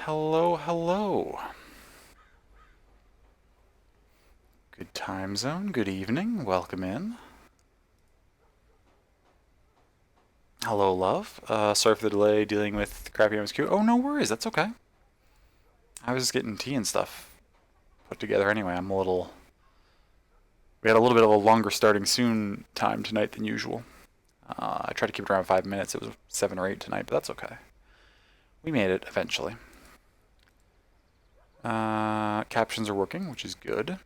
Hello, hello. Good time zone, good evening, welcome in. Hello, love. Sorry for the delay dealing with crappy MSQ. Oh, no worries, that's okay. I was just getting tea and stuff put together anyway. We had a little bit of a longer starting soon time tonight than usual. I tried to keep it around 5 minutes. It was 7 or 8 tonight, but that's okay. We made it eventually. Captions are working, which is good.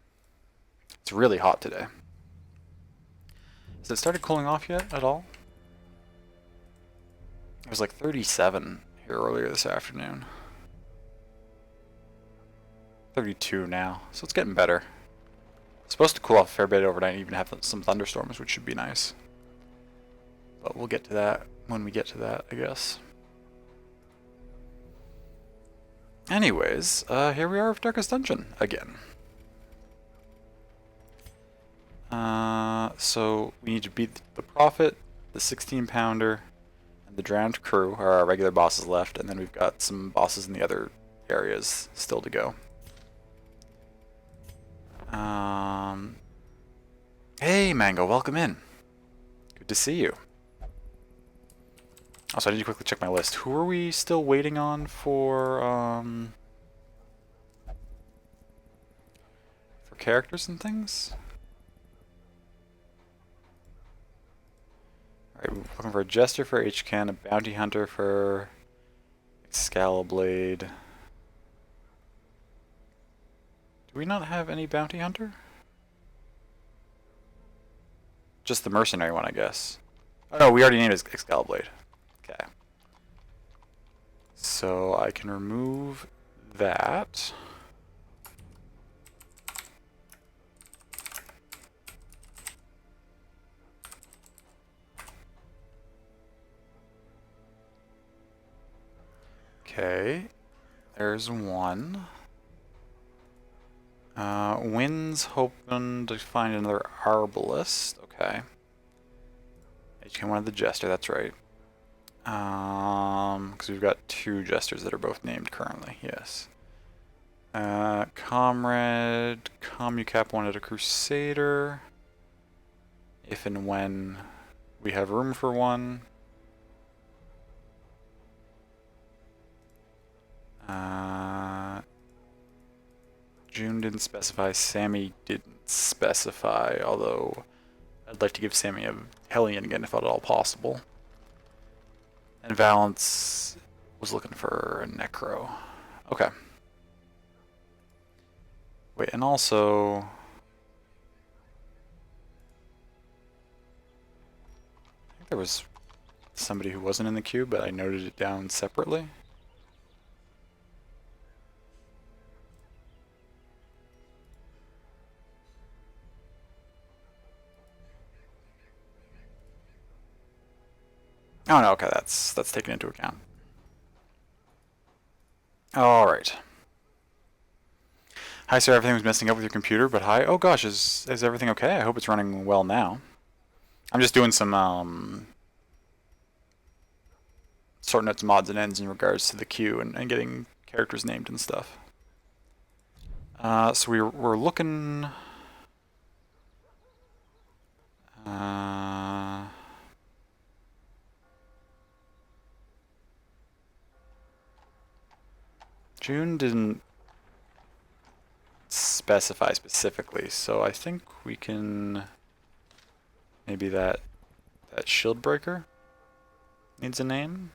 It's really hot today. Has it started cooling off yet at all? It was like 37 here earlier this afternoon. 32 now, so it's getting better. It's supposed to cool off a fair bit overnight and even have some thunderstorms, which should be nice. But we'll get to that when we get to that, I guess. Anyways, here we are with Darkest Dungeon again. So we need to beat the Prophet, the 16-pounder, and the Drowned Crew are our regular bosses left, and then we've got some bosses in the other areas still to go. Hey Mango, welcome in. Good to see you. Also, I need to quickly check my list. Who are we still waiting on for characters and things? Alright, we're looking for a Jester for HCAN, a Bounty Hunter for Excaliblade. Do we not have any Bounty Hunter? Just the Mercenary one, I guess. Oh no, we already named it Excaliblade. Okay. So I can remove that. Okay, there's one. Wynn's hoping to find another Arbalist. Okay. HK wanted the Jester, that's right. Because we've got 2 Jesters that are both named currently, yes. Comrade, Commucap wanted a Crusader. If and when we have room for one. June didn't specify, Sammy didn't specify, although I'd like to give Sammy a Hellion again if at all possible. And Valence was looking for a Necro. Okay. Wait, and also... I think there was somebody who wasn't in the queue, but I noted it down separately. Oh no, okay, that's taken into account. Alright. Hi sir, everything was messing up with your computer, but hi. Oh gosh, is everything okay? I hope it's running well now. I'm just doing some sorting out some odds and ends in regards to the queue and getting characters named and stuff. So we're looking... June didn't specify specifically, so I think we can... Maybe that shield breaker needs a name?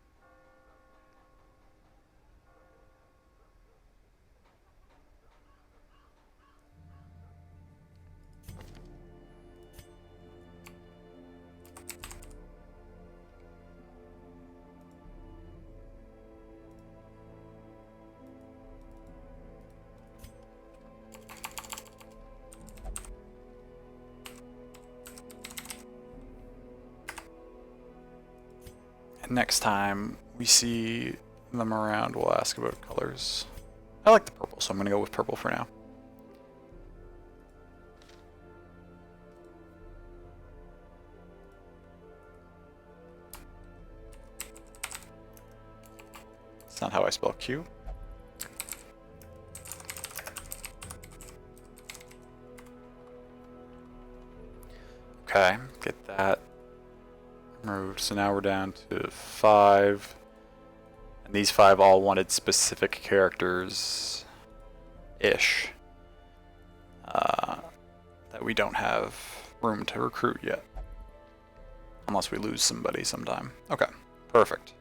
Next time we see them around, we'll ask about colors. I like the purple, so I'm going to go with purple for now. That's not how I spell Q. Okay, get that removed. So now we're down to 5. And these 5 all wanted specific characters-ish. That we don't have room to recruit yet. Unless we lose somebody sometime. Okay, perfect.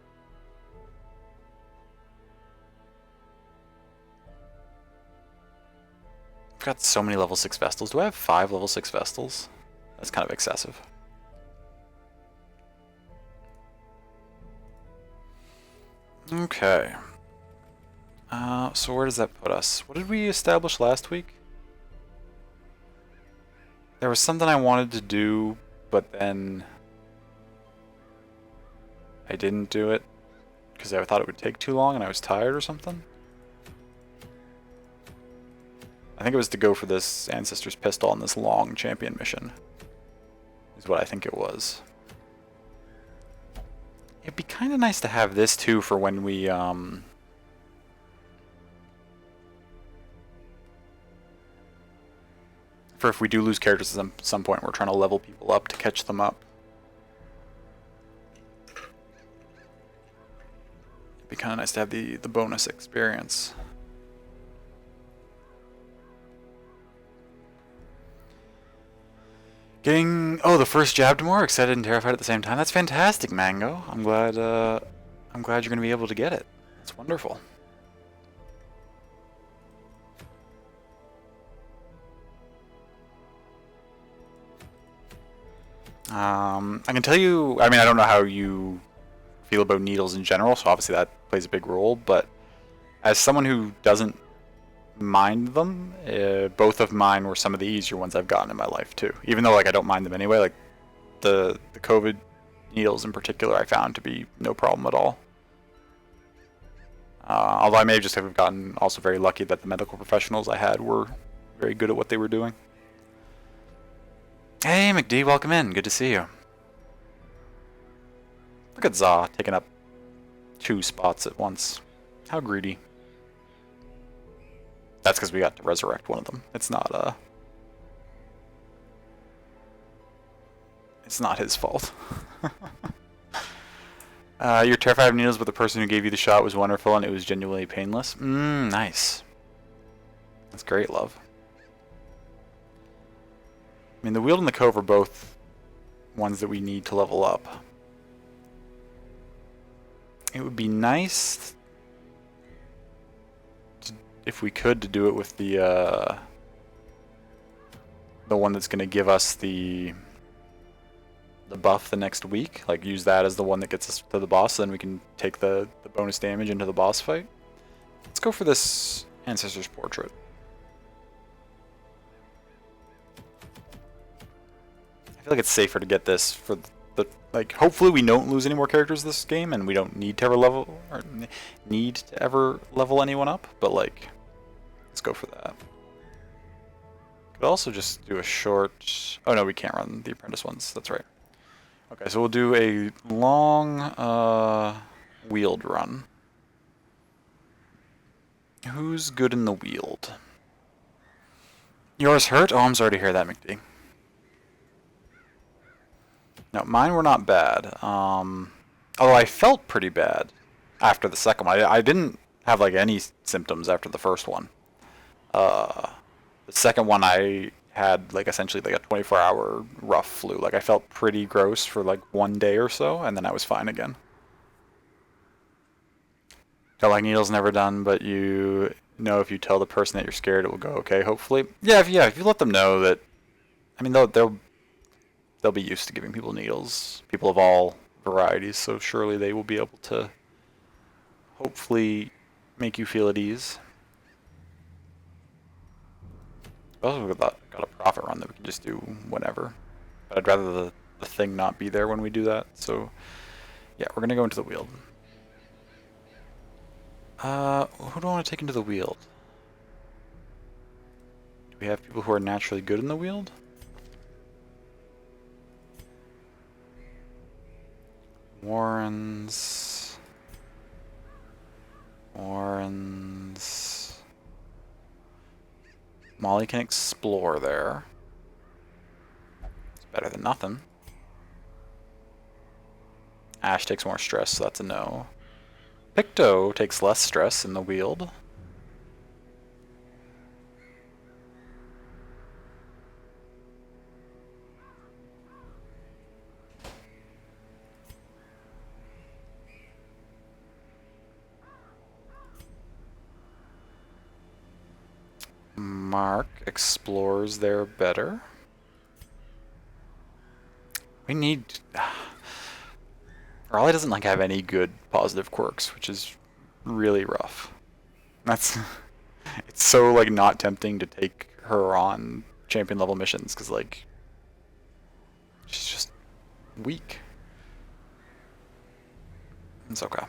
I've got so many level 6 Vestals. Do I have 5 level 6 Vestals? That's kind of excessive. Okay. So where does that put us? What did we establish last week? There was something I wanted to do, but then I didn't do it because I thought it would take too long and I was tired or something. I think it was to go for this Ancestor's Pistol on this long champion mission. Is what I think it was. It'd be kind of nice to have this too for when we for if we do lose characters at some point, we're trying to level people up to catch them up. It'd be kind of nice to have the bonus experience. Getting the first jab tomorrow. Excited and terrified at the same time. That's fantastic, Mango. I'm glad you're gonna be able to get it. That's wonderful. I can tell you. I mean, I don't know how you feel about needles in general, so obviously that plays a big role. But as someone who doesn't mind them, both of mine were some of the easier ones I've gotten in my life too. Even though like I don't mind them anyway, like the COVID needles in particular I found to be no problem at all. Although I may just have gotten also very lucky that the medical professionals I had were very good at what they were doing. Hey McD, welcome in. Good to see you. Look at Za taking up 2 spots at once. How greedy. That's because we got to resurrect one of them. It's not his fault. You're terrified of needles, but the person who gave you the shot was wonderful and it was genuinely painless. Nice. That's great, love. I mean, the Wield and the Cove are both ones that we need to level up. It would be nice if we could to do it with the one that's going to give us the buff the next week. Like use that as the one that gets us to the boss, so then we can take the bonus damage into the boss fight. Let's go for this Ancestor's Portrait. I feel like it's safer to get this for the like. Hopefully, we don't lose any more characters this game, and we don't need to ever level anyone up. But like, let's go for that. Could also just do a short. Oh no, we can't run the apprentice ones. That's right. Okay, so we'll do a long Wield run. Who's good in the Wield? Yours hurt? Oh, I'm sorry to hear that, McD. No, mine were not bad. Although I felt pretty bad after the second one. I didn't have like any symptoms after the first one. The second one I had like essentially like a 24-hour rough flu. Like I felt pretty gross for like 1 day or so, and then I was fine again. Felt like needles never done, but you know if you tell the person that you're scared, it will go okay. Hopefully, yeah. If you let them know that, I mean they'll be used to giving people needles, people of all varieties. So surely they will be able to hopefully make you feel at ease. Also got a profit run that we can just do whenever. But I'd rather the thing not be there when we do that. So yeah, we're gonna go into the Wield. Who do I want to take into the Wield? Do we have people who are naturally good in the Wield? Warrens. Molly can explore there. Better than nothing. Ash takes more stress, so that's a no. Picto takes less stress in the Wield. Mark explores there better. We need... Raleigh doesn't like have any good positive quirks, which is really rough. That's... It's so like not tempting to take her on champion level missions because like she's just weak. It's okay.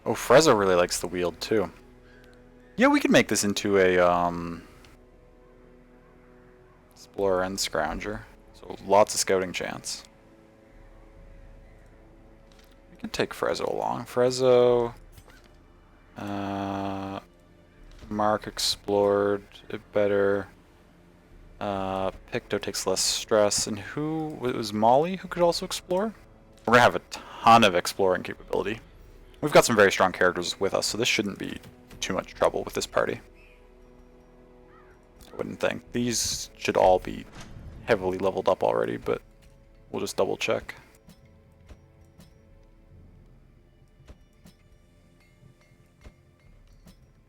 Oh, Frezzo really likes the Wield too. Yeah, we could make this into a Explorer and Scrounger. So lots of scouting chance. We can take Frezzo along. Frezzo, Mark explored it better. Picto takes less stress. And who was Molly who could also explore? We're gonna have a ton of exploring capability. We've got some very strong characters with us, so this shouldn't be too much trouble with this party. I wouldn't think. These should all be heavily leveled up already, but we'll just double check.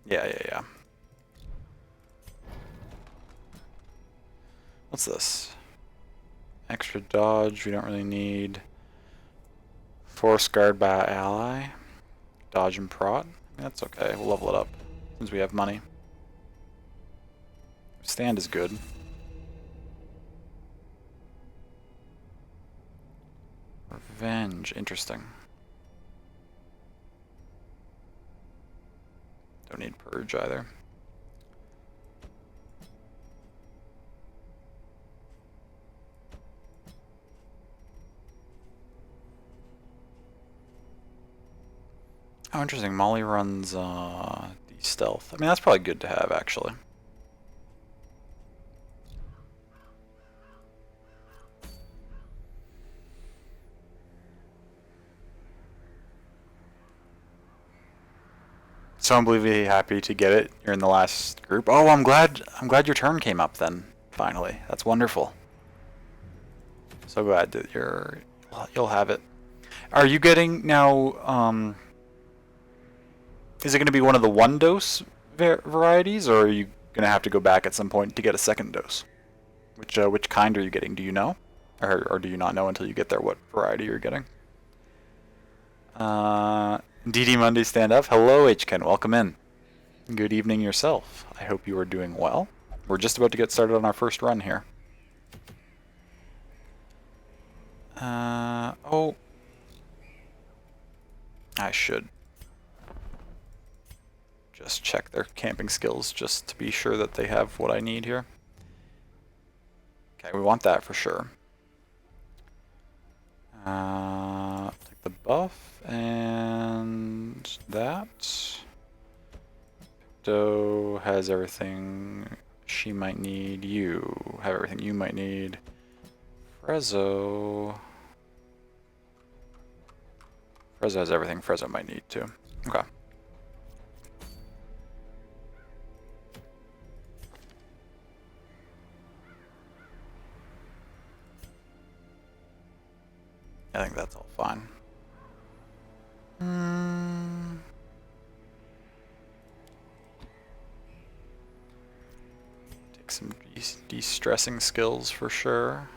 Yeah. What's this? Extra dodge we don't really need. Force guard by ally. Dodge and prot. That's okay, we'll level it up since we have money. Stand is good. Revenge, interesting. Don't need purge either. Oh, interesting. Molly runs the stealth. I mean, that's probably good to have, actually. So unbelievably happy to get it. You're in the last group. Oh, I'm glad your turn came up then. Finally, that's wonderful. So glad that you'll have it. Are you getting now? Is it going to be one of the one dose varieties, or are you going to have to go back at some point to get a second dose? Which kind are you getting? Do you know, or do you not know until you get there what variety you're getting? DD Monday stand up. Hello, HKen. Welcome in. Good evening yourself. I hope you are doing well. We're just about to get started on our first run here. Oh. I should just check their camping skills just to be sure that they have what I need here. Okay, we want that for sure. Take the buff and that. Picto has everything she might need. You have everything you might need. Frezzo has everything Frezzo might need too. Okay. I think that's all fine. Take some de-stressing skills for sure.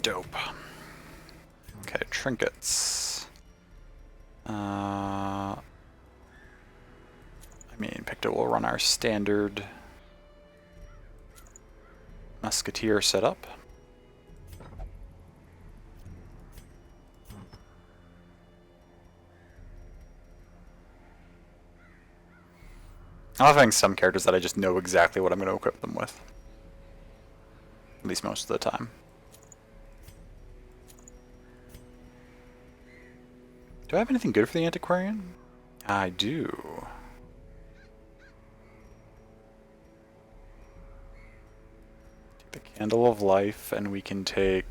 Dope. Okay, trinkets. I mean, Picto will run our standard Musketeer set up. I love having some characters that I just know exactly what I'm going to equip them with. At least most of the time. Do I have anything good for the Antiquarian? I do. Take the Candle of Life, and we can take...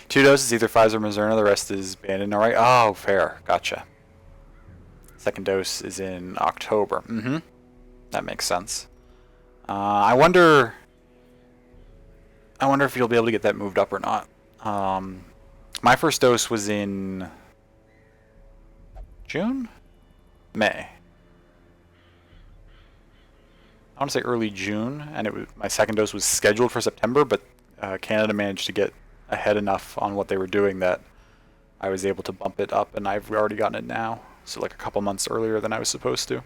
Two doses, either Pfizer or Moderna, the rest is Bandit. Alright, oh, fair. Gotcha. Second dose is in October. Mm-hmm. That makes sense. I wonder if you'll be able to get that moved up or not. My first dose was in June? May. I want to say early June, and my second dose was scheduled for September, but Canada managed to get ahead enough on what they were doing that I was able to bump it up, and I've already gotten it now. So like a couple months earlier than I was supposed to.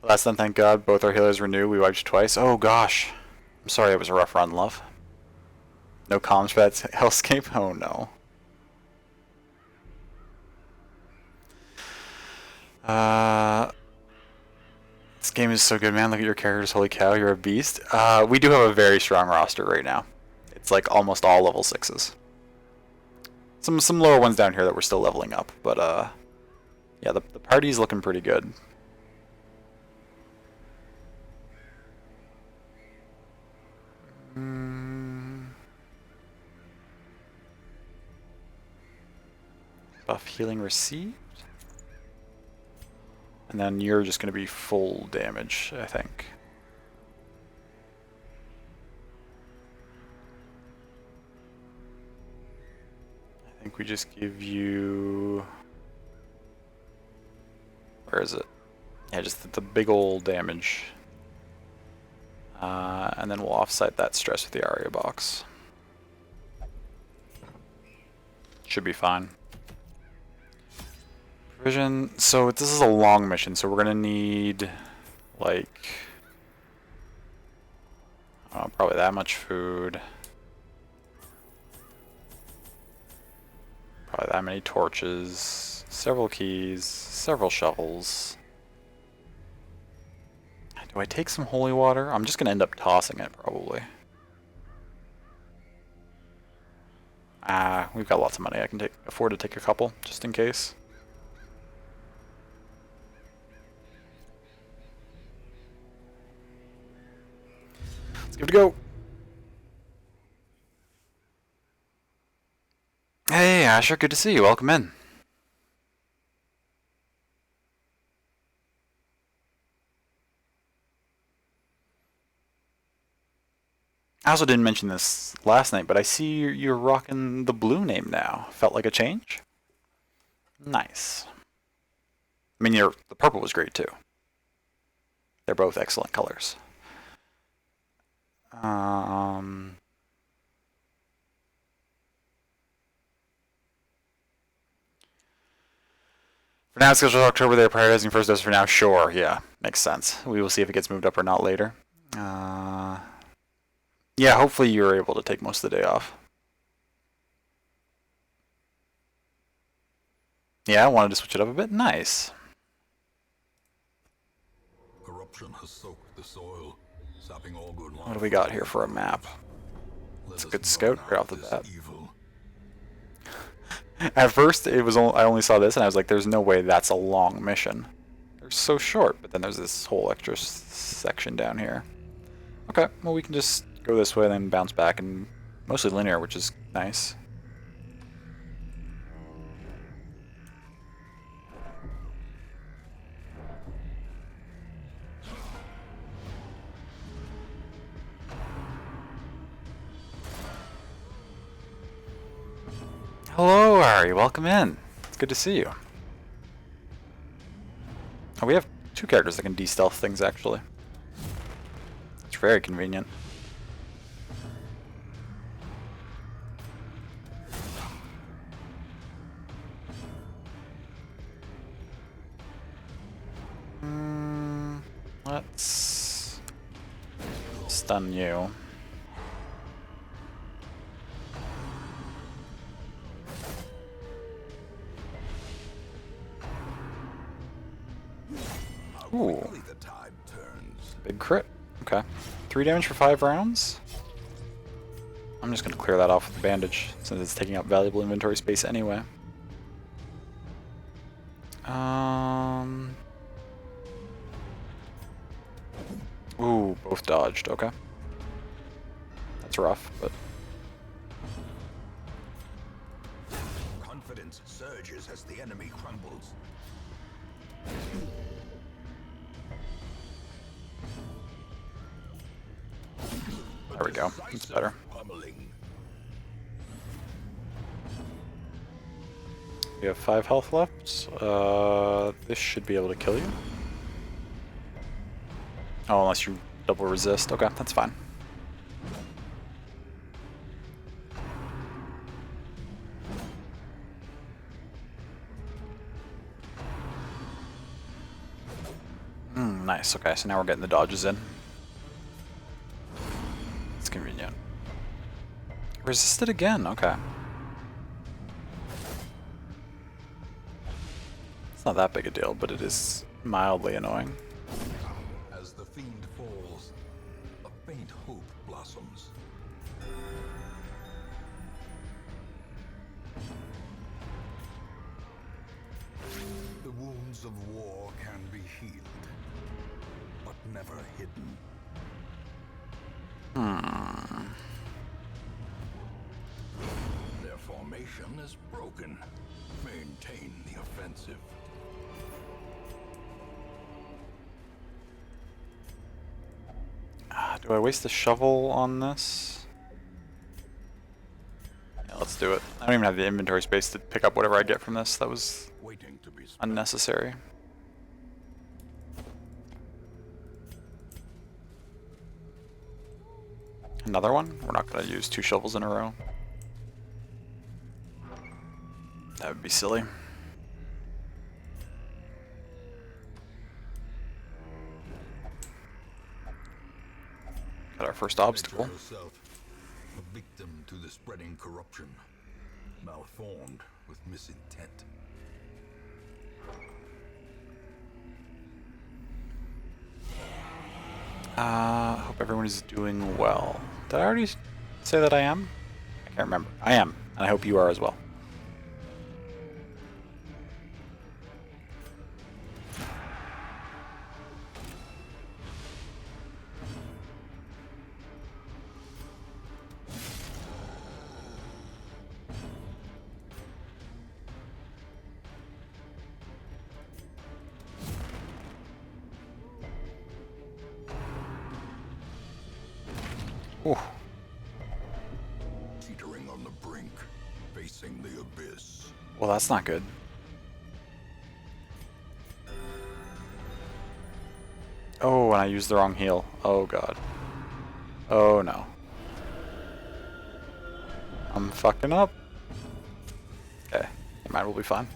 Last time, thank God, both our healers were new. We wiped twice. Oh gosh. I'm sorry it was a rough run, love. No comms for that hellscape? Oh no. This game is so good, man. Look at your characters. Holy cow, you're a beast. We do have a very strong roster right now. It's like almost all level 6s. Some lower ones down here that we're still leveling up, but yeah, the party's looking pretty good. Buff healing received. And then you're just going to be full damage, I think. I think we just give you... Where is it? Yeah, just the big old damage. And then we'll offsite that stress with the Aria box. Should be fine. Provision. So this is a long mission, so we're gonna need like probably that much food. Probably that many torches, several keys, several shovels. Do I take some holy water? I'm just gonna end up tossing it probably. We've got lots of money. I can afford to take a couple just in case. Let's give it a go. Hey Asher, good to see you. Welcome in. I also didn't mention this last night, but I see you're rocking the blue name now. Felt like a change? Nice. I mean, the purple was great too. They're both excellent colors. For now, it's scheduled for October. They're prioritizing first dose for now. Sure, yeah, makes sense. We will see if it gets moved up or not later. Yeah, hopefully you're able to take most of the day off. Yeah, I wanted to switch it up a bit. Nice. Corruption has soaked the soil, sapping all good life. What do we got here for a map? It's a good scout right off the bat. At first, I only saw this and I was like, there's no way that's a long mission. They're so short, but then there's this whole extra section down here. Okay, well we can just go this way, then bounce back, and mostly linear, which is nice. Hello, Ari. Welcome in. It's good to see you. Oh, we have two characters that can de-stealth things, actually. It's very convenient. Let's stun you. Ooh. The tide turns. Big crit. Okay. 3 damage for 5 rounds? I'm just gonna clear that off with the bandage, since it's taking up valuable inventory space anyway. Ooh, both dodged, okay. That's rough, but... Confidence surges as the enemy crumbles. There we go, that's better. Pummeling. We have 5 health left. This should be able to kill you. Oh, unless you double resist. Okay, that's fine. Nice. Okay, so now we're getting the dodges in. It's convenient. Resisted again. Okay. It's not that big a deal, but it is mildly annoying. As the fiend falls, a faint hope blossoms. The wounds of war can be healed, but never hidden. Their formation is broken. Maintain the offensive. Do I waste the shovel on this? Yeah, let's do it. I don't even have the inventory space to pick up whatever I get from this. That was Waiting to be spent. unnecessary. Another one? We're not going to use 2 shovels in a row. That would be silly. Got our first obstacle. Nature herself, a victim to the spreading corruption, malformed with misintent. Hope everyone is doing well. Did I already say that I am? I can't remember. I am, and I hope you are as well. Ooh. Teetering on the brink, facing the abyss. Well, that's not good. Oh, and I used the wrong heal. Oh god. Oh no. I'm fucking up. Okay, mine will be fine.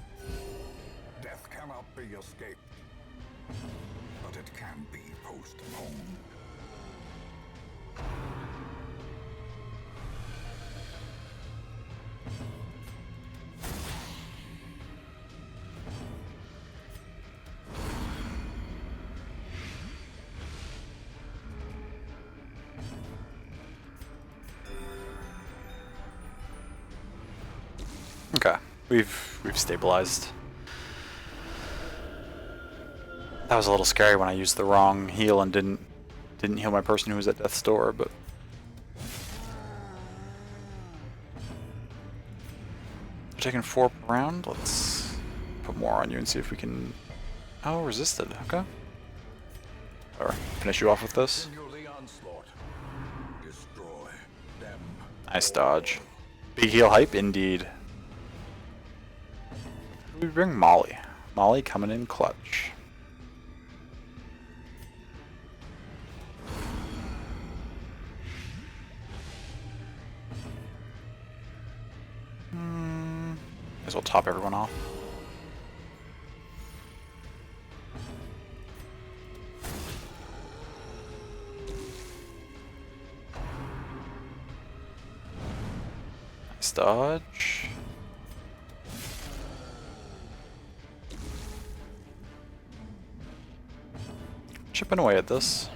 Death cannot be escaped, but it can be postponed. Okay, we've stabilized. That was a little scary when I used the wrong heal and didn't heal my person who was at death's door, but we're taking 4 per round. Let's put more on you and see if we can. Oh, resisted. Okay. Or finish you off with this. Continue the onslaught. Destroy them. Nice dodge. Big heal hype, indeed. Who do we bring? Molly. Molly coming in clutch. Guess we'll top everyone off. dodge. Chipping away at this.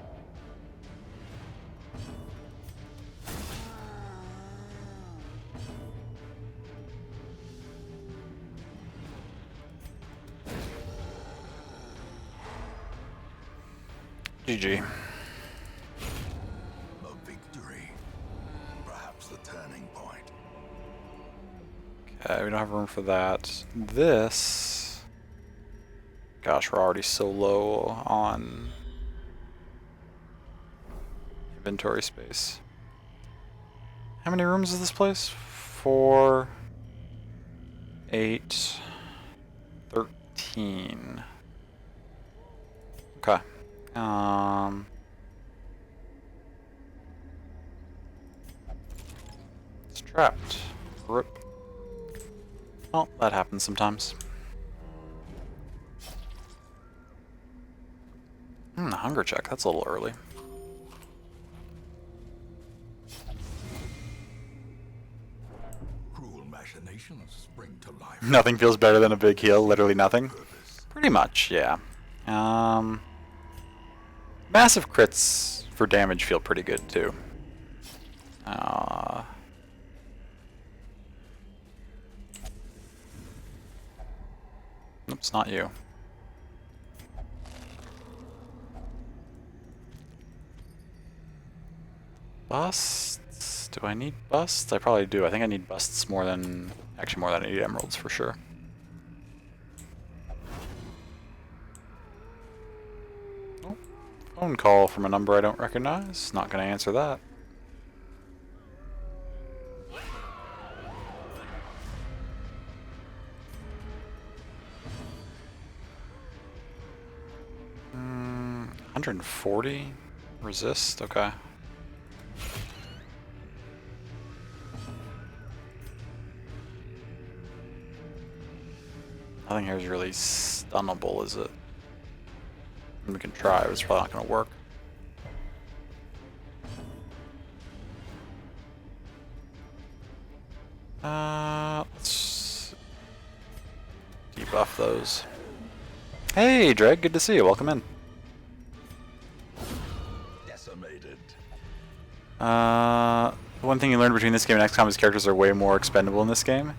GG. A victory. Perhaps the turning point. Okay, we don't have room for that. This... Gosh, we're already so low on inventory space. How many rooms is this place? 4, 8, 13. Okay. It's trapped. Rip. Well, that happens sometimes. Hunger check. That's a little early. Cruel machinations spring to life. Nothing feels better than a big heal. Literally nothing. Pretty much, yeah. Massive crits for damage feel pretty good too. Oops, not you. Busts? Do I need busts? I probably do. I think I need busts more than... Actually more than I need emeralds for sure. Oh, phone call from a number I don't recognize. Not gonna answer that. Hmm, 140? Resist? Okay. Nothing here is really stunnable, is it? We can try, but it's probably not going to work. Let's debuff those. Hey, Dreg, good to see you. Welcome in. Decimated. One thing you learned between this game and XCOM is characters are way more expendable in this game.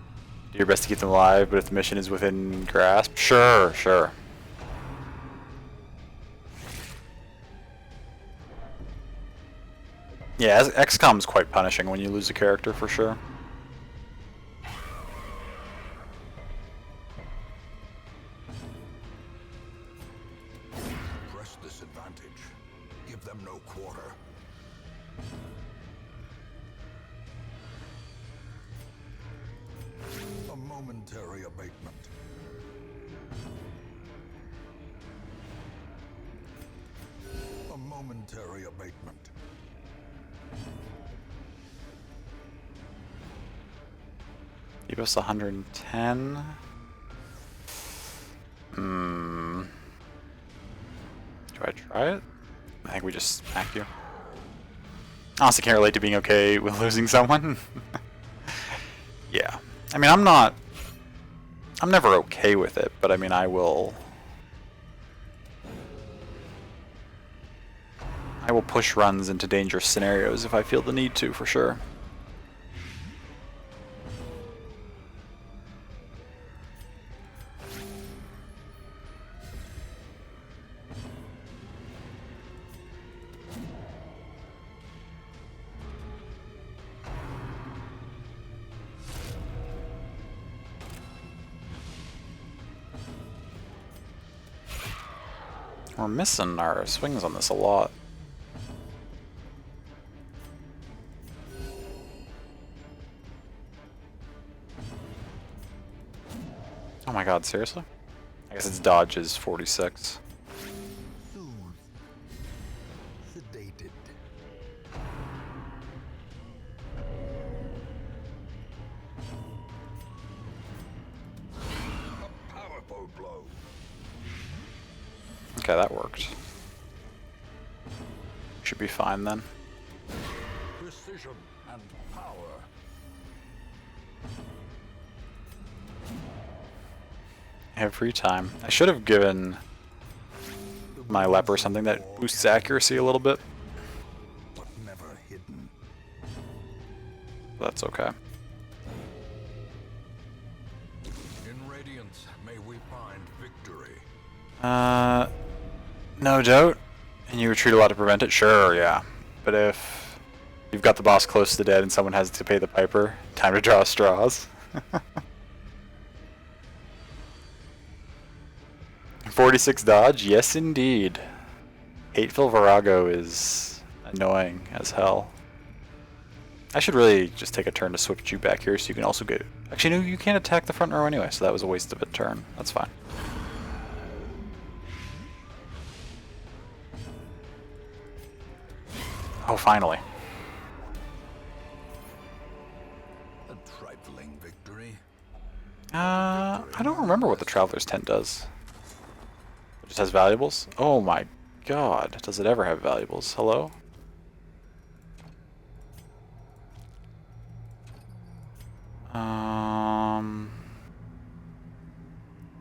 Do your best to keep them alive, but if the mission is within grasp, sure, sure. Yeah, XCOM is quite punishing when you lose a character, for sure. Press this advantage. Give them no quarter. A momentary abatement. A momentary abatement. Keep us 110. Do I try it? I think we just smack you. Honestly, can't relate to being okay with losing someone. Yeah. I mean, I'm never okay with it, but I mean, I will push runs into dangerous scenarios if I feel the need to, for sure. We're missing our swings on this a lot. Oh my god, seriously? I guess its dodge is 46. Soothed. Sedated. A powerful blow. Okay, that worked. Should be fine then. Precision and power. Every time. I should have given my leper something that boosts accuracy a little bit. But never hidden. That's okay. In Radiance, may we find victory. No doubt. And you retreat a lot to prevent it? Sure, yeah. But if you've got the boss close to dead and someone has to pay the piper, time to draw straws. 46 dodge? Yes, indeed. Hateful Virago is annoying as hell. I should really just take a turn to switch you back here so you can also get... Actually, no, you can't attack the front row anyway, so that was a waste of a turn. That's fine. Oh, finally. A trifling victory. I don't remember what the Traveler's Tent does. It just has valuables? Oh my god, does it ever have valuables? Hello?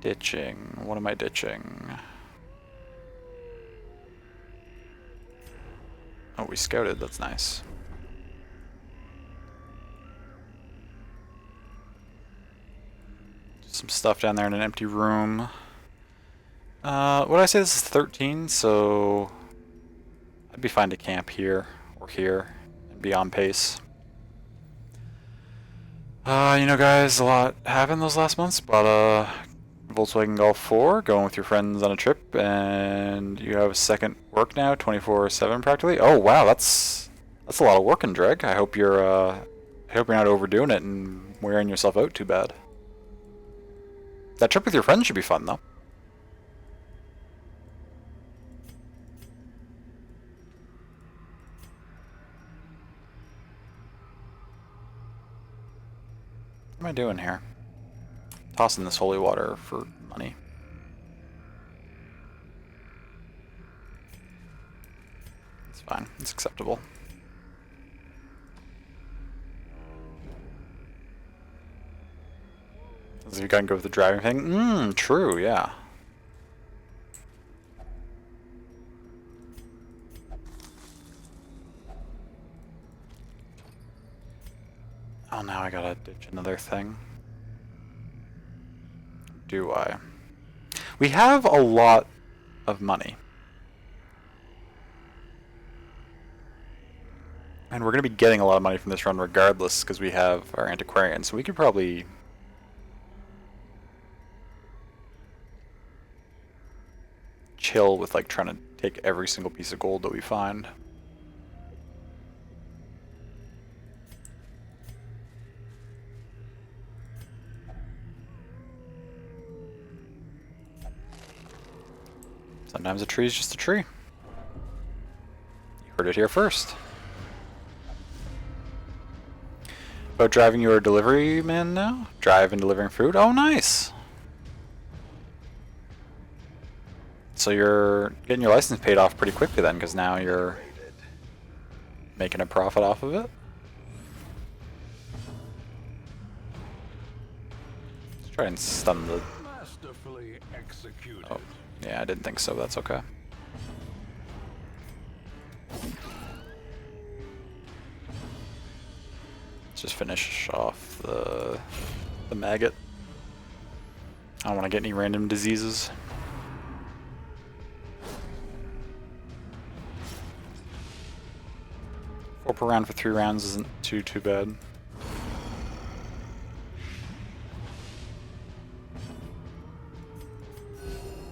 Ditching. What am I ditching? Oh, we scouted. That's nice. Some stuff down there in an empty room. What did I say? This is 13, so I'd be fine to camp here or here and be on pace. You know, guys, a lot happened those last months, but Volkswagen Golf 4, going with your friends on a trip, and you have second work now, 24/7 practically. Oh wow, that's a lot of work in Dreg. I hope you're not overdoing it and wearing yourself out too bad. That trip with your friends should be fun though. What am I doing here? Tossing this holy water for money. It's fine. It's acceptable. So you gotta go with the driving thing? True, yeah. Oh, now I gotta ditch another thing. Do I? We have a lot of money. And we're going to be getting a lot of money from this run regardless because we have our antiquarian. So we could probably... chill with like trying to take every single piece of gold that we find. Sometimes a tree is just a tree. You heard it here first. About driving your delivery man now? Drive and delivering food? Oh, nice! So you're getting your license paid off pretty quickly then, because now you're making a profit off of it? Let's try and stun the... Masterfully executed. Oh, yeah, I didn't think so, that's okay. Let's just finish off the maggot. I don't want to get any random diseases. 4 per round for 3 rounds isn't too bad.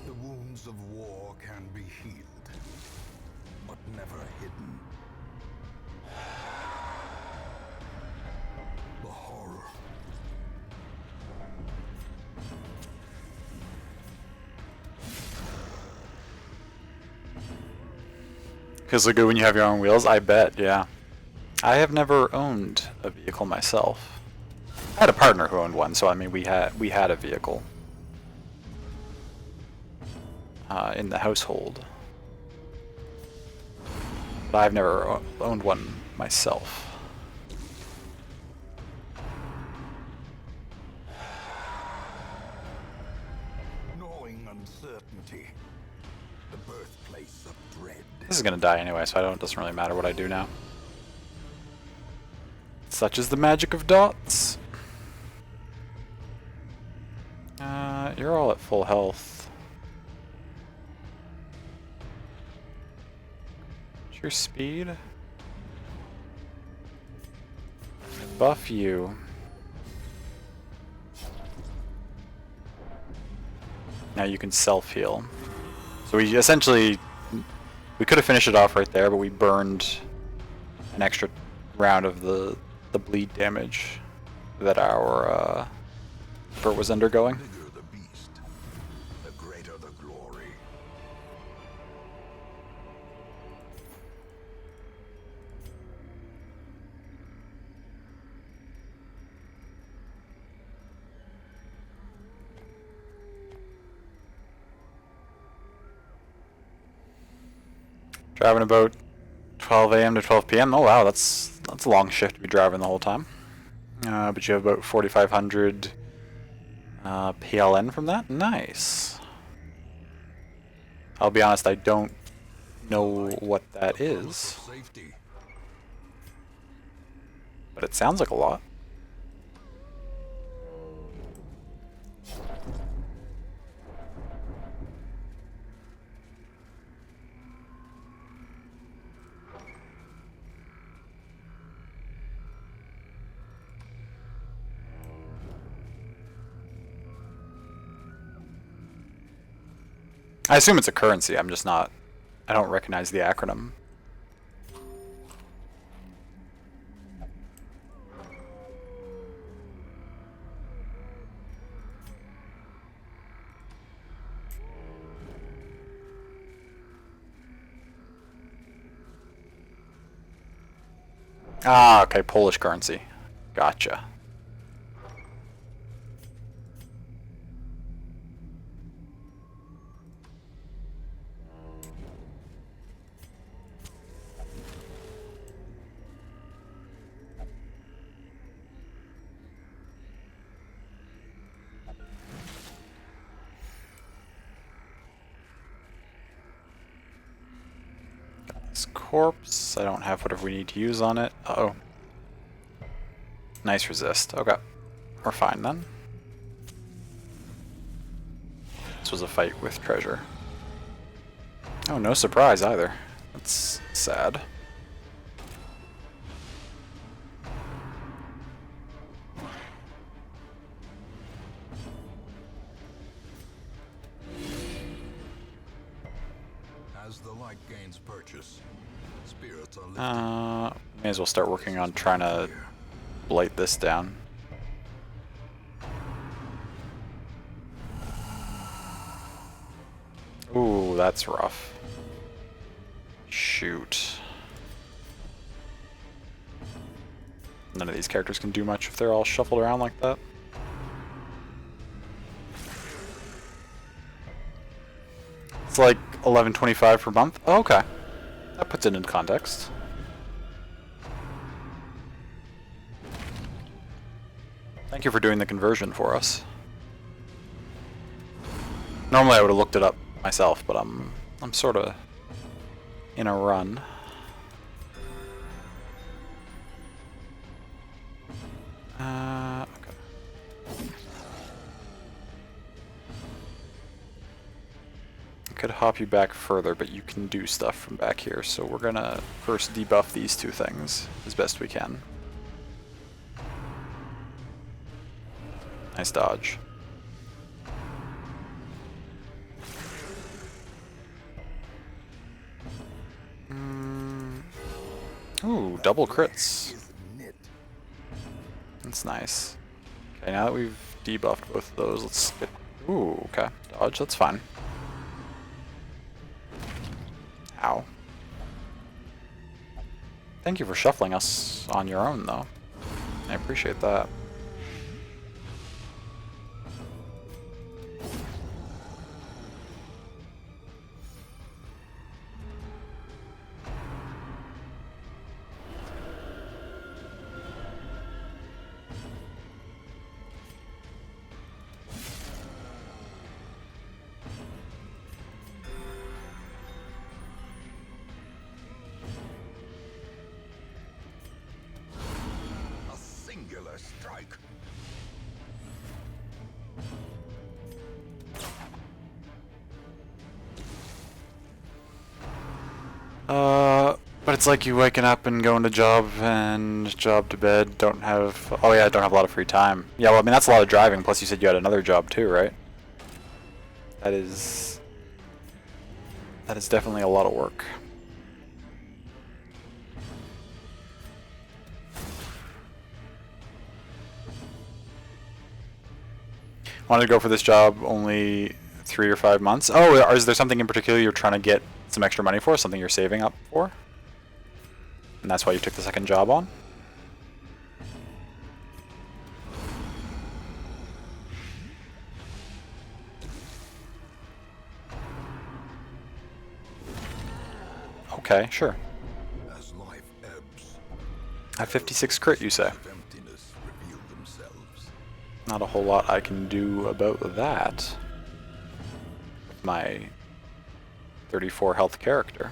The wounds of war can be healed, but never hidden. The horror. Feels so good when you have your own wheels, I bet, yeah. I have never owned a vehicle myself. I had a partner who owned one, so I mean we had a vehicle in the household. But I've never owned one myself. uncertainty, the birthplace of dread. This is gonna die anyway, so it doesn't really matter what I do now. Such is the magic of dots. You're all at full health. What's your speed? Buff you. Now you can self-heal. So we essentially, we could have finished it off right there, but we burned an extra round of the bleed damage that our Bert was undergoing. The bigger the beast, the greater the glory. Driving about 12 a.m. to 12 p.m. Oh wow, that's a long shift to be driving the whole time. But you have about 4,500 PLN from that. Nice. I'll be honest, I don't know what that is, Safety. but it sounds like a lot. I assume it's a currency, I'm just not... I don't recognize the acronym. Ah, okay, Polish currency. Gotcha. This corpse, I don't have whatever we need to use on it. Uh-oh. Nice resist. Okay. We're fine then. This was a fight with treasure. Oh, no surprise either. That's sad. As the light gains purchase, spirits are lifted. May as well start working on trying to blight this down. Ooh, that's rough. Shoot. None of these characters can do much if they're all shuffled around like that. It's like $11.25 per month. Oh, okay. That puts it in context. Thank you for doing the conversion for us. Normally I would have looked it up myself, but I'm sort of in a run. Okay. I could hop you back further, but you can do stuff from back here, so we're gonna first debuff these two things as best we can. Nice dodge. Ooh, double crits. That's nice. Okay, now that we've debuffed both of those, let's get... Ooh, okay. Dodge, that's fine. Ow. Thank you for shuffling us on your own, though. I appreciate that. strike. But it's like you waking up and going to job and job to bed, don't have, oh yeah, don't have a lot of free time. Yeah, well, I mean, that's a lot of driving, plus you said you had another job too, right? That is definitely a lot of work. Wanted to go for this job only 3 or 5 months. Oh, is there something in particular you're trying to get some extra money for? Something you're saving up for? And that's why you took the second job on? Okay, sure. As life ebbs, I have 56 crit, you say? of emptiness reveal themselves. Not a whole lot I can do about that. With my 34 health character.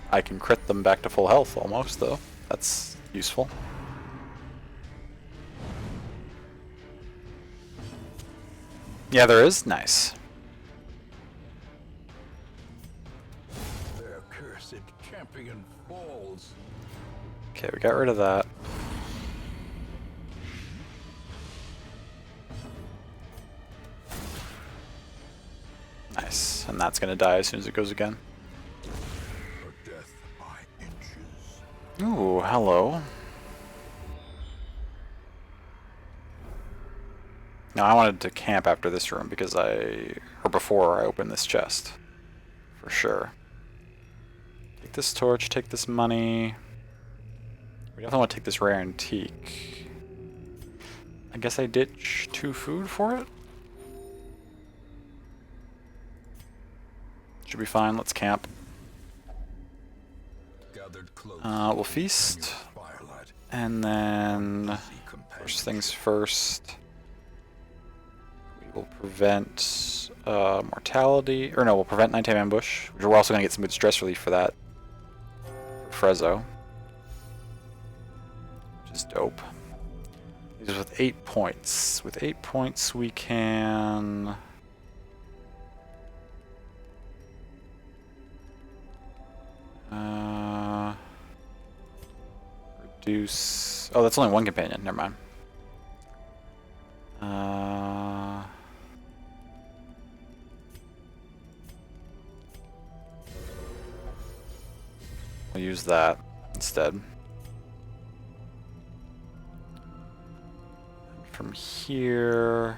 I can crit them back to full health almost, though. That's useful. Yeah, there is. Nice. Their cursed champion falls. Okay, we got rid of that. Nice. And that's gonna die as soon as it goes again. A death by inches. Ooh, hello. Now I wanted to camp after this room because or before I open this chest. For sure. Take this torch, take this money. We definitely want to take this rare antique. I guess I ditch 2 food for it? Should be fine, let's camp. Gathered close. We'll feast. And then, first things first, we will prevent mortality, or no, we'll prevent nighttime ambush. We're also going to get some good stress relief for that. For Frezzo. Which is dope. These are with 8 points. With 8 points we can... reduce... Oh, that's only 1 companion. Never mind. We'll use that instead. From here...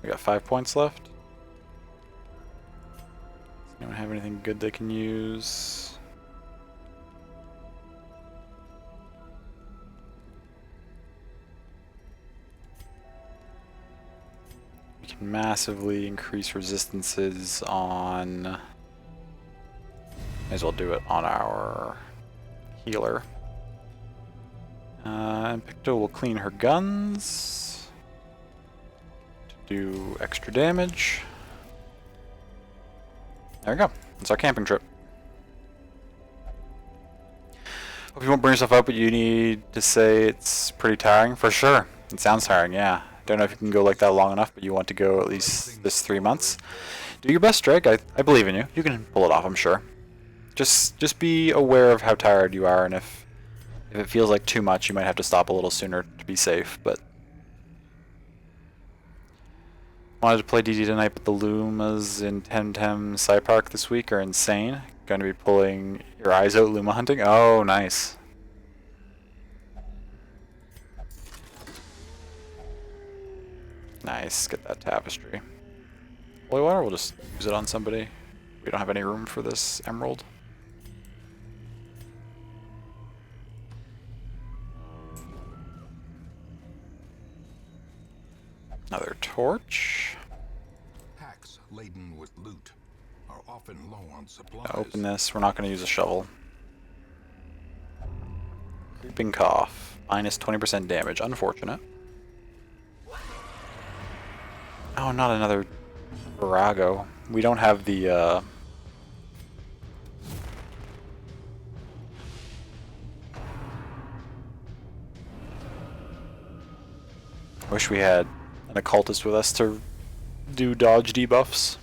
We got 5 points left. Does anyone have anything good they can use? We can massively increase resistances on... May as well do it on our healer. And Picto will clean her guns to do extra damage. There we go. That's our camping trip. Hope you won't burn yourself out, but you need to say it's pretty tiring. For sure. It sounds tiring, yeah. Don't know if you can go like that long enough, but you want to go at least this 3 months. Do your best, Drake. I believe in you. You can pull it off, I'm sure. Just be aware of how tired you are, and if it feels like too much, you might have to stop a little sooner to be safe, but... Wanted to play DD tonight, but the Lumas in Temtem Sci Park this week are insane. Going to be pulling your eyes out Luma hunting. Oh, nice. Nice, get that tapestry. Holy water, we'll just use it on somebody. We don't have any room for this emerald. Another torch. Packs laden with loot are often low on supplies. Open this. We're not going to use a shovel. Creeping cough. Minus 20% damage. Unfortunate. Oh, not another Virago. We don't have the Wish we had an occultist with us to do dodge debuffs.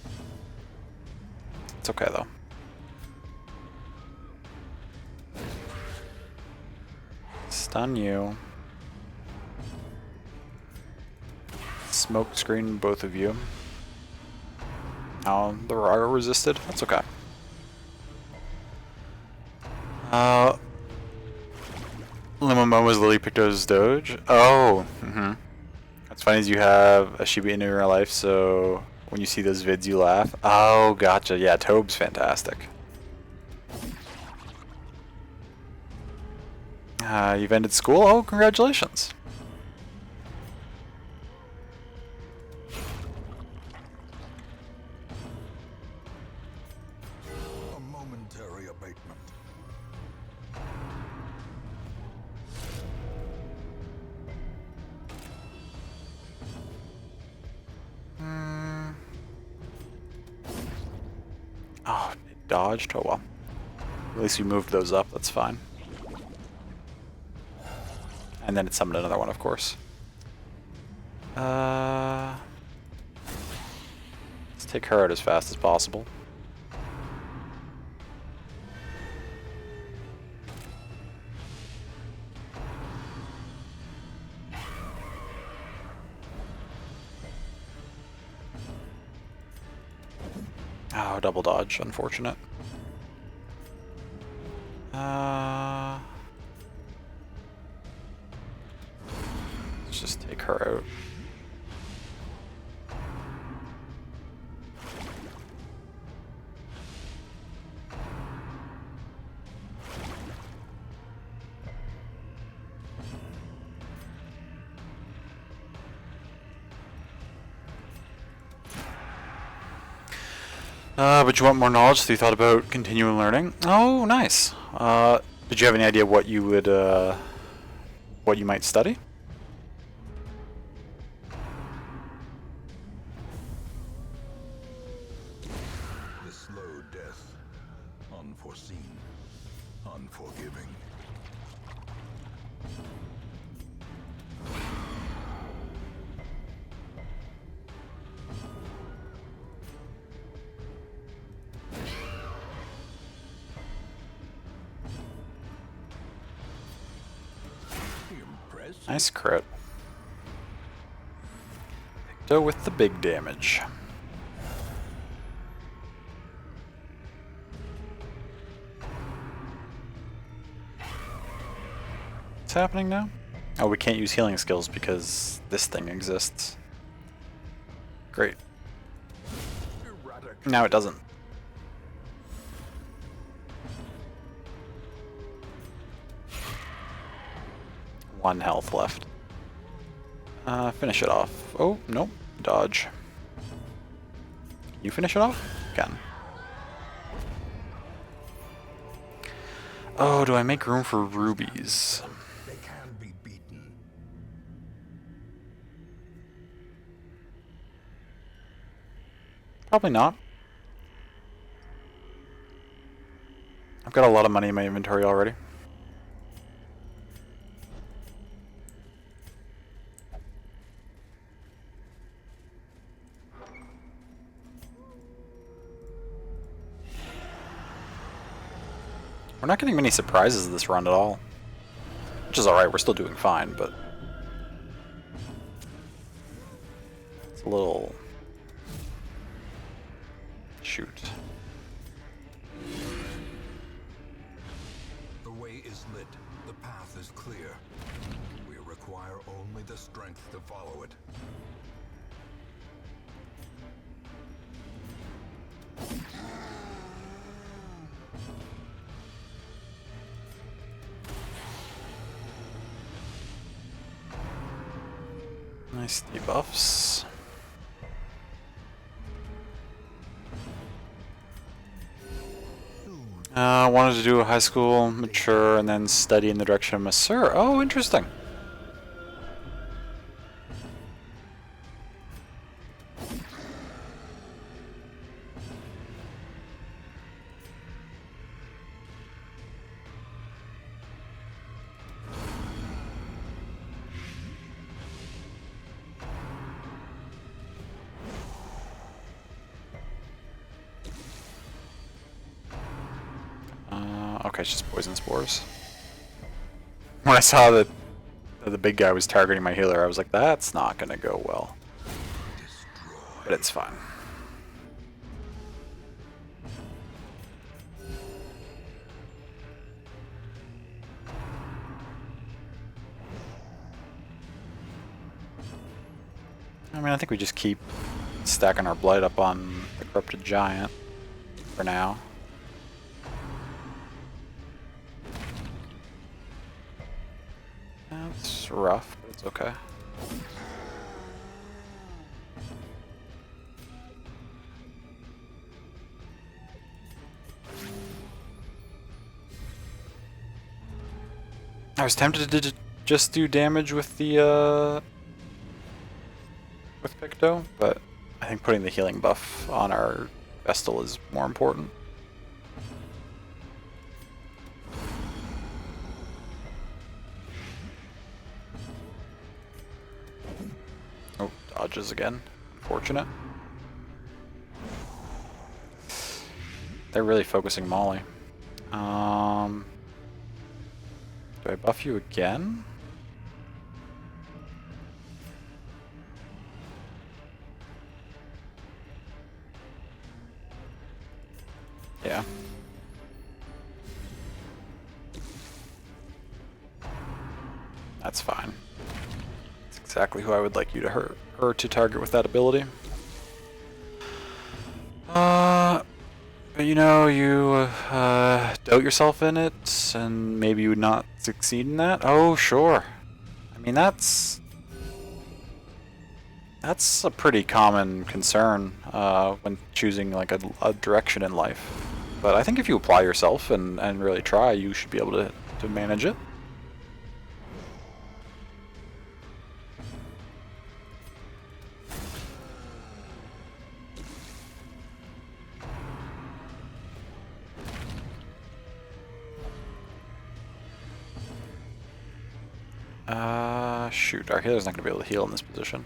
It's okay though. Stun you. Smoke screen both of you. Oh, the Raga resisted. That's okay. Limamomo's Lily Picto's Doge. Oh, What's funny is you have a Shiba Inu in real life, so when you see those vids, you laugh. Oh, gotcha. Yeah, Tobe's fantastic. You've ended school? Oh, congratulations. A momentary abatement. Oh, it dodged? Oh well. At least we moved those up, that's fine. And then it summoned another one, of course. Let's take her out as fast as possible. Oh, double dodge, unfortunate. Let's just take her out. But you want more knowledge, so you thought about continuing learning. Oh, nice. Did you have any idea what you would, what you might study? The slow death. Unforeseen. Unforgiving. Impressive. Nice crit. So with the big damage. What's happening now? Oh, we can't use healing skills because this thing exists. Great. Erratic. Now it doesn't. One health left. Finish it off. Oh, nope. Dodge. You finish it off? Can. Oh, do I make room for rubies? They can be beaten. Probably not. I've got a lot of money in my inventory already. We're not getting many surprises this run at all. Which is alright, we're still doing fine, but... it's a little... shoot. The way is lit. The path is clear. We require only the strength to follow it. Nice debuffs. Wanted to do a high school, mature, and then study in the direction of masseur. Oh, interesting. Okay, it's just poison spores. When I saw that the big guy was targeting my healer, I was like, that's not gonna go well. But it's fine. I mean, I think we just keep stacking our blight up on the corrupted giant for now. That's rough, but it's okay. I was tempted to just do damage with the with Picto, but I think putting the healing buff on our Vestal is more important. Oh, dodges again. Unfortunate. They're really focusing Molly. Do I buff you again? Yeah. That's fine. That's exactly who I would like you to hurt her to target with that ability. But you know, you doubt yourself in it, and maybe you would not succeed in that. Oh, sure. I mean, that's a pretty common concern when choosing like a direction in life. But I think if you apply yourself and really try, you should be able to manage it. Shoot, our healer's not going to be able to heal in this position.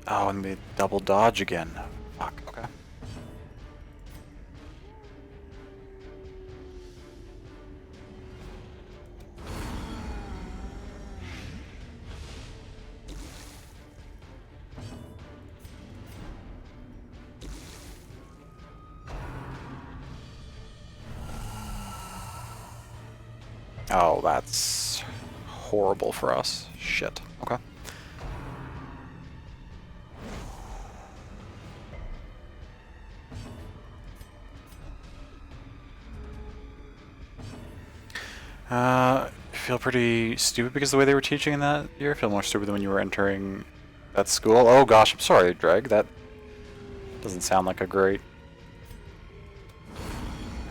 Oh, and the double dodge again. Fuck, okay. Oh, that's horrible for us. Shit. Okay. Feel pretty stupid because of the way they were teaching in that year. Feel more stupid than when you were entering that school. Oh gosh, I'm sorry, Dreg. That doesn't sound like a great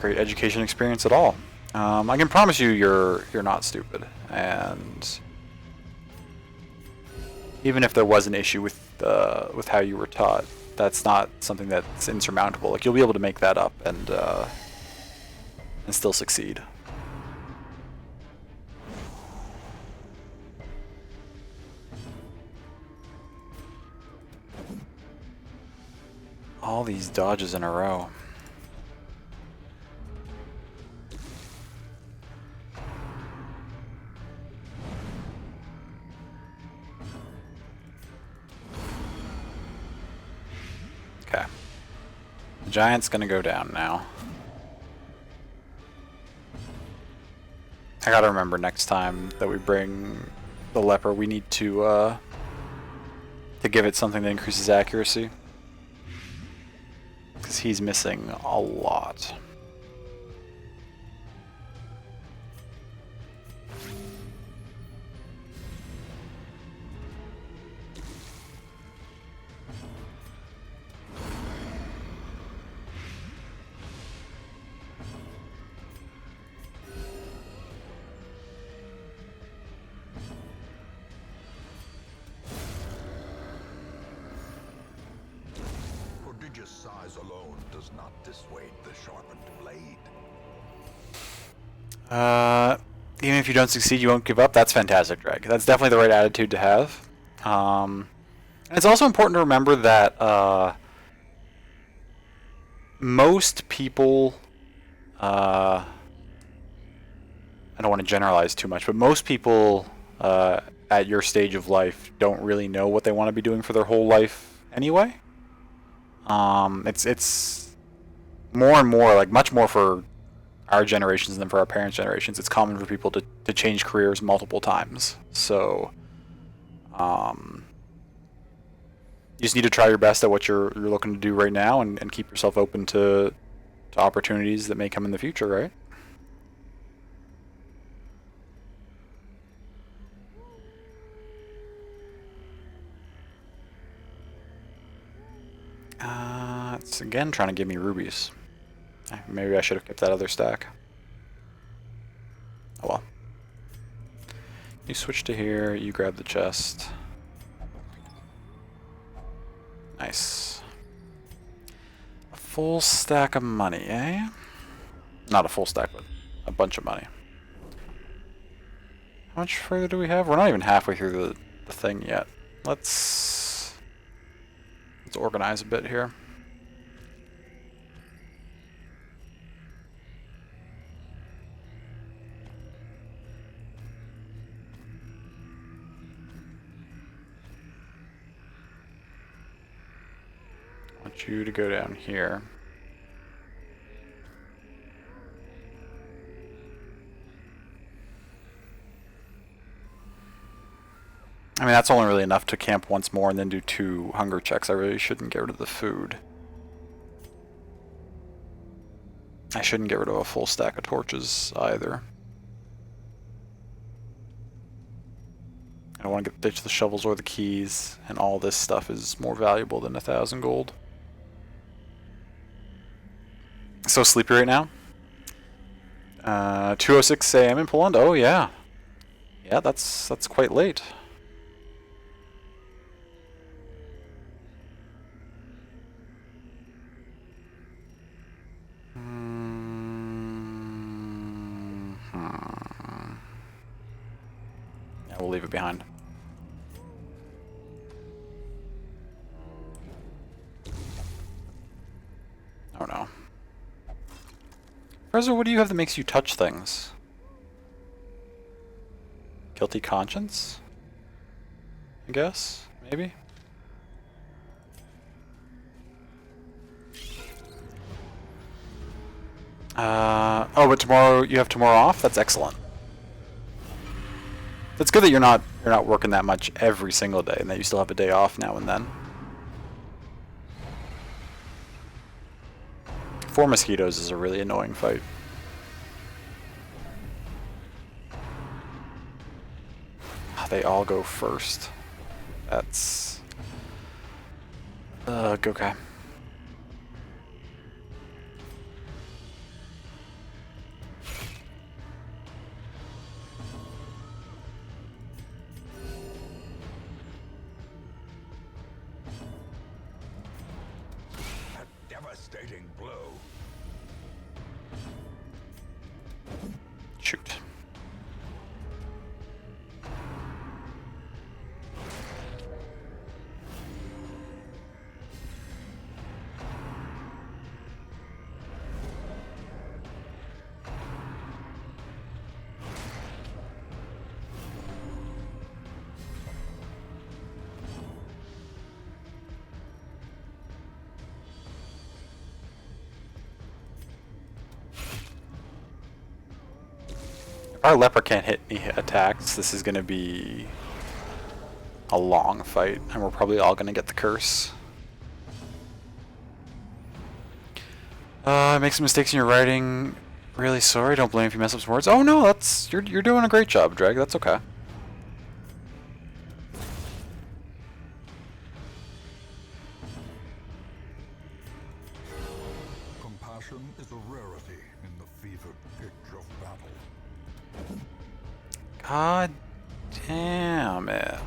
education experience at all. I can promise you, you're not stupid, and even if there was an issue with how you were taught, that's not something that's insurmountable. Like, you'll be able to make that up and still succeed. All these dodges in a row. Okay. The giant's gonna go down now. I gotta remember next time that we bring the leper, we need to give it something that increases accuracy. Because he's missing a lot. Size alone does not dissuade the sharpened blade. Even if you don't succeed, you won't give up. That's fantastic, Dreg. That's definitely the right attitude to have. And it's also important to remember that most people I don't want to generalize too much, but most people at your stage of life don't really know what they want to be doing for their whole life anyway. It's more and more, like much more for our generations than for our parents' generations. It's common for people to change careers multiple times. So you just need to try your best at what you're looking to do right now, and keep yourself open to opportunities that may come in the future, right? It's again trying to give me rubies. Maybe I should have kept that other stack. Oh well. You switch to here, you grab the chest. Nice. A full stack of money, eh? Not a full stack, but a bunch of money. How much further do we have? We're not even halfway through the thing yet. Let's organize a bit here. I want you to go down here. I mean, that's only really enough to camp once more and then do 2 hunger checks. I really shouldn't get rid of the food. I shouldn't get rid of a full stack of torches either. I don't want to ditch the shovels or the keys, and all this stuff is more valuable than 1,000 gold. So sleepy right now? 2:06 a.m. in Poland? Oh yeah. Yeah, that's quite late. Yeah, we'll leave it behind. Oh no. Frezzo, what do you have that makes you touch things? Guilty conscience? I guess? Maybe? Oh, but tomorrow, you have tomorrow off? That's excellent. It's good that you're not working that much every single day, and that you still have a day off now and then. 4 mosquitoes is a really annoying fight. They all go first. That's... okay. A devastating blow. Shoot. Our leper can't hit any attacks. This is going to be a long fight, and we're probably all going to get the curse. Make some mistakes in your writing. Really sorry. Don't blame if you mess up some words. Oh no, that's you're doing a great job, Dreg. That's okay. Compassion is a rarity in the fevered pitch of battle. God damn it.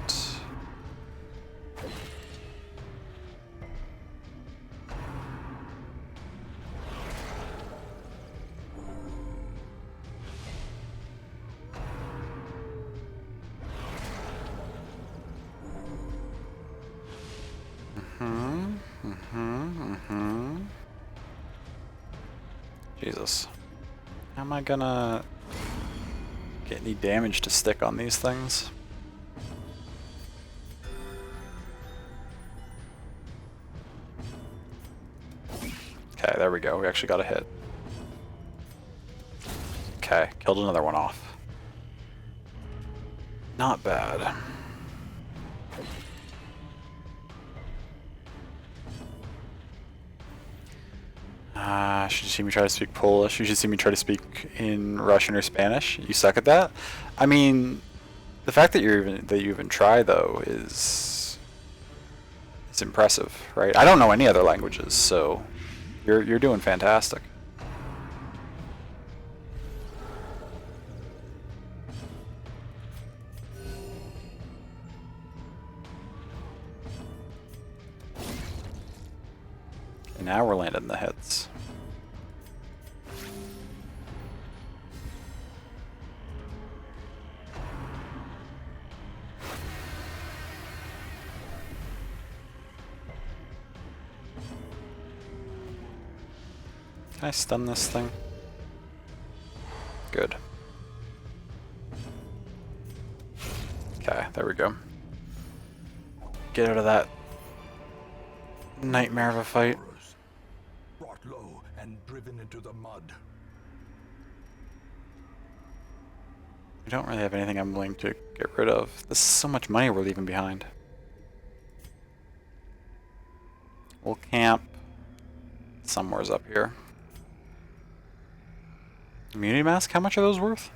Jesus. How am I gonna get any damage to stick on these things? Okay, there we go. We actually got a hit. Okay, killed another one off. Not bad. Should you see me try to speak Polish? You should see me try to speak in Russian or Spanish. You suck at that. I mean, the fact that you even try though is impressive, right? I don't know any other languages, so you're doing fantastic. And now we're landing the hits. Can I stun this thing? Good. Okay, there we go. Get out of that nightmare of a fight. Brought low and driven into the mud. We don't really have anything I'm willing to get rid of. This is so much money we're leaving behind. We'll camp somewhere's up here. Immunity mask? How much are those worth?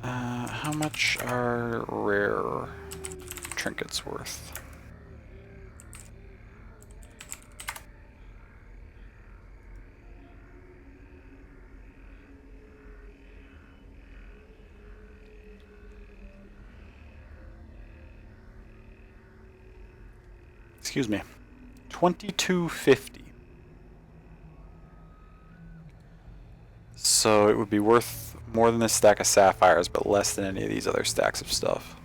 How much are rare trinkets worth? Excuse me. 2250. So it would be worth more than this stack of sapphires, but less than any of these other stacks of stuff.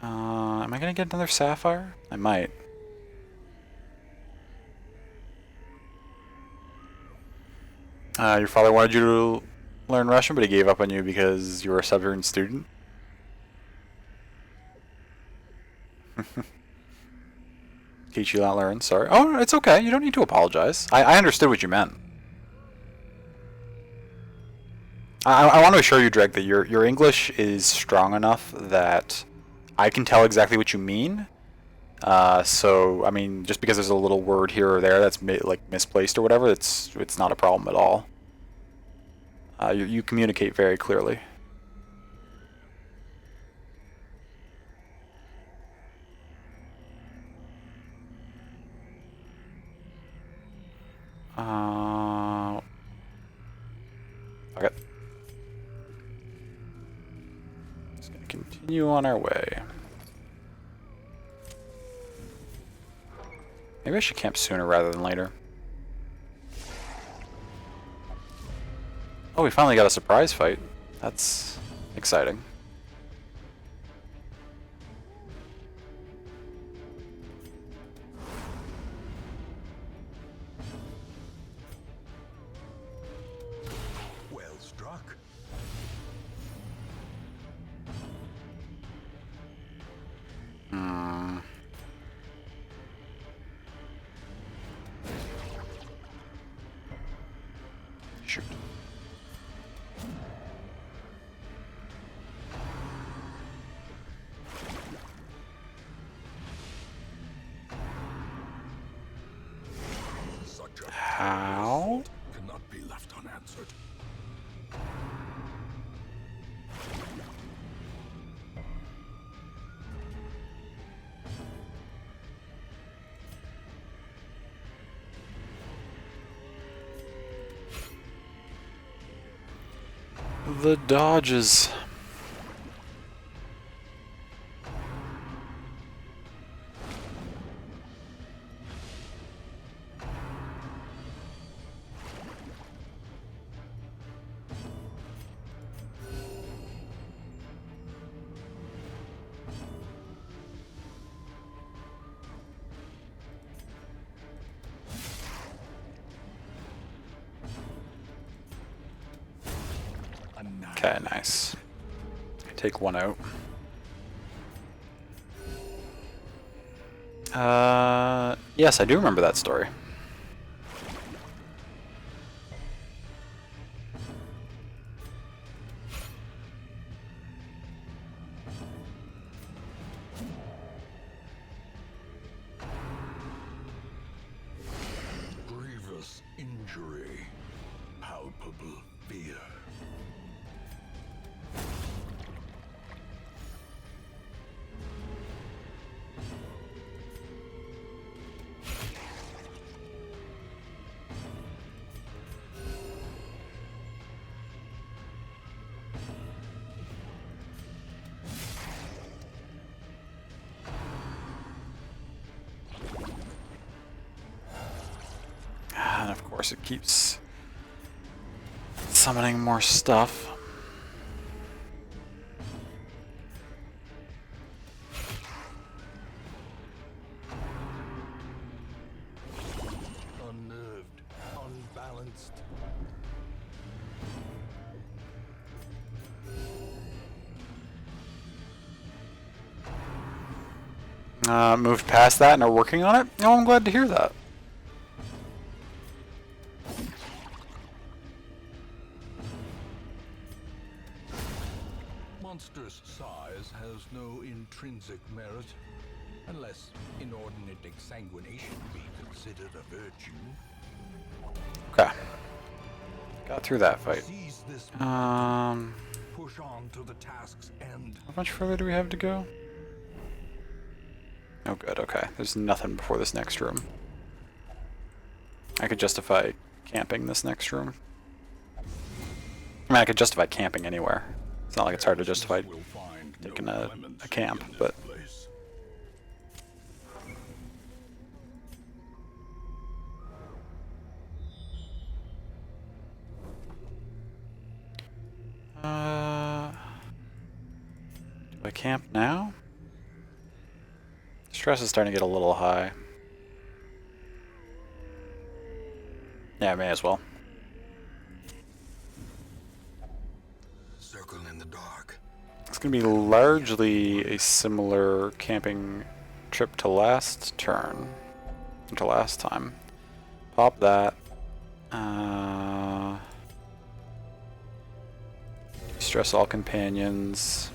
Am I gonna get another sapphire? I might. Your father wanted you to learn Russian, but he gave up on you because you were a Southern student? Teach you not learn, sorry. Oh, it's okay. You don't need to apologize. I understood what you meant. I want to assure you, Dreg, that your English is strong enough that I can tell exactly what you mean. So, I mean, just because there's a little word here or there that's like misplaced or whatever, it's not a problem at all. You communicate very clearly. Okay. Just gonna continue on our way. Maybe I should camp sooner rather than later. Oh, we finally got a surprise fight. That's exciting. Well struck. Shoot. Such a How? cannot be left unanswered. The dodges. Okay, nice. Take one out. Yes, I do remember that story. Grievous injury, palpable fear. And of course it keeps summoning more stuff. Unnerved, unbalanced. Moved past that and are working on it? Oh, I'm glad to hear that. Monstrous size has no intrinsic merit, unless inordinate exsanguination be considered a virtue. Okay. Got through that fight. Seize this How push on to the task's end. much further do we have to go? Oh good, okay. There's nothing before this next room. I could justify camping this next room. I mean, I could justify camping anywhere. It's not like it's hard to justify Will find taking no a clemency camp, in this but... place. Do I camp now? Stress is starting to get a little high. Yeah, I may as well. Circle in the dark. It's going to be largely a similar camping trip to last turn. To last time. Pop that. Stress all companions.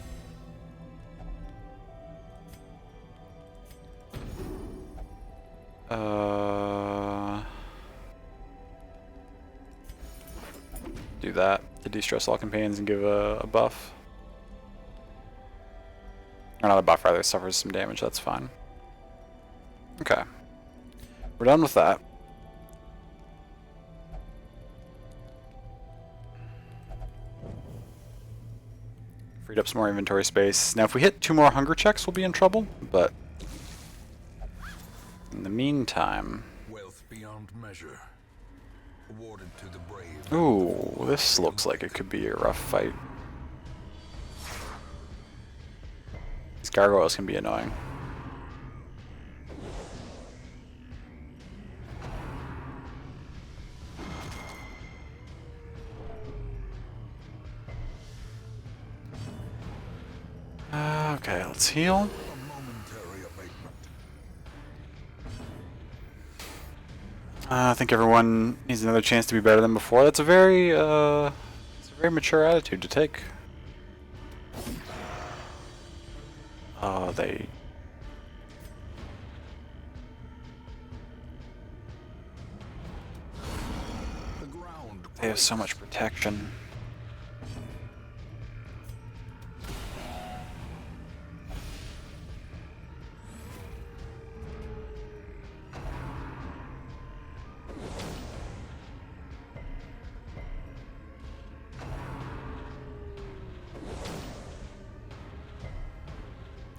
Do that to de-stress all companions and give a buff. Or not a buff, rather, suffers some damage, that's fine. Okay. We're done with that. Freed up some more inventory space. Now if we hit 2 more hunger checks, we'll be in trouble, but... in the meantime... Wealth beyond measure. Awarded to the brave. Ooh, this looks like it could be a rough fight. These gargoyles can be annoying. Okay, let's heal. A momentary abatement. I think everyone needs another chance to be better than before. That's a very mature attitude to take. Oh, they The ground have so much protection.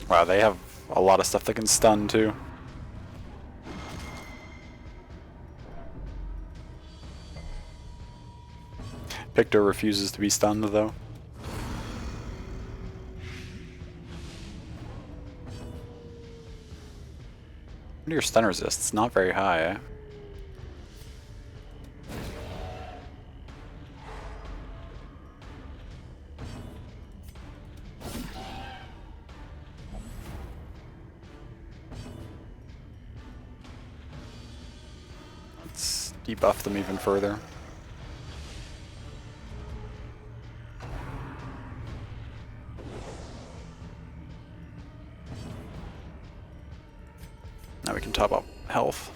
Wow, they have a lot of stuff that can stun too. Picto refuses to be stunned though. What are your stun resists? Not very high, eh? debuff them even further. Now we can top up health.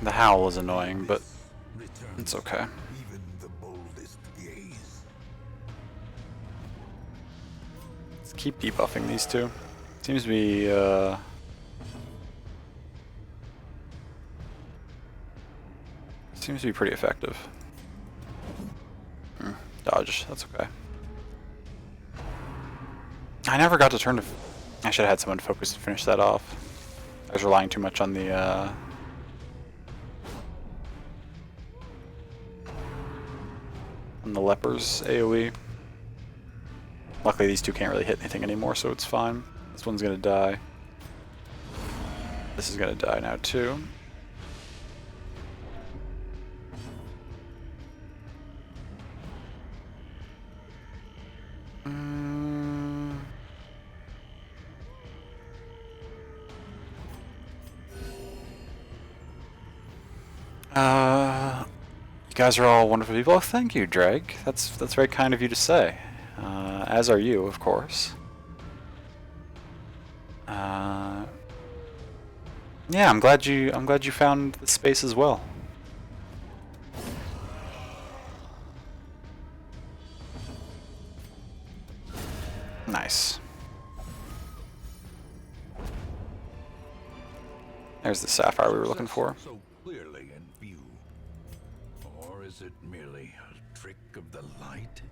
The howl is annoying, but it's okay. Even the boldest gaze. Let's keep debuffing these two. Seems to be pretty effective. Dodge, that's okay. I never got to turn to. I should have had someone focused to finish that off. I was relying too much on the lepers AoE. Luckily these two can't really hit anything anymore, so it's fine. This one's gonna die. This is gonna die now too. You guys are all wonderful people. Oh, thank you, Dreg. That's very kind of you to say. As are you, of course. Yeah, I'm glad you found the space as well. Nice. There's the sapphire we were looking for. So clearly in view. Or is it merely a trick of the light?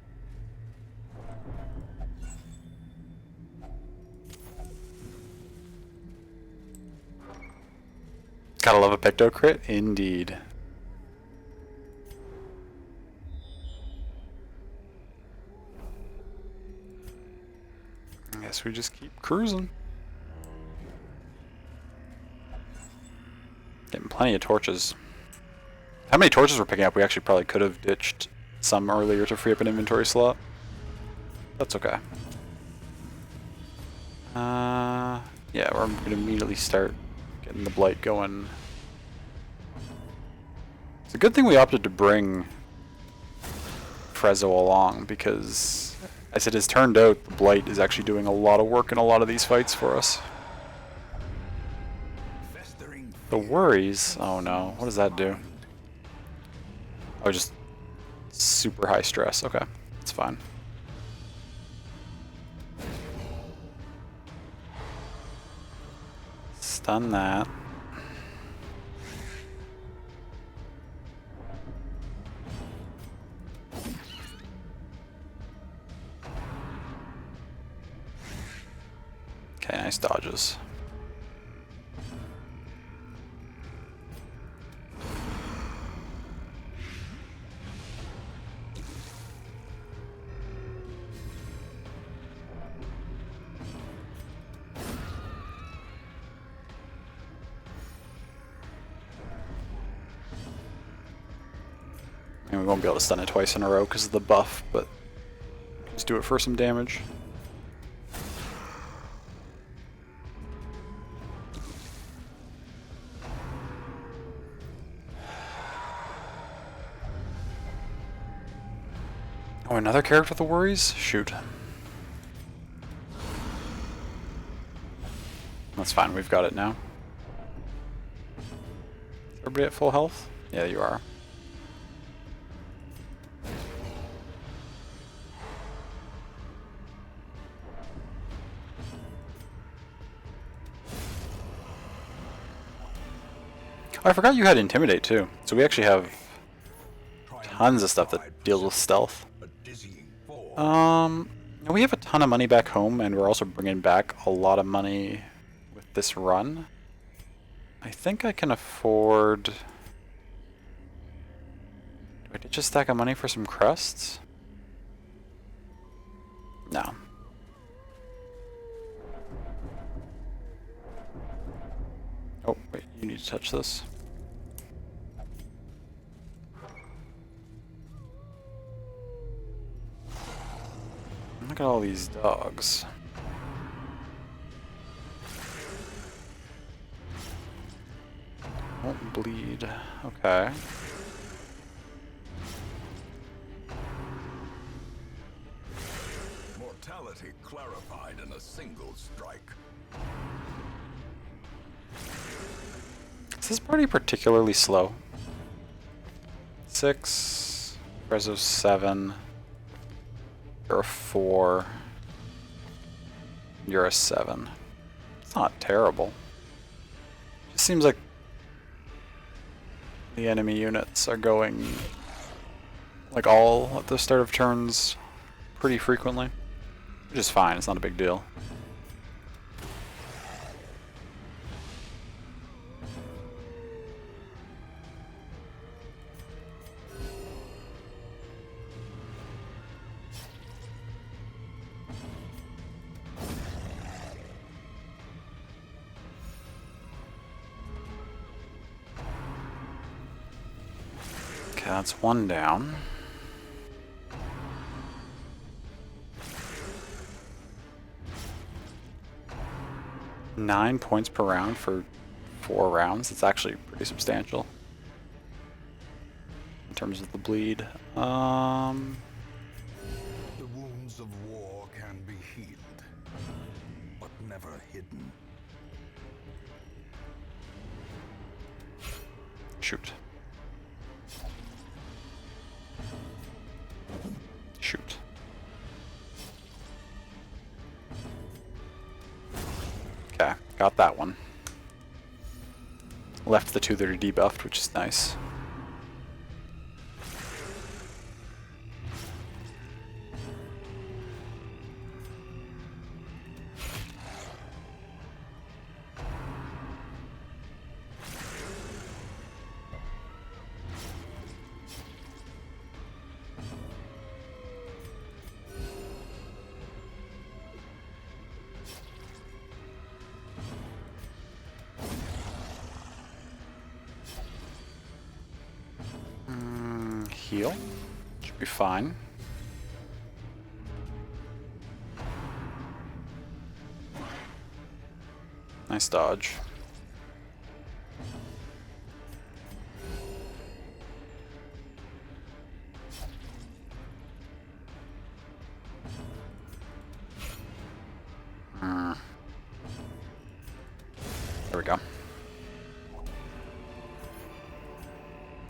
Gotta love a pecto crit, indeed. I guess we just keep cruising. Getting plenty of torches. How many torches we're picking up? We actually probably could have ditched some earlier to free up an inventory slot. That's okay. Yeah, we're gonna immediately start getting the blight going. It's a good thing we opted to bring Frezzo along, because as it has turned out, the blight is actually doing a lot of work in a lot of these fights for us. The worries? Oh no, what does that do? Oh, just super high stress. Okay, it's fine. Stun that. Okay, nice dodges. And we won't be able to stun it twice in a row because of the buff, but let's do it for some damage. Oh, another character with the worries? Shoot. That's fine, we've got it now. Is everybody at full health? Yeah, you are. Oh, I forgot you had Intimidate too. So we actually have tons of stuff that deals with stealth. We have a ton of money back home, and we're also bringing back a lot of money with this run. I think I can afford... Do I ditch a stack of money for some crests? No. Oh, wait, you need to touch this. Look at all these dogs. Won't bleed. Okay. Mortality clarified in a single strike. This is pretty particularly slow. 6, Rezo 7, you're a 4, you're a 7. It's not terrible. It just seems like the enemy units are going like all at the start of turns pretty frequently, which is fine, it's not a big deal. Okay, that's one down. £9 per round for 4 rounds. It's actually pretty substantial in terms of the bleed. The wounds of war can be healed, but never hidden. Shoot. Shoot. Okay, got that one. Left the 2 that are debuffed, which is nice. Heal. Should be fine. Nice dodge. There we go.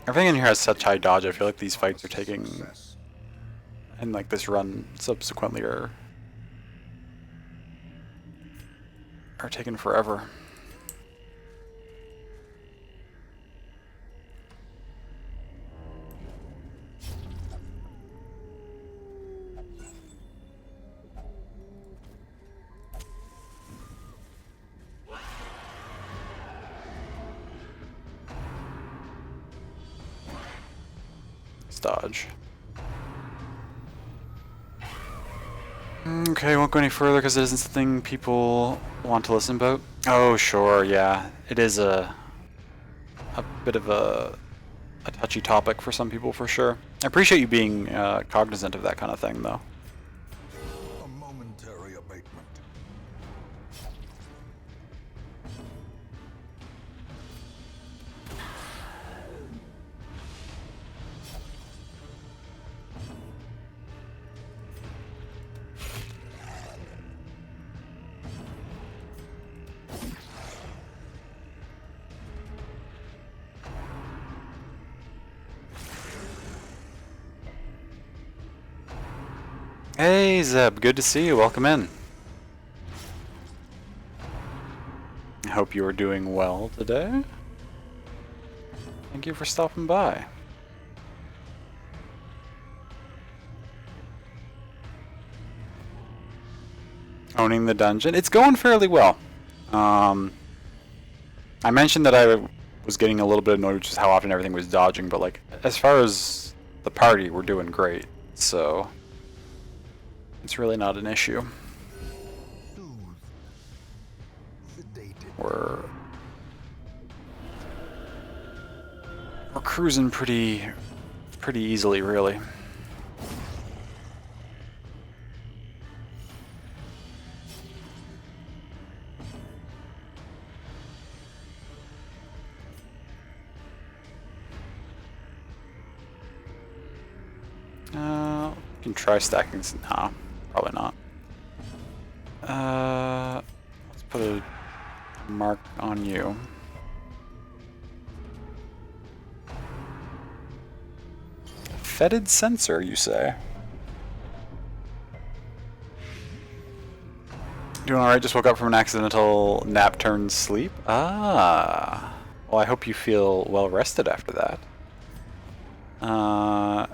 Everything in here has such high dodge, I feel like these fights are taking, and like this run subsequently are taking forever. Dodge. Okay, won't go any further because it isn't something people want to listen about. Oh, sure, yeah. It is a bit of a touchy topic for some people, for sure. I appreciate you being cognizant of that kind of thing, though. A momentary abatement. Hey, Zeb, good to see you. Welcome in. I hope you are doing well today. Thank you for stopping by. Owning the dungeon. It's going fairly well. I mentioned that I was getting a little bit annoyed with just how often everything was dodging, but like as far as the party, we're doing great. So it's really not an issue. We're cruising pretty easily, really. can try stacking. Nah, probably not. Let's put a mark on you. Fetid sensor, you say? Doing alright, just woke up from an accidental nap turned sleep. Ah. Well, I hope you feel well rested after that. How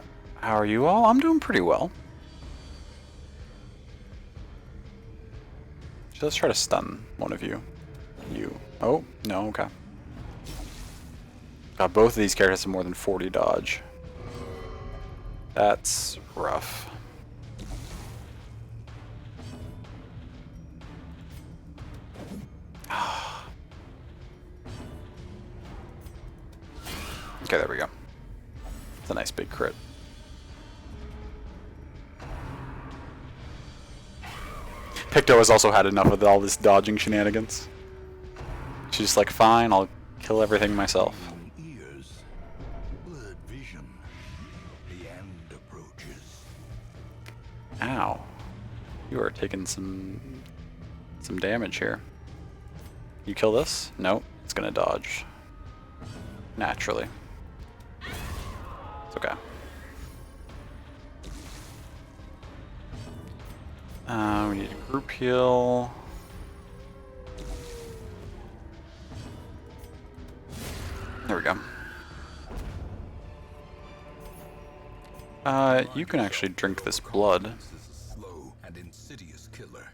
are you all? I'm doing pretty well. So let's try to stun one of you. You. Oh, no, okay. God, both of these characters have more than 40 dodge. That's rough. Okay, there we go. It's a nice big crit. Picto has also had enough of all this dodging shenanigans. She's just like, fine, I'll kill everything myself. Ears, blurred vision. The end approaches. Ow. You are taking some damage here. You kill this? Nope, it's gonna dodge. Naturally. It's okay. We need a group heal. There we go. You can actually drink this blood. This is a slow and insidious killer.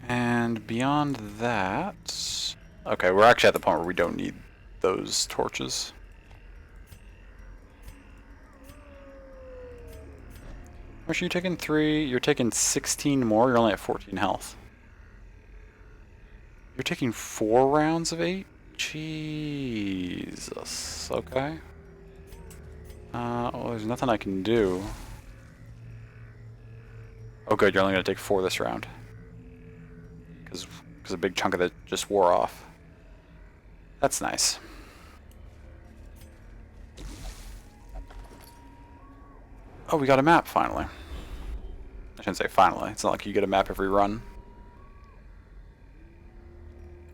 And beyond that... Okay, we're actually at the point where we don't need those torches. How much are you taking? 3? You're taking 16 more? You're only at 14 health. You're taking 4 rounds of 8? Jesus. Okay. Well, there's nothing I can do. Oh good, you're only going to take 4 this round. Because a big chunk of it just wore off. That's nice. Oh, we got a map finally. I shouldn't say finally. It's not like you get a map every run.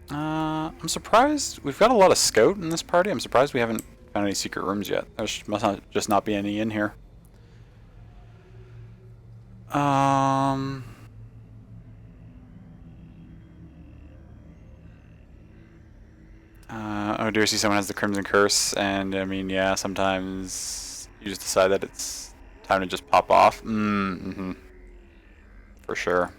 I'm surprised. We've got a lot of scout in this party. I'm surprised we haven't found any secret rooms yet. There must not, just not be any in here. Oh, do see someone has the Crimson Curse, and I mean, yeah, sometimes you just decide that it's time to just pop off. Mm-hmm. For sure.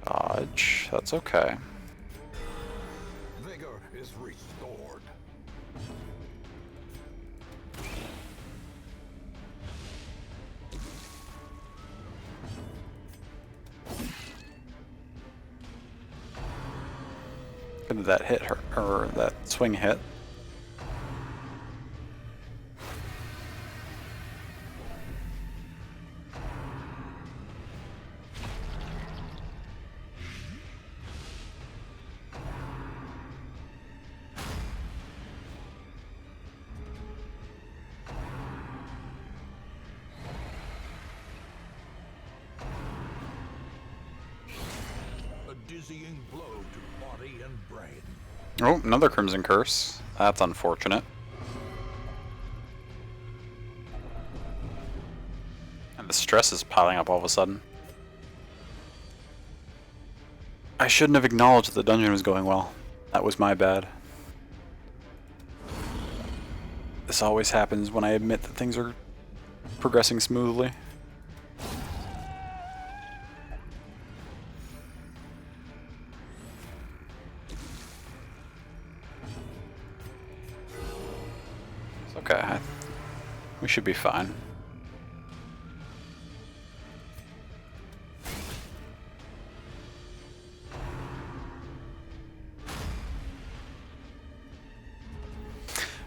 Dodge. That's okay. Vigor is restored. Good did that hit her, or that swing hit. A dizzying blow to body and brain. Oh, another Crimson Curse. That's unfortunate. And the stress is piling up all of a sudden. I shouldn't have acknowledged that the dungeon was going well. That was my bad. This always happens when I admit that things are progressing smoothly. It's okay. We should be fine.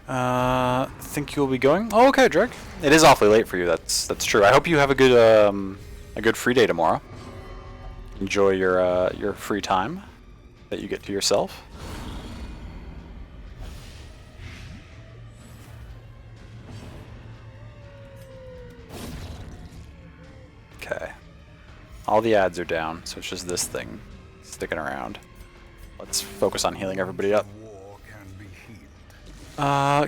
Think you'll be going? Oh, okay, Drake. It is awfully late for you. That's true. I hope you have a good free day tomorrow. Enjoy your free time that you get to yourself. Okay. All the ads are down, so it's just this thing sticking around. Let's focus on healing everybody up.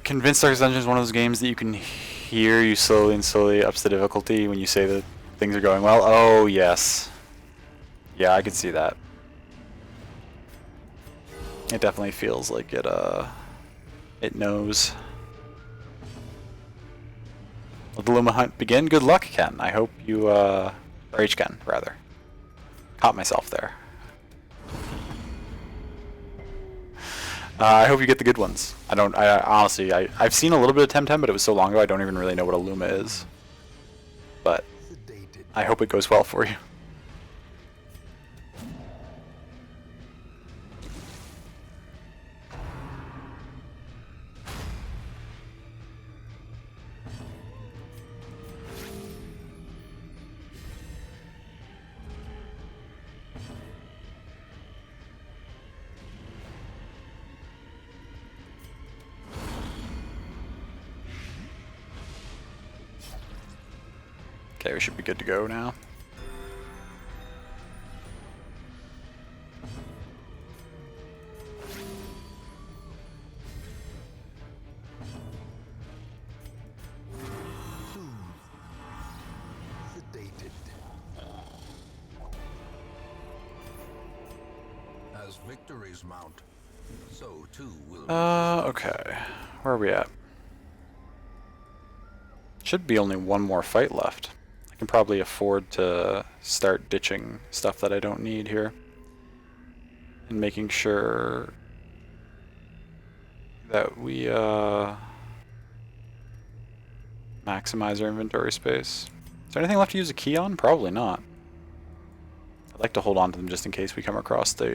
Convinced Darkest Dungeon is one of those games that you can hear you slowly ups the difficulty when you say that things are going well. Oh, yes. Yeah, I could see that. It definitely feels like it knows. Will the Luma hunt begin? Good luck, Ken. I hope you, or H-Ken, rather. Caught myself there. I hope you get the good ones. Honestly, I've seen a little bit of Temtem, but it was so long ago I don't even really know what a Luma is. But I hope it goes well for you. Okay, we should be good to go now. Sedated. As victories mount, so too will. Okay. Where are we at? Should be only one more fight left. I can probably afford to start ditching stuff that I don't need here. And making sure that we maximize our inventory space. Is there anything left to use a key on? Probably not. I'd like to hold on to them just in case we come across the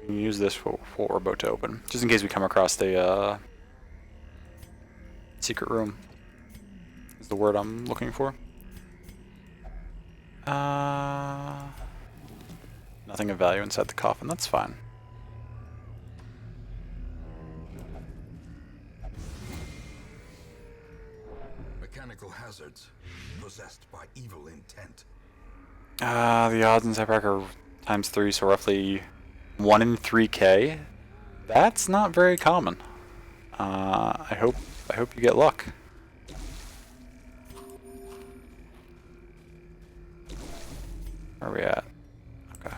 we can use this for what we're about to open, just in case we come across the secret room. Is the word I'm looking for. Nothing of value inside the coffin. That's fine. Mechanical hazards possessed by evil intent. The odds in Cyberark are ×3, so roughly 1 in 3k. That's not very common. I hope you get luck. Where are we at? Okay.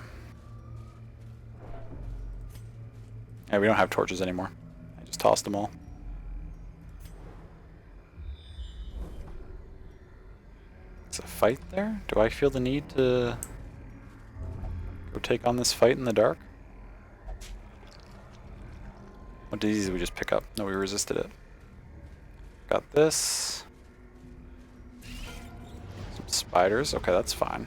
Yeah, we don't have torches anymore. I just tossed them all. Is a fight there? Do I feel the need to go take on this fight in the dark? What disease did we just pick up? No, we resisted it. Got this. Some spiders. Okay, that's fine.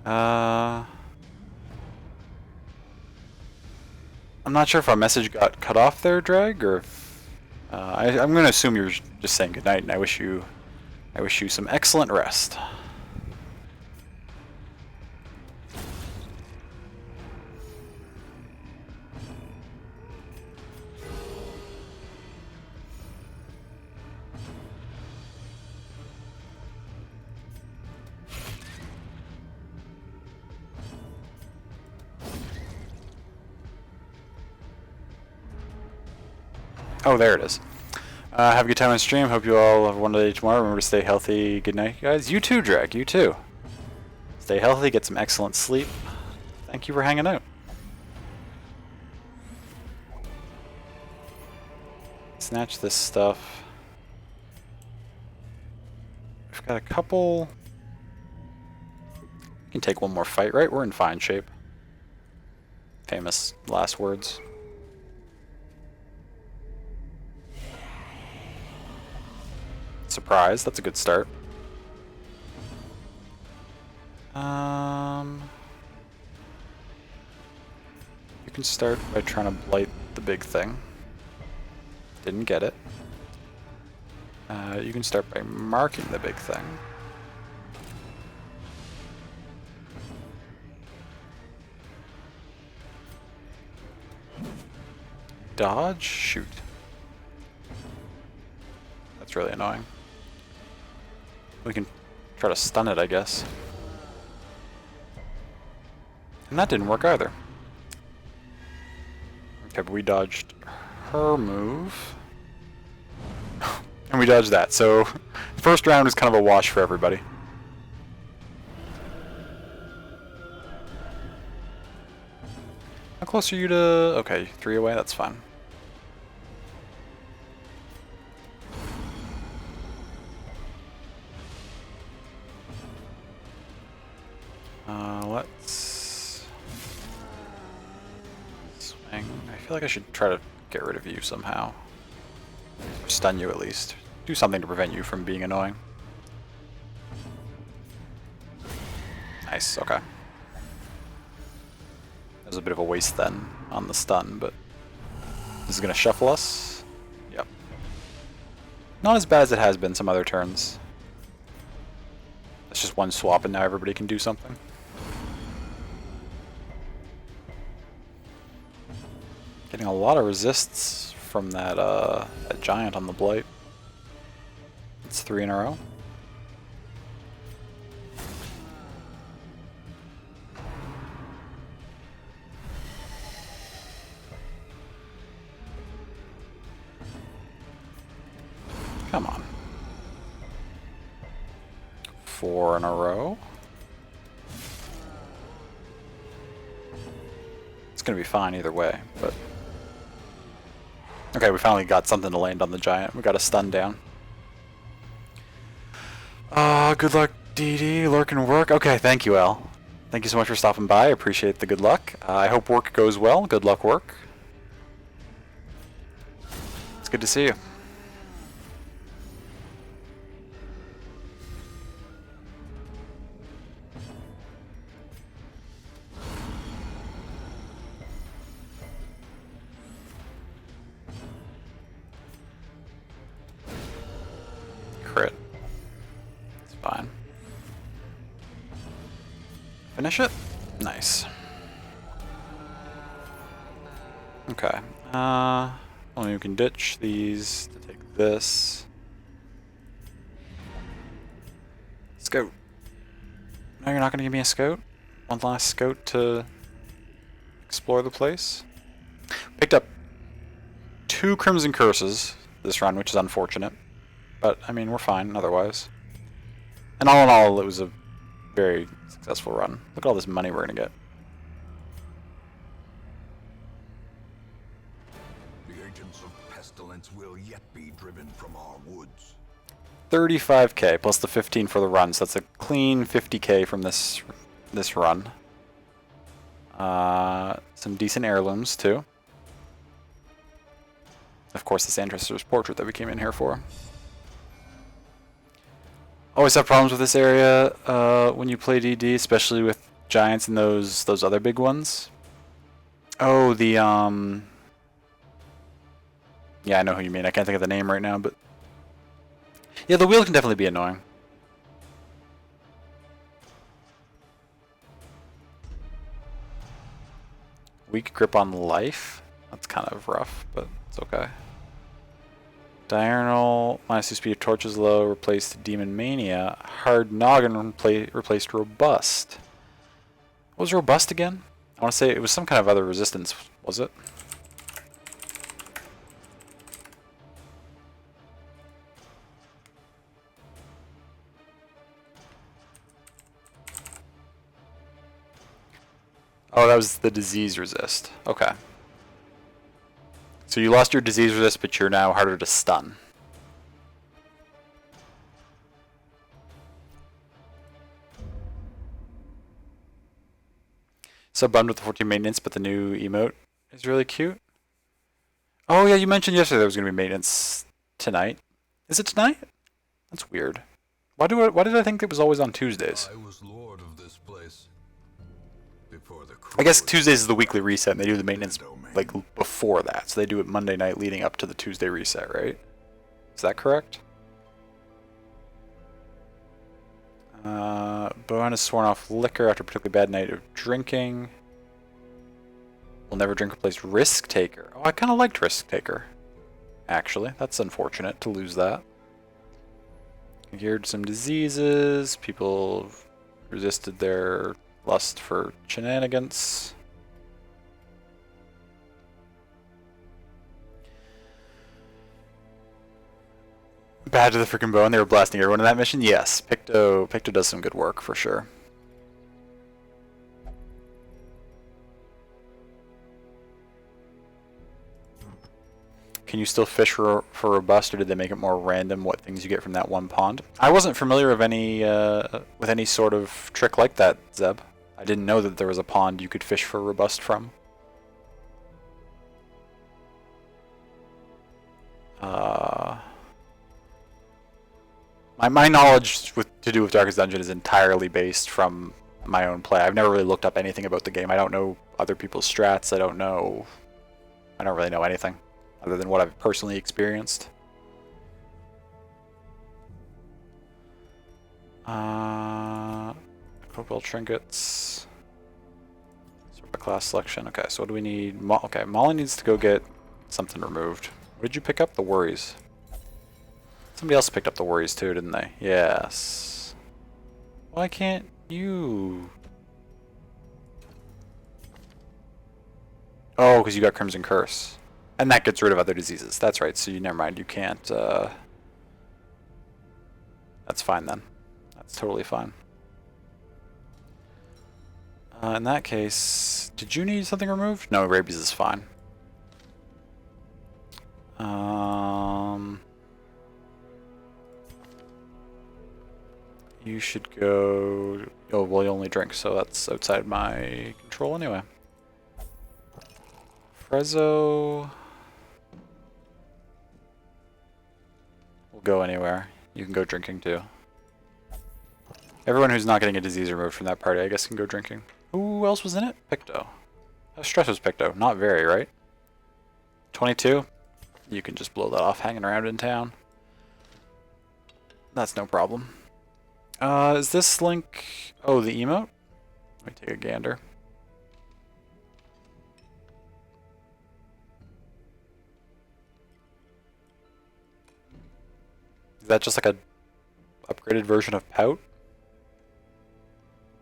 I'm not sure if our message got cut off there, Drag, or if, I'm going to assume you're just saying goodnight, and I wish you some excellent rest. Oh, there it is. Have a good time on stream. Hope you all have a wonderful day tomorrow. Remember to stay healthy. Good night, guys. You too, Drag. You too. Stay healthy. Get some excellent sleep. Thank you for hanging out. Snatch this stuff. We've got a couple. We can take one more fight, right? We're in fine shape. Famous last words. surprise. That's a good start. You can start by trying to blight the big thing. Didn't get it. You can start by marking the big thing. Dodge? Shoot. That's really annoying. We can try to stun it, I guess. And that didn't work either. Okay, but we dodged her move. And we dodged that, so first round is kind of a wash for everybody. How close are you to... Okay, 3 away, that's fine. Let's... swing. I feel like I should try to get rid of you somehow. Or stun you at least. Do something to prevent you from being annoying. Nice, okay. That was a bit of a waste then on the stun, but this is going to shuffle us. Yep. Not as bad as it has been some other turns. It's just one swap and now everybody can do something. Getting a lot of resists from that, that giant on the blight. It's 3 in a row. Come on. 4 in a row. It's gonna be fine either way, but... Okay, we finally got something to land on the giant. We got a stun down. Good luck, DD. Lurk and work. Okay, thank you, Al. Thank you so much for stopping by. I appreciate the good luck. I hope work goes well. Good luck, work. It's good to see you. Crit. It's fine. Finish it? Nice. Okay. Only we can ditch these to take this. Scout. No, you're not going to give me a scout? One last scout to explore the place? Picked up 2 Crimson Curses this run, which is unfortunate. But, I mean, we're fine otherwise. And all in all, it was a very successful run. Look at all this money we're going to get. The agents of pestilence will yet be driven from our woods. 35k plus the 15 for the run, so that's a clean 50k from this run. Some decent heirlooms, too. Of course, this ancestor's portrait that we came in here for. Always have problems with this area when you play DD, especially with giants and those other big ones. Oh, the yeah, I know who you mean. I can't think of the name right now, but yeah, the wheel can definitely be annoying. Weak grip on life. That's kind of rough, but it's okay. Diurnal, minus 2 speed of torches low, replaced Demon Mania. Hard Noggin replaced Robust. What was Robust again? I want to say it was some kind of other resistance, was it? Oh, that was the disease resist. Okay. So you lost your disease resist, but you're now harder to stun. So bummed with the 14 maintenance, but the new emote is really cute. Oh yeah, you mentioned yesterday there was going to be maintenance tonight. Is it tonight? That's weird. Why did I think it was always on Tuesdays? I was lord of this place before the I guess Crows Tuesdays is the weekly reset, and they do the maintenance domain. like before that. So they do it Monday night leading up to the Tuesday reset, right? Is that correct? Bohan has sworn off liquor after a particularly bad night of drinking. Will never drink replace Risk Taker. Oh, I kind of liked Risk Taker. Actually, that's unfortunate to lose that. Cured some diseases. People resisted their lust for shenanigans. Bad to the freaking bone. They were blasting everyone in that mission. Yes, Picto does some good work for sure. Can you still fish for robust, or did they make it more random what things you get from that one pond? I wasn't familiar with any sort of trick like that, Zeb. I didn't know that there was a pond you could fish for robust from. My knowledge to do with Darkest Dungeon is entirely based from my own play. I've never really looked up anything about the game. I don't know other people's strats. I don't really know anything other than what I've personally experienced. Cobalt trinkets. Sort of class selection. Okay, so what do we need? Okay, Molly needs to go get something removed. What did you pick up? The worries. Somebody else picked up the worries too, didn't they? Yes. Why can't you? Oh, because you got Crimson Curse. And that gets rid of other diseases. That's right, so never mind, you can't, That's fine then. That's totally fine. In that case, did you need something removed? No, rabies is fine. You should go... Oh, well, you only drink, so that's outside my control anyway. Frezzo... will go anywhere. You can go drinking too. Everyone who's not getting a disease removed from that party, I guess, can go drinking. Who else was in it? Picto. How stress was Picto? Not very, right? 22? You can just blow that off hanging around in town. That's no problem. Is this link... Oh, the emote? Let me take a gander. Is that just like a upgraded version of Pout?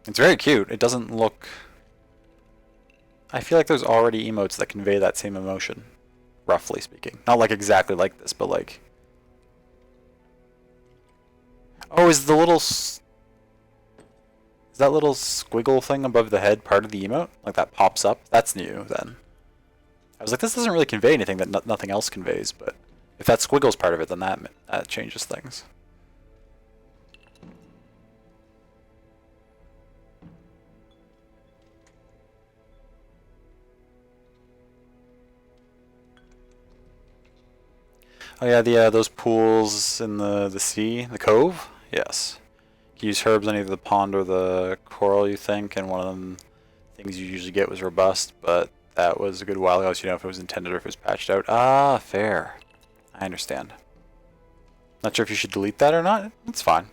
It's very cute. It doesn't look... I feel like there's already emotes that convey that same emotion, roughly speaking. Not like exactly like this, but like... Oh, is the little... Is that little squiggle thing above the head part of the emote? Like that pops up? That's new, then. I was like, this doesn't really convey anything that nothing else conveys, but... If that squiggle's part of it, then that changes things. Oh yeah, those pools in the sea, the cove? Yes. You use herbs on either the pond or the coral, you think, and one of them things you usually get was robust, but that was a good while ago, so you know if it was intended or if it was patched out. Ah, fair. I understand. Not sure if you should delete that or not. It's fine.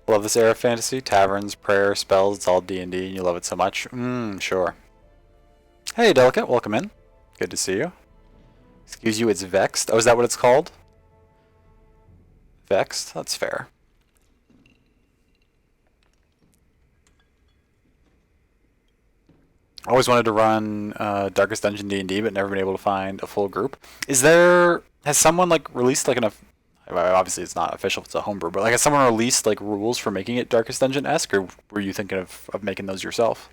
Love this era of fantasy. Taverns, prayer, spells, it's all D&D and you love it so much. Sure. Hey, Delicate, welcome in. Good to see you. Excuse you, it's Vexed. Oh, is that what it's called? Vexed? That's fair. I always wanted to run Darkest Dungeon D&D, but never been able to find a full group. Has someone like released like enough? Obviously it's not official if it's a homebrew, but like has someone released like rules for making it Darkest Dungeon-esque, or were you thinking of making those yourself?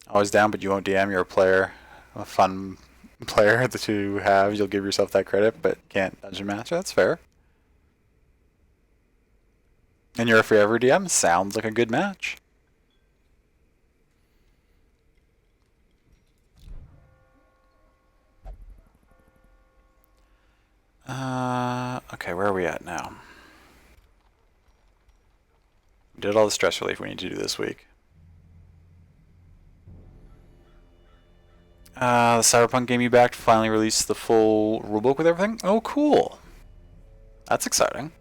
Always down, but you won't DM. You're a player, a fun player to have. You'll give yourself that credit, but can't dungeon master. That's fair. And you're a forever DM? Sounds like a good match. Okay, where are we at now? We did all the stress relief we need to do this week. The Cyberpunk game you backed finally released the full rulebook with everything? Oh, cool. That's exciting.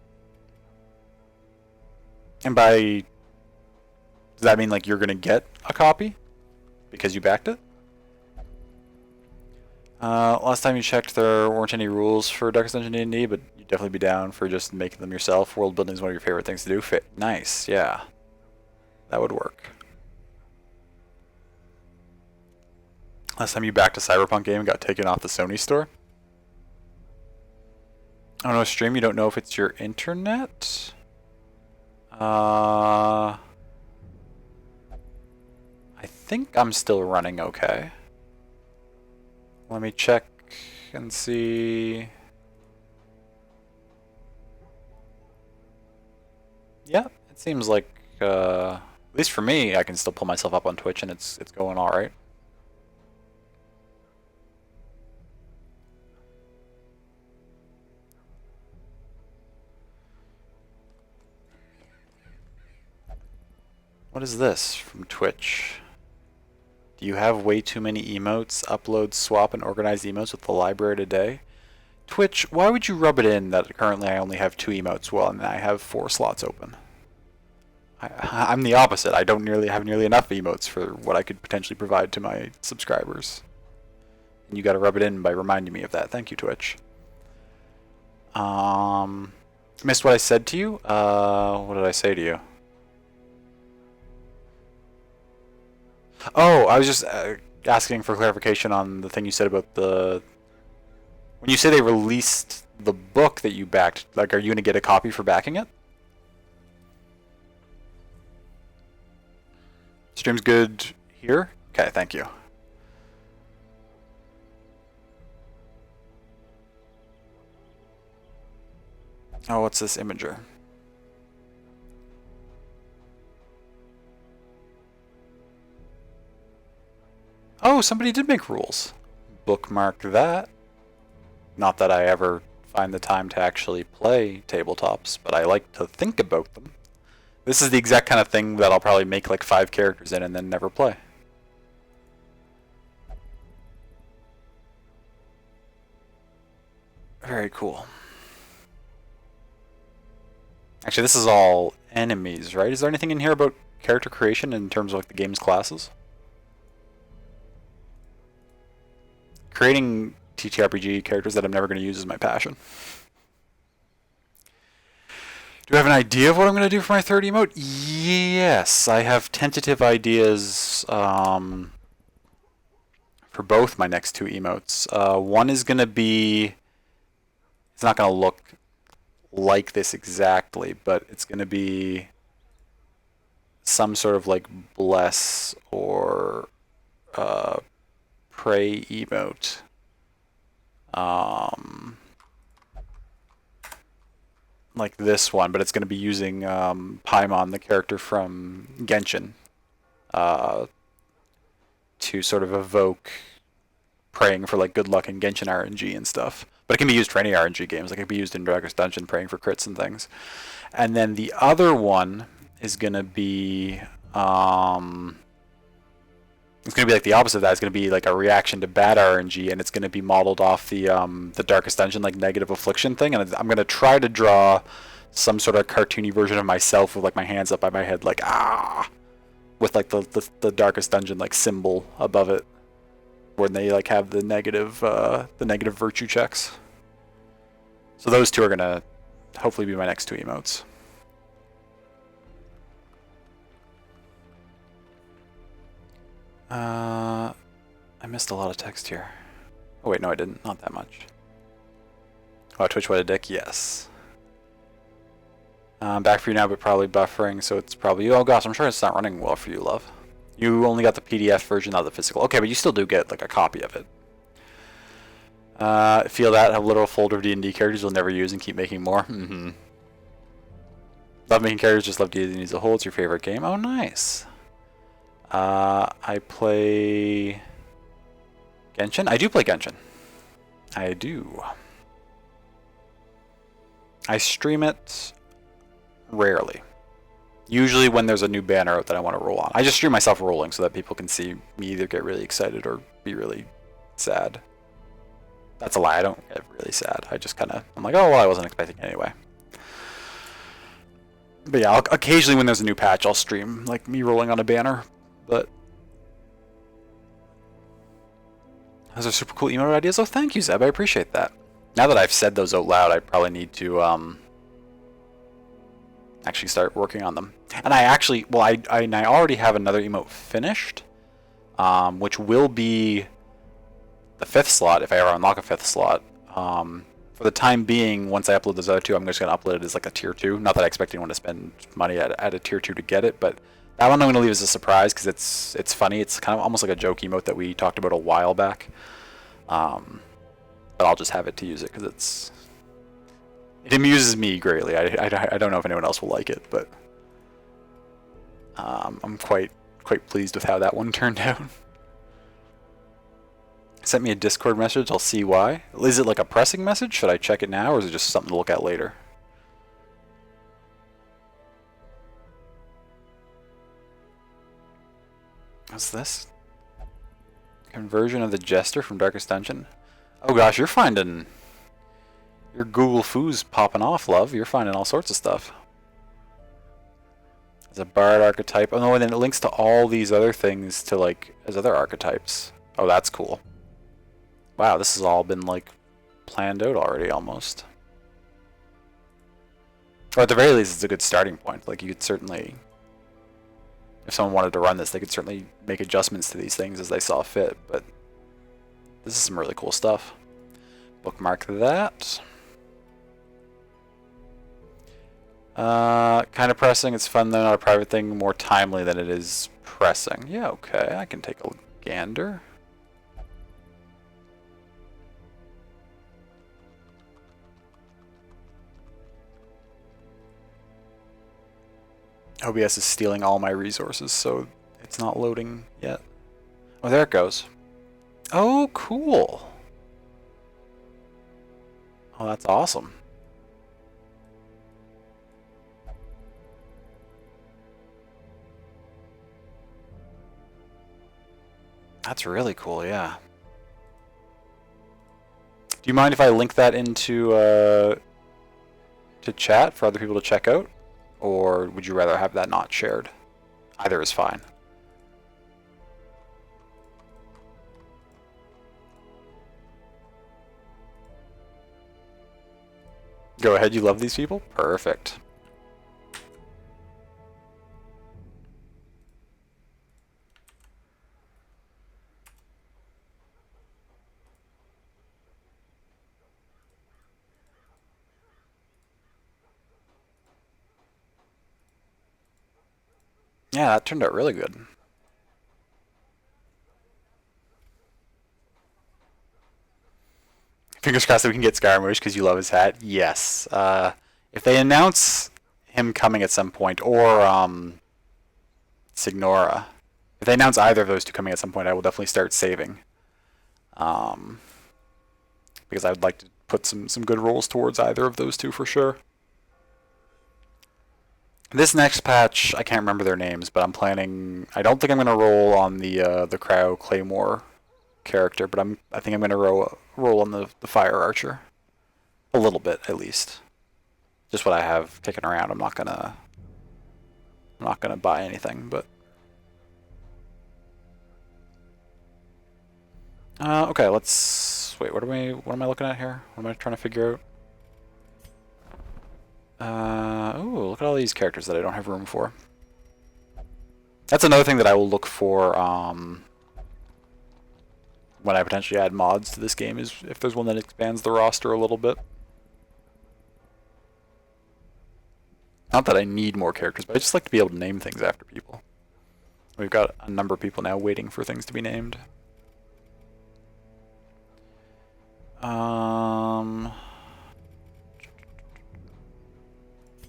And by... does that mean, like, you're gonna get a copy? Because you backed it? Last time you checked, there weren't any rules for Darkest Dungeon D&D, but you'd definitely be down for just making them yourself. World building is one of your favorite things to do. Nice, yeah. That would work. Last time you backed a Cyberpunk game and got taken off the Sony store? Oh no, stream, you don't know if it's your internet? I think I'm still running okay. Let me check and see. Yeah, it seems like, at least for me, I can still pull myself up on Twitch and it's going alright. What is this from Twitch? Do you have way too many emotes? Upload, swap, and organize emotes with the library today? Twitch, why would you rub it in that currently I only have 2 emotes while and I have 4 slots open? I'm the opposite. I don't have nearly enough emotes for what I could potentially provide to my subscribers. And you gotta rub it in by reminding me of that. Thank you, Twitch. Missed what I said to you? What did I say to you? Oh, I was just asking for clarification on the thing you said about the... When you say they released the book that you backed, like, are you going to get a copy for backing it? Stream's good here? Okay, thank you. Oh, what's this imager? Oh, somebody did make rules. Bookmark that. Not that I ever find the time to actually play tabletops, but I like to think about them. This is the exact kind of thing that I'll probably make like 5 characters in and then never play. Very cool. Actually, this is all enemies, right? Is there anything in here about character creation in terms of like the game's classes? Creating TTRPG characters that I'm never going to use is my passion. Do I have an idea of what I'm going to do for my 3rd emote? Yes, I have tentative ideas for both my next 2 emotes. One is going to be... It's not going to look like this exactly, but it's going to be some sort of like bless or pray emote. Like this one, but it's going to be using Paimon, the character from Genshin, to sort of evoke praying for like good luck in Genshin RNG and stuff. But it can be used for any RNG games. Like it can be used in Darkest Dungeon, praying for crits and things. And then the other one is going to be it's going to be like the opposite of that. It's going to be like a reaction to bad RNG, and it's going to be modeled off the Darkest Dungeon like negative affliction thing. And I'm going to try to draw some sort of cartoony version of myself with like my hands up by my head, like with like the Darkest Dungeon like symbol above it, when they like have the negative virtue checks. So those 2 are going to hopefully be my next 2 emotes. I missed a lot of text here. Oh wait, no I didn't. Not that much. Oh, Twitch what a dick, yes. Back for you now, but probably buffering, so it's probably... Oh gosh, I'm sure it's not running well for you, love. You only got the PDF version, not the physical. Okay, but you still do get like a copy of it. Feel that, have a literal folder of D&D characters you'll never use and keep making more. Love making characters, just love D&D as a whole. It's your favorite game? Oh, nice. I play Genshin. I do play Genshin. I do. I stream it rarely. Usually when there's a new banner out that I want to roll on. I just stream myself rolling so that people can see me either get really excited or be really sad. That's a lie. I don't get really sad. I just kind of, I'm like, oh, well, I wasn't expecting it anyway. But yeah, occasionally when there's a new patch, I'll stream like me rolling on a banner. But those are super cool emote ideas. Oh, thank you, Zeb. I appreciate that. Now that I've said those out loud, I probably need to actually start working on them. And I actually, well, I already have another emote finished, which will be the 5th slot if I ever unlock a 5th slot. For the time being, once I upload those other two, I'm just going to upload it as like a tier 2. Not that I expect anyone to spend money at a tier 2 to get it, but that one I'm going to leave as a surprise because it's funny. It's kind of almost like a joke emote that we talked about a while back. But I'll just have it to use it because it amuses me greatly. I don't know if anyone else will like it, but I'm quite pleased with how that one turned out. Sent me a Discord message. I'll see why. Is it like a pressing message? Should I check it now, or is it just something to look at later? What's this? Conversion of the Jester from Darkest Dungeon. Oh gosh, you're finding your Google Foos popping off, love. You're finding all sorts of stuff. There's a Bard archetype. Oh no, and then it links to all these other things to like as other archetypes. Oh, that's cool. Wow, this has all been like planned out already almost. Or at the very least, it's a good starting point. Like you could certainly, if someone wanted to run this, they could certainly make adjustments to these things as they saw fit. But this is some really cool stuff. Bookmark that. Kind of pressing. It's fun though, not a private thing. More timely than it is pressing. Yeah, okay. I can take a gander. OBS is stealing all my resources, so it's not loading yet. Oh, there it goes. Oh, cool. Oh, that's awesome. That's really cool, yeah. Do you mind if I link that into to chat for other people to check out? Or would you rather have that not shared? Either is fine. Go ahead, you love these people? Perfect. Yeah, that turned out really good. Fingers crossed that we can get Scaramouche because you love his hat. Yes. If they announce him coming at some point, or Signora, if they announce either of those two coming at some point, I will definitely start saving. Because I would like to put some good rolls towards either of those two for sure. This next patch, I can't remember their names, but I'm planning. I don't think I'm gonna roll on the Crow Claymore character, but I think I'm gonna roll on the Fire Archer, a little bit at least. Just what I have kicking around. I'm not gonna buy anything, but okay. Let's wait. What am I looking at here? What am I trying to figure out? Oh, look at all these characters that I don't have room for. That's another thing that I will look for when I potentially add mods to this game, is if there's one that expands the roster a little bit. Not that I need more characters, but I just like to be able to name things after people. We've got a number of people now waiting for things to be named. I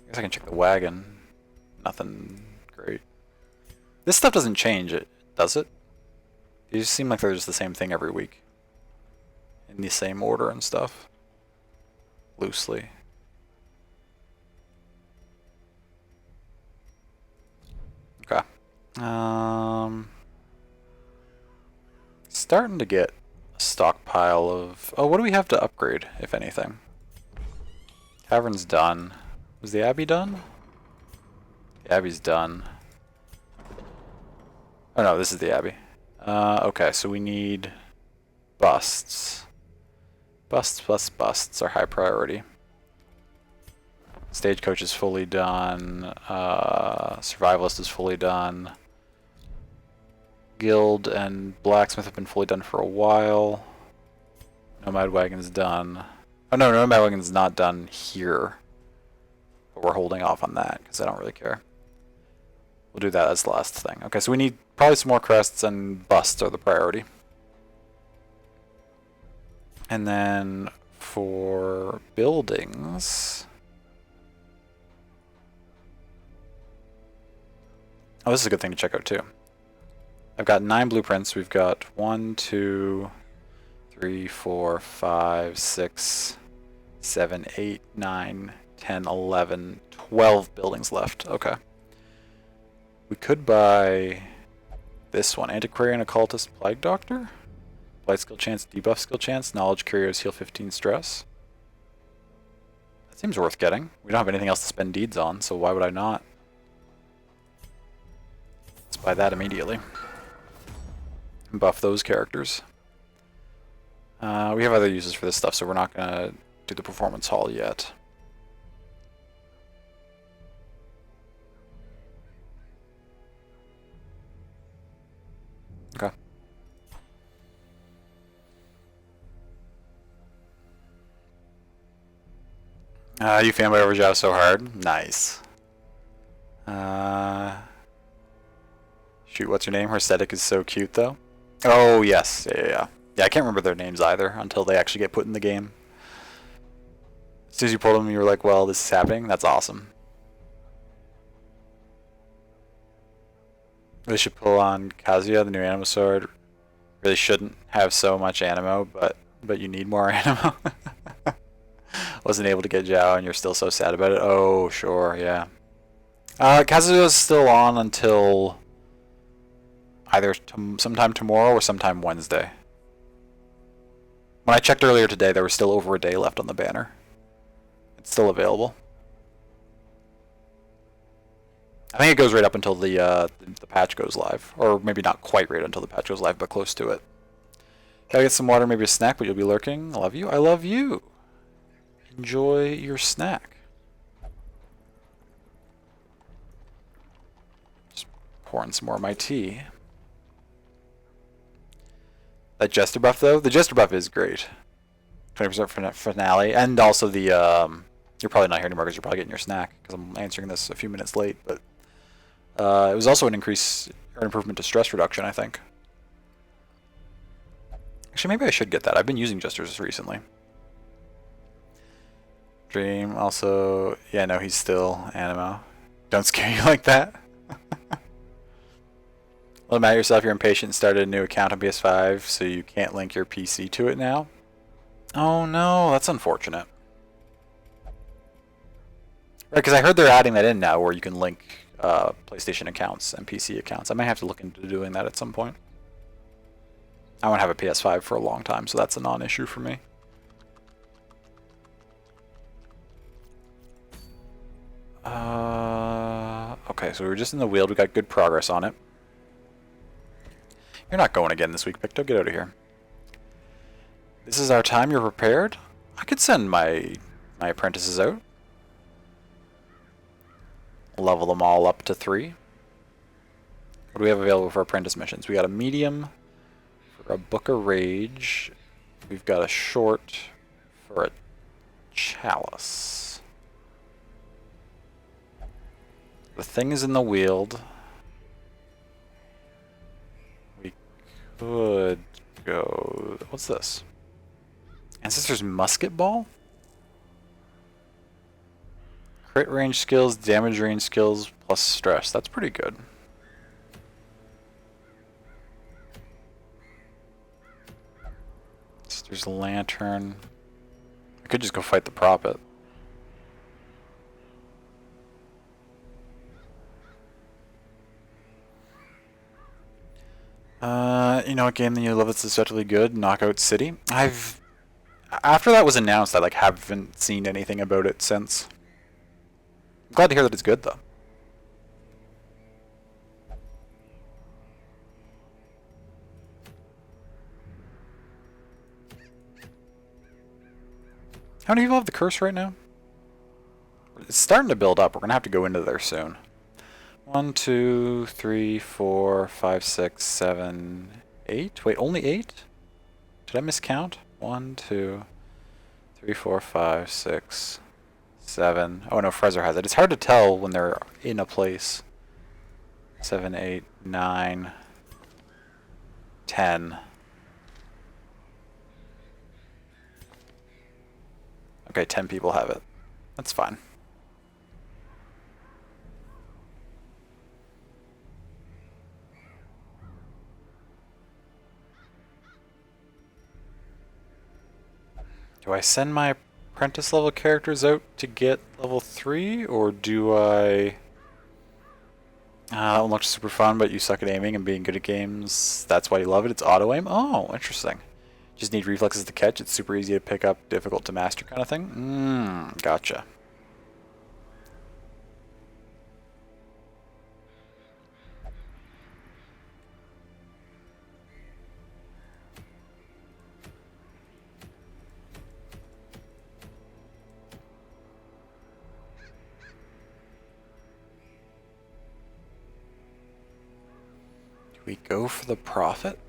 guess I can check the wagon. nothing great. This stuff doesn't change, it does it? They just seem like they're just the same thing every week. In the same order and stuff. Loosely. Okay. Starting to get a stockpile of... Oh, what do we have to upgrade, if anything? Tavern's done. Was the Abbey done? The Abbey's done. Oh no, this is the Abbey. Okay, so we need busts. Busts plus busts are high priority. Stagecoach is fully done. Survivalist is fully done. Guild and Blacksmith have been fully done for a while. Nomad Wagon's done. Oh no, Nomad Wagon's not done here. But we're holding off on that because I don't really care. We'll do that as the last thing. Okay, so we need probably some more crests, and busts are the priority. And then for buildings... Oh, this is a good thing to check out too. I've got 9 blueprints. We've got 1, 2, 3, 4, 5, 6, 7, 8, 9, 10, 11, 12 buildings left. Okay. We could buy this one. Antiquarian, Occultist, Plague Doctor? Blight skill chance, debuff skill chance, Knowledge Curios, heal 15 stress. That seems worth getting. We don't have anything else to spend deeds on, so why would I not? Let's buy that immediately. And buff those characters. We have other uses for this stuff, so we're not going to do the performance hall yet. Okay. You fanboy over Zhao so hard? Nice. Shoot, what's your name? Her aesthetic is so cute, though. Oh, yes. Yeah. Yeah, I can't remember their names either until they actually get put in the game. As soon as you pulled them, you were like, well, this is happening. That's awesome. They should pull on Kazuya, the new Animo Sword. Really shouldn't have so much Animo, but you need more Animo. Wasn't able to get Zhao, and you're still so sad about it. Oh, sure, yeah. Kazuya's still on until either sometime tomorrow or sometime Wednesday. When I checked earlier today, there was still over a day left on the banner. It's still available. I think it goes right up until the patch goes live. Or maybe not quite right until the patch goes live, but close to it. Gotta get some water, maybe a snack, but you'll be lurking. I love you. I love you. Enjoy your snack. Just pouring some more of my tea. That Jester buff, though? The Jester buff is great. 20% finale. And also the... you're probably not here anymore because you're probably getting your snack, because I'm answering this a few minutes late, but... it was also an increase or an improvement to stress reduction, I think. Actually, maybe I should get that. I've been using Jesters recently. Dream also... Yeah, no, he's still Animo. Don't scare you like that. Well, mad at yourself, you're impatient and started a new account on PS5, so you can't link your PC to it now. Oh no, that's unfortunate. Right, because I heard they're adding that in now, where you can link PlayStation accounts and PC accounts. I might have to look into doing that at some point. I won't have a PS5 for a long time, so that's a non-issue for me. Okay, so we were just in the Weald. We got good progress on it. You're not going again this week, Picto. Get out of here. This is our time. You're prepared? I could send my apprentices out. Level them all up to 3. What do we have available for apprentice missions? We got a medium for a Book of Rage. We've got a short for a chalice. The thing is in the Weald. We could go... What's this? Ancestor's Musket Ball? Crit range skills, damage range skills, plus stress. That's pretty good. So there's a lantern. I could just go fight the prophet. You know, a game that you love that's deceptively good, Knockout City. After that was announced, I like haven't seen anything about it since. I'm glad to hear that it's good though. How many people have the curse right now? It's starting to build up. We're gonna have to go into there soon. 1, 2, 3, 4, 5, 6, 7, 8. Wait, only 8? Did I miscount? 1, 2, 3, 4, 5, 6, 7. Oh no, Fraser has it. It's hard to tell when they're in a place. 7, 8, 9, 10. Okay, 10 people have it. That's fine. Do I send my apprentice level characters out to get level 3, or do I... that one looks super fun, but you suck at aiming and being good at games. That's why you love it. It's auto-aim? Oh, interesting. Just need reflexes to catch. It's super easy to pick up, difficult to master kind of thing? Gotcha. We go for the prophet?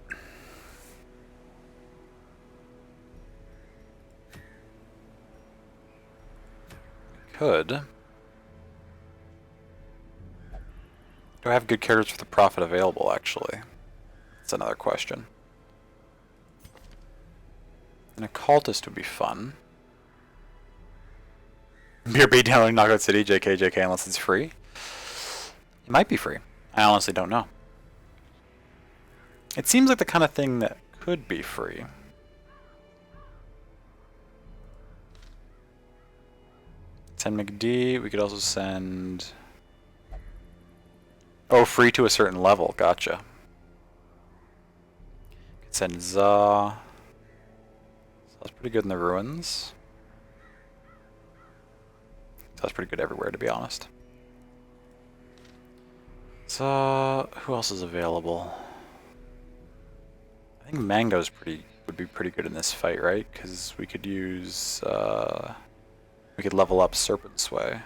Could. Do I have good characters for the prophet available, actually? That's another question. An occultist would be fun. Beer bait downloading Knockout City, JK, unless it's free. It might be free. I honestly don't know. It seems like the kind of thing that could be free. Send McD. We could also send... Oh, free to a certain level. Gotcha. Could send Za. That's pretty good in the ruins. That's pretty good everywhere, to be honest. So, who else is available? I think Mango's would be pretty good in this fight, right? Because we could use we could level up Serpent Sway.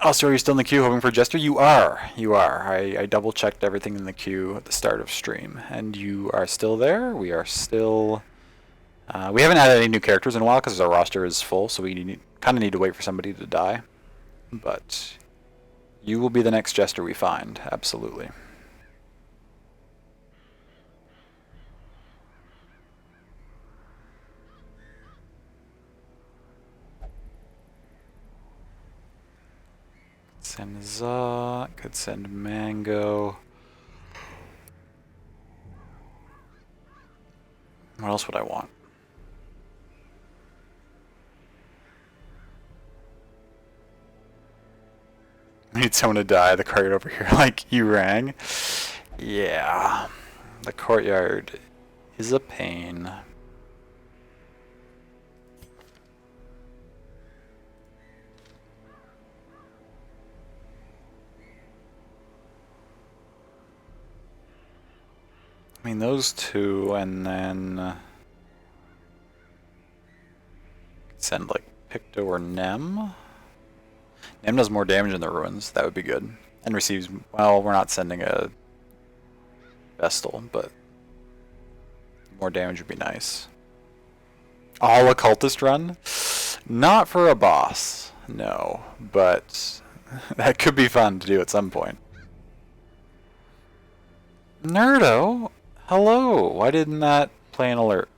Oh, so are you still in the queue hoping for Jester? You are. You are. I double checked everything in the queue at the start of stream, and you are still there. We are still. We haven't added any new characters in a while because our roster is full, so we kind of need to wait for somebody to die. But you will be the next Jester we find, absolutely. Send Za, could send Mango. What else would I want? I need someone to die. The courtyard over here, like you rang. Yeah, the courtyard is a pain. I mean, those two, and then send like Picto or Nem. Nem does more damage in the ruins. That would be good. And receives. Well, we're not sending a Vestal, but more damage would be nice. All occultist run. Not for a boss, no, but that could be fun to do at some point. Nerdo? Hello, why didn't that play an alert?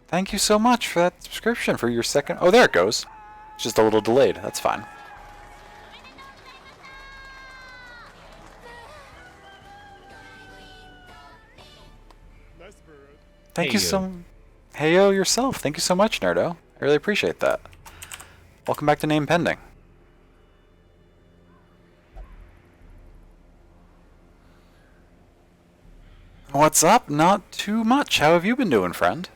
Thank you so much for that subscription for your second... Oh, there it goes. It's just a little delayed, that's fine. Thank you so... Heyo yourself. Thank you so much, Nerdo. I really appreciate that. Welcome back to Name Pending. What's up? Not too much. How have you been doing, friend?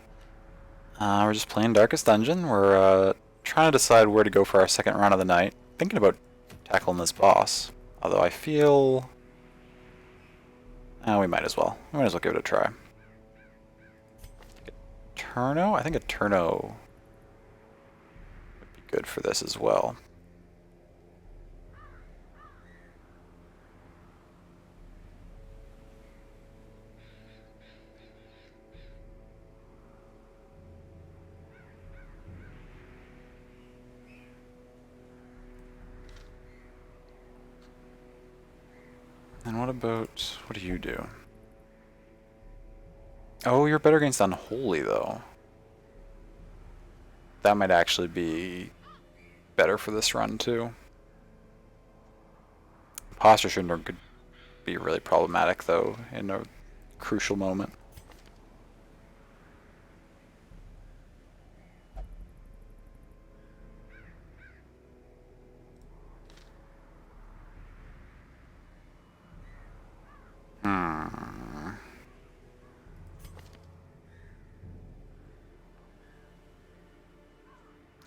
We're just playing Darkest Dungeon. We're trying to decide where to go for our second round of the night. Thinking about tackling this boss. Although I feel... we might as well. We might as well give it a try. Turno? I think a Turno would be good for this as well. And what about... what do you do? Oh, you're better against Unholy, though. That might actually be better for this run, too. Imposter Syndrome could be really problematic, though, in a crucial moment.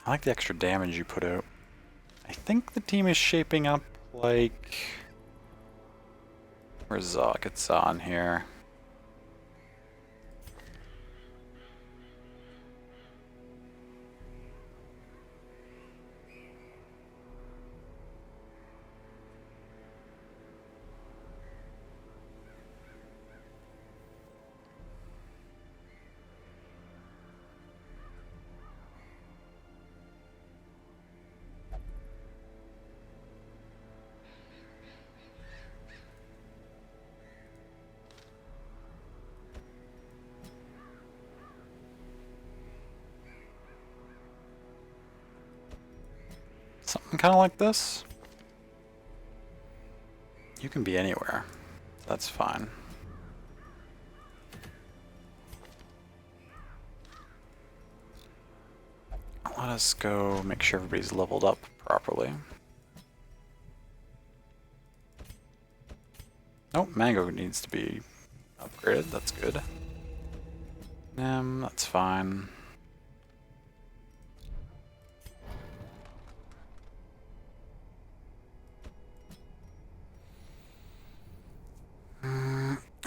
I like the extra damage you put out. I think the team is shaping up like... Where's Zog? It's on here. Something kind of like this. You can be anywhere. That's fine. Let us go make sure everybody's leveled up properly. Oh, Mango needs to be upgraded. That's good. That's fine.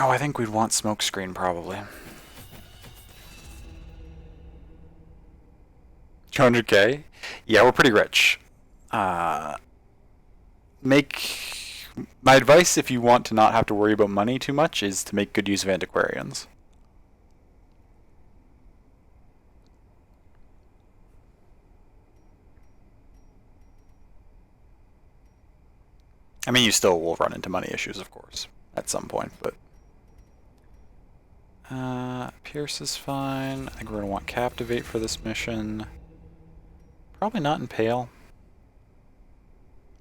Oh, I think we'd want Smokescreen probably. 200k? Yeah, we're pretty rich. My advice, if you want to not have to worry about money too much, is to make good use of antiquarians. I mean, you still will run into money issues, of course, at some point, but... Pierce is fine. I think we're going to want Captivate for this mission. Probably not Impale.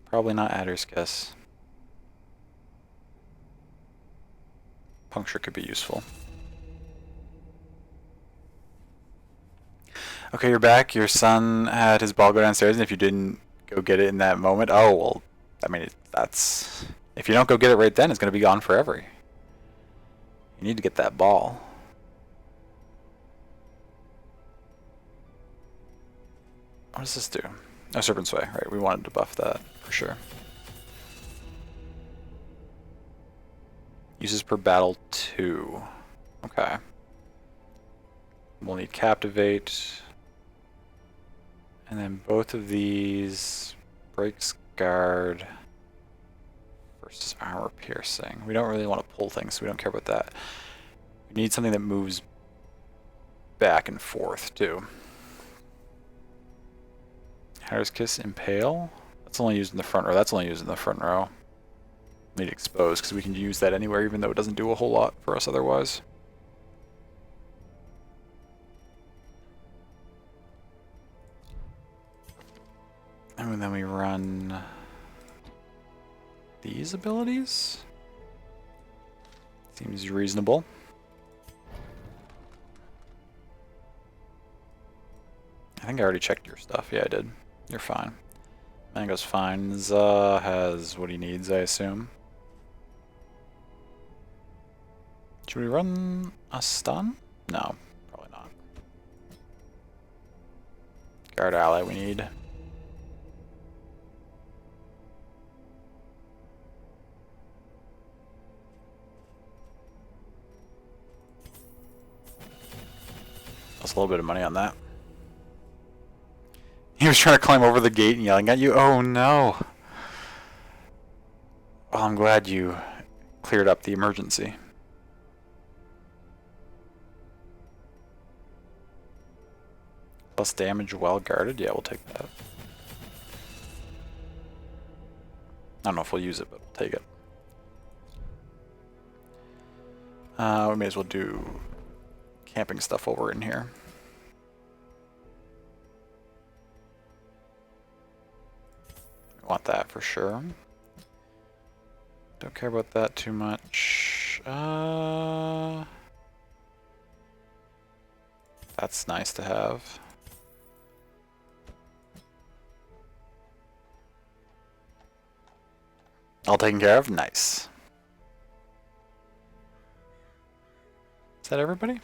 Probably not Adder's Kiss. Puncture could be useful. Okay, you're back. Your son had his ball go downstairs, and if you didn't go get it in that moment... Oh, well, I mean, that's... If you don't go get it right then, it's going to be gone forever. You need to get that ball. What does this do? Oh, Serpent's Way. Right, we wanted to buff that for sure. Uses per battle 2. Okay. We'll need Captivate. And then both of these breaks guard versus armor piercing. We don't really want to pull things, so we don't care about that. We need something that moves back and forth, too. Harris Kiss, Impale. That's only used in the front row. That's only used in the front row. Need Expose, because we can use that anywhere, even though it doesn't do a whole lot for us otherwise. And then we run these abilities. Seems reasonable. I think I already checked your stuff. Yeah, I did. You're fine. Mango's fine. Has what he needs, I assume. Should we run a stun? No, probably not. Guard ally we need. That's a little bit of money on that. He was trying to climb over the gate and yelling at you. Oh no! Well, I'm glad you cleared up the emergency. Plus damage well guarded. Yeah, we'll take that. I don't know if we'll use it, but we'll take it. We may as well do camping stuff while we're in here. We want that for sure. Don't care about that too much. That's nice to have. All taken care of? Nice. Is that everybody?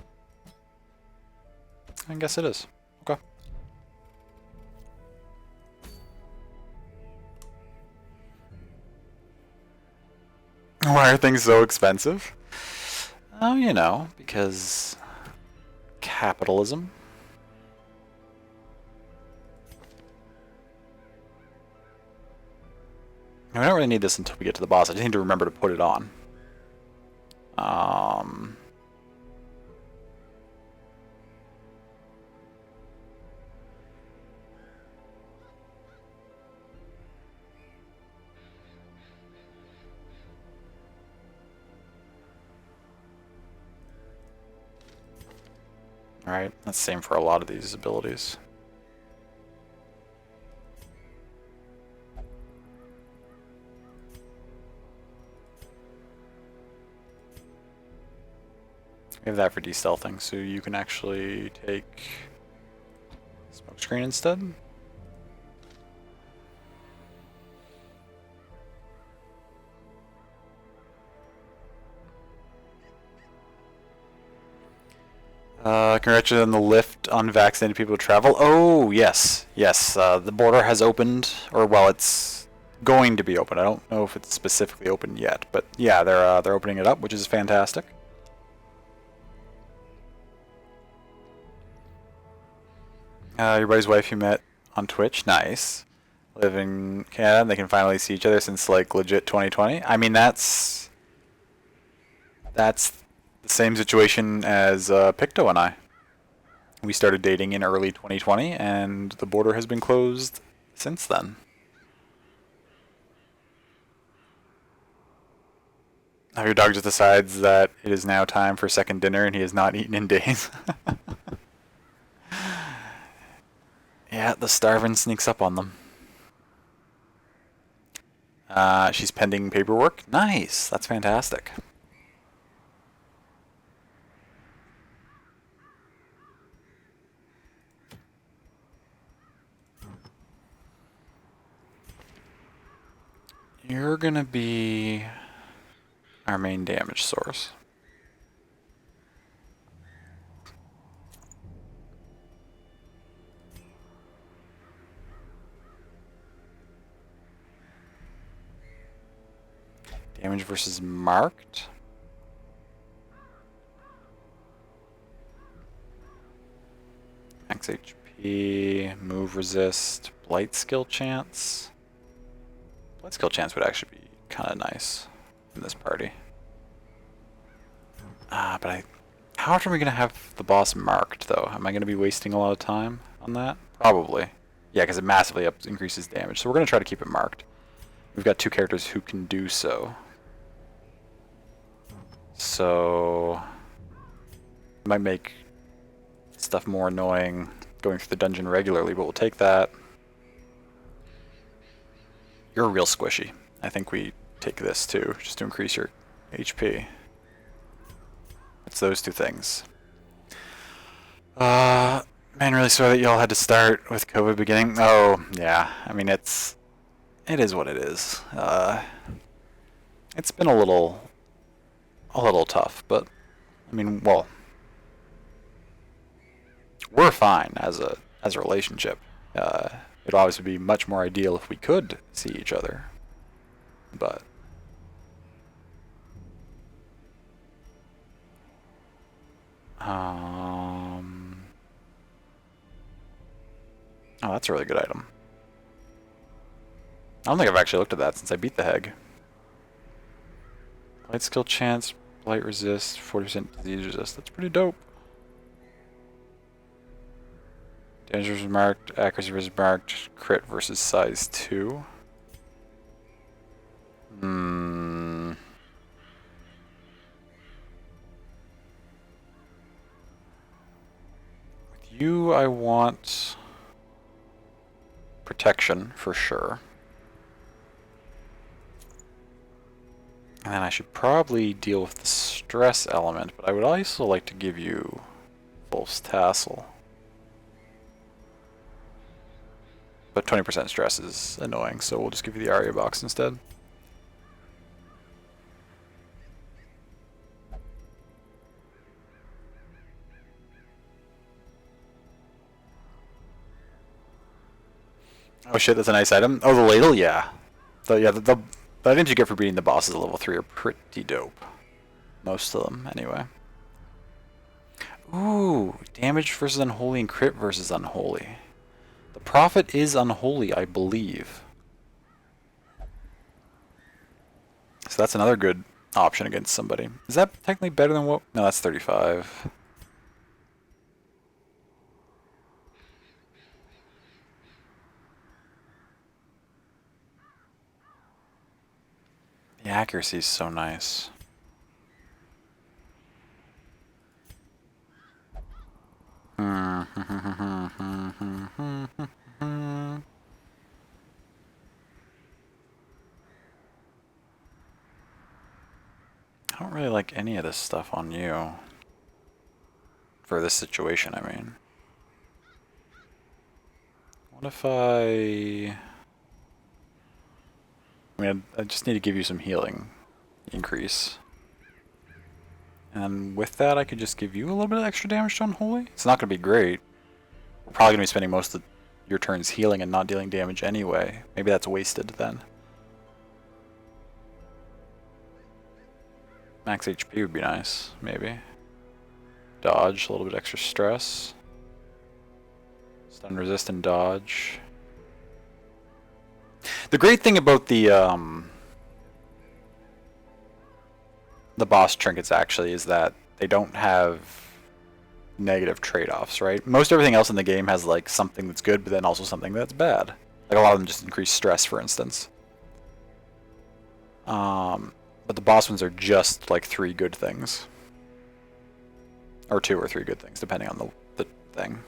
I guess it is. Okay. Why are things so expensive? Oh, you know, because capitalism. We don't really need this until we get to the boss. I just need to remember to put it on. Alright, that's the same for a lot of these abilities. We have that for de-stealthing, so you can actually take smokescreen instead. Congratulations on the lift on vaccinated people to travel. Oh, yes. Yes, the border has opened, or well, it's going to be open. I don't know if it's specifically open yet, but yeah, they're opening it up, which is fantastic. Your buddy's wife you met on Twitch, nice. Live in Canada, and they can finally see each other since like legit 2020. I mean, that's the same situation as Picto and I. We started dating in early 2020, and the border has been closed since then. Now your dog just decides that it is now time for second dinner, and he has not eaten in days. Yeah, the starving sneaks up on them. She's pending paperwork. Nice, that's fantastic. You're gonna be our main damage source. Damage versus marked. Max HP, move resist, blight skill chance. Blight skill chance would actually be kind of nice in this party. But How often are we going to have the boss marked, though? Am I going to be wasting a lot of time on that? Probably. Yeah, because it massively increases damage. So we're going to try to keep it marked. We've got 2 characters who can do so. So... it might make stuff more annoying going through the dungeon regularly, but we'll take that. You're real squishy. I think we take this too, just to increase your HP. It's those 2 things. Man, really sorry that y'all had to start with COVID beginning. Oh, yeah. I mean, it is what it is. It's been a little tough, but I mean, well, we're fine as a relationship. It'd obviously be much more ideal if we could see each other, but oh, that's a really good item. I don't think I've actually looked at that since I beat the Heg. Light skill chance, blight resist, 40% disease resist. That's pretty dope. Damage versus marked, accuracy versus marked, crit versus size 2. With you, I want protection for sure. And then I should probably deal with the stress element, but I would also like to give you Wolf's Tassel. But 20% stress is annoying, so we'll just give you the Aria box instead. Oh shit, that's a nice item. Oh, the ladle, yeah. The items you get for beating the bosses at level 3 are pretty dope. Most of them, anyway. Ooh, damage versus unholy and crit versus unholy. The Prophet is unholy, I believe. So that's another good option against somebody. Is that technically better than what? No, that's 35. The accuracy is so nice. I don't really like any of this stuff on you. For this situation, I mean. What if I mean, I just need to give you some healing increase. And with that, I could just give you a little bit of extra damage to Unholy. It's not going to be great. We're probably going to be spending most of your turns healing and not dealing damage anyway. Maybe that's wasted then. Max HP would be nice, maybe. Dodge, a little bit extra stress. Stun resist and dodge. The great thing about the boss trinkets actually is that they don't have negative trade-offs, right? Most everything else in the game has like something that's good, but then also something that's bad. Like a lot of them just increase stress, for instance. But the boss ones are just like 3 good things. Or 2 or 3 good things, depending on the thing.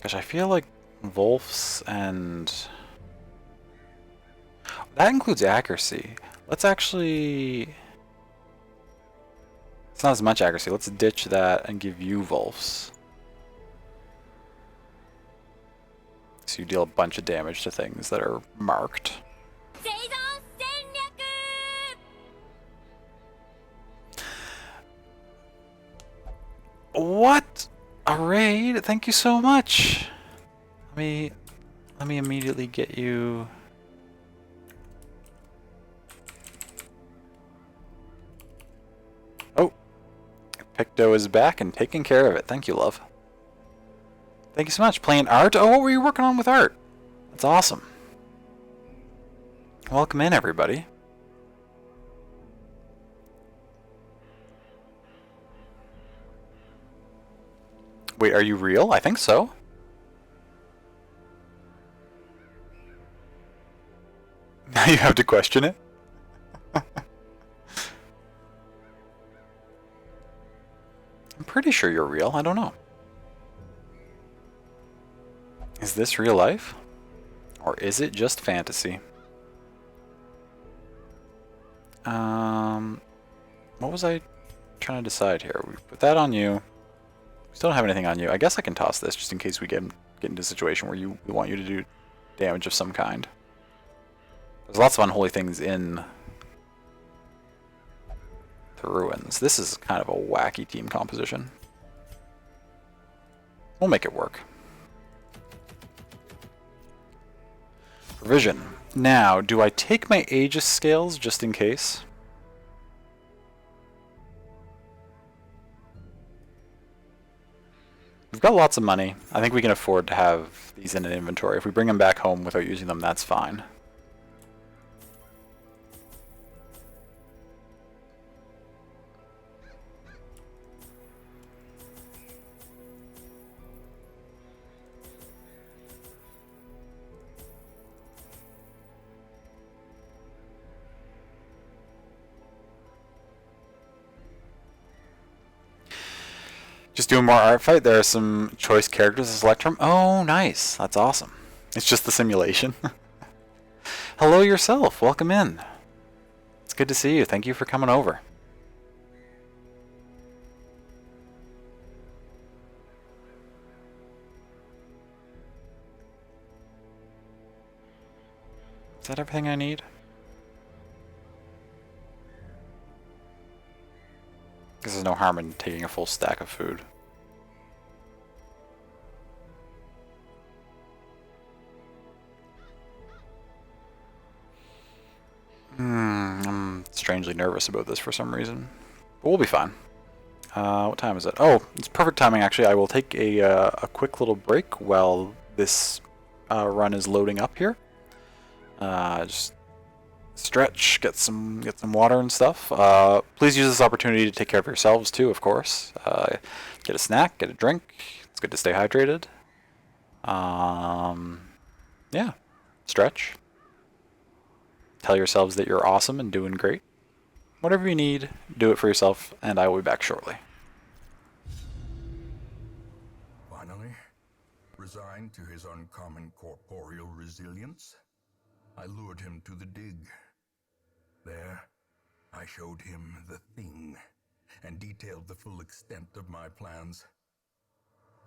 Gosh, I feel like Wolf's and... that includes accuracy. Let's actually... it's not as much accuracy. Let's ditch that and give you Wolf's. So you deal a bunch of damage to things that are marked. What? A raid? Thank you so much. Let me immediately get you. Oh, Picto is back and taking care of it. Thank you, love. Thank you so much. Playing art? Oh, what were you working on with art? That's awesome. Welcome in, everybody. Wait, are you real? I think so. Now you have to question it. I'm pretty sure you're real. I don't know. Is this real life? Or is it just fantasy? What was I trying to decide here? We put that on you. We still don't have anything on you. I guess I can toss this just in case we get into a situation where we want you to do damage of some kind. There's lots of unholy things in the ruins. This is kind of a wacky team composition. We'll make it work. Provision. Now, do I take my Aegis scales just in case? We've got lots of money. I think we can afford to have these in an inventory. If we bring them back home without using them, that's fine. Just doing more art fight. There are some choice characters to select from. Oh, nice. That's awesome. It's just the simulation. Hello yourself. Welcome in. It's good to see you. Thank you for coming over. Is that everything I need? Because there's no harm in taking a full stack of food. I'm strangely nervous about this for some reason. But we'll be fine. What time is it? Oh, it's perfect timing actually. I will take a quick little break while this run is loading up here. Just stretch, get some water and stuff. Please use this opportunity to take care of yourselves too, of course. Get a snack, get a drink. It's good to stay hydrated. Yeah, stretch. Tell yourselves that you're awesome and doing great. Whatever you need, do it for yourself, and I will be back shortly. Finally, resigned to his uncommon corporeal resilience, I lured him to the dig. There, I showed him the thing and detailed the full extent of my plans.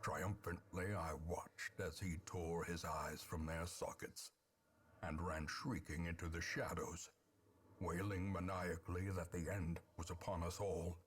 Triumphantly, I watched as he tore his eyes from their sockets and ran shrieking into the shadows, wailing maniacally that the end was upon us all.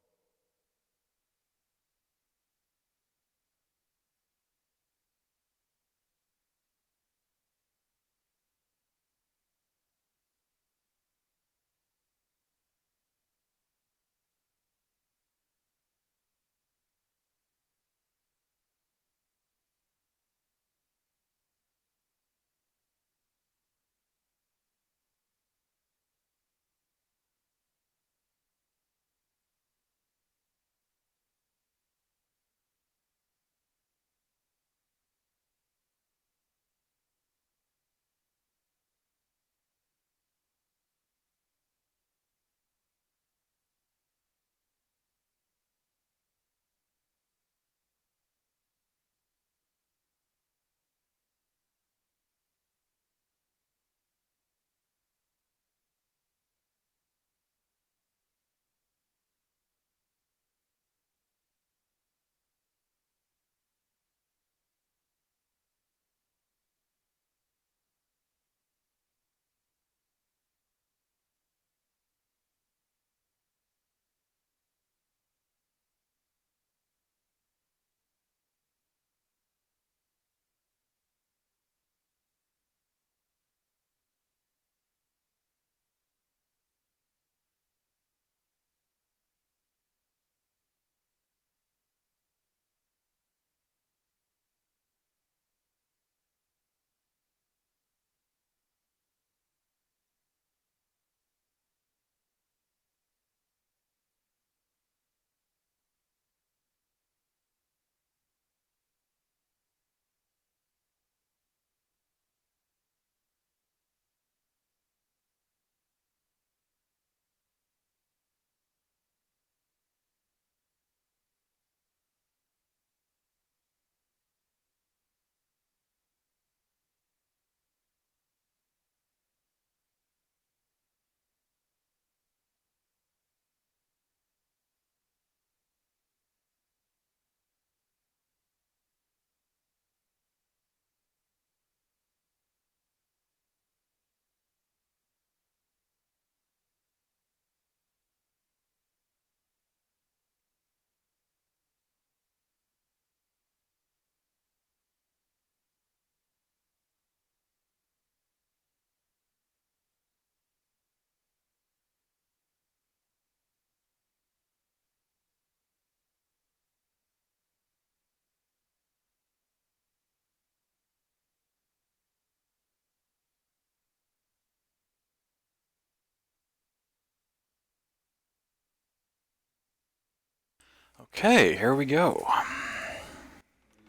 Okay, here we go.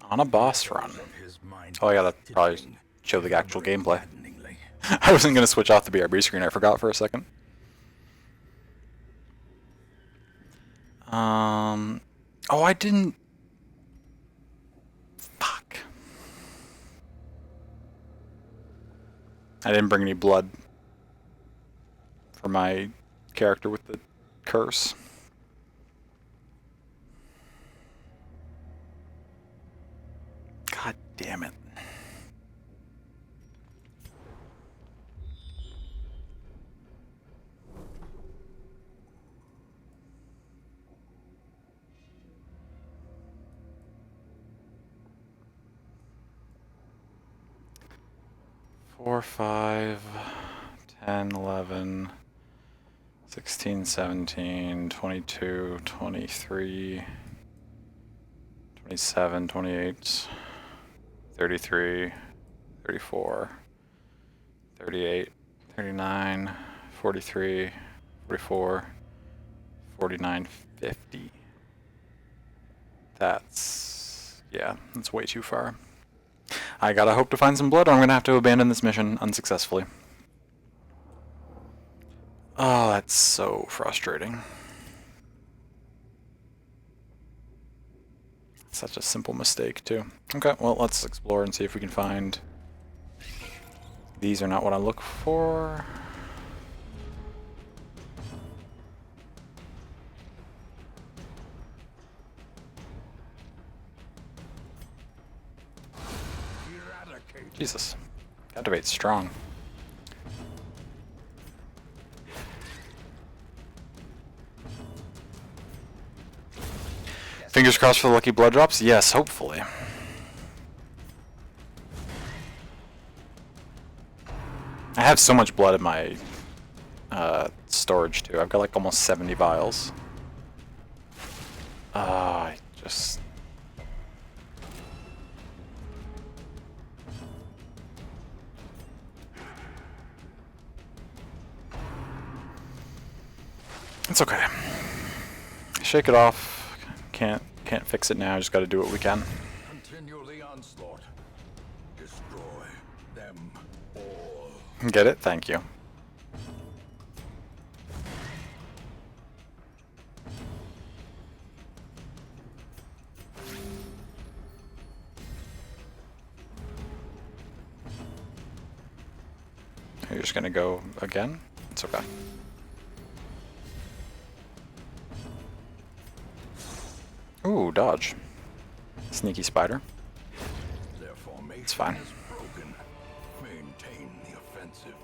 On a boss run. Oh, I gotta probably show the actual gameplay. I wasn't gonna switch off the BRB screen, I forgot for a second. Oh, I didn't... Fuck. I didn't bring any blood for my character with the curse. God damn it. Four, 5, 10, 11, 16, 17, 22, 23, 27, 28, 33, 34, 38, 39, 43, 44, 49, 50. Yeah, that's way too far. I gotta hope to find some blood or I'm gonna have to abandon this mission unsuccessfully. Oh, that's so frustrating. Such a simple mistake, too. Okay, well, let's explore and see if we can find... These are not what I look for. Jesus. Captivate's strong. Fingers crossed for the lucky blood drops? Yes, hopefully. I have so much blood in my storage too. I've got like almost 70 vials. I just... It's okay. Shake it off. Can't fix it now. Just got to do what we can. Continue the onslaught. Destroy them all. Get it? Thank you. You're just gonna go again? It's okay. Ooh, dodge. Sneaky spider. It's fine. Maintain the offensive.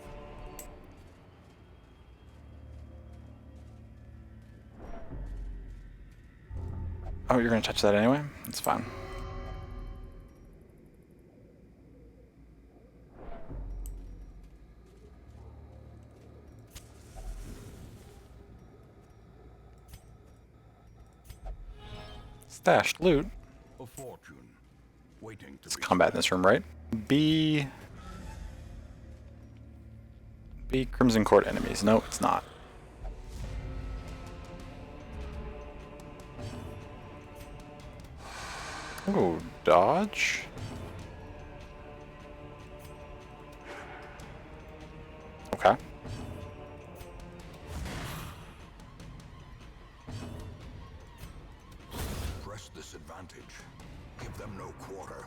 Oh, you're gonna touch that anyway? It's fine. Stashed loot. A fortune waiting to It's be combat in this room, right? B Crimson Court enemies. No, it's not. Ooh, dodge. Okay. press this advantage. Give them no quarter.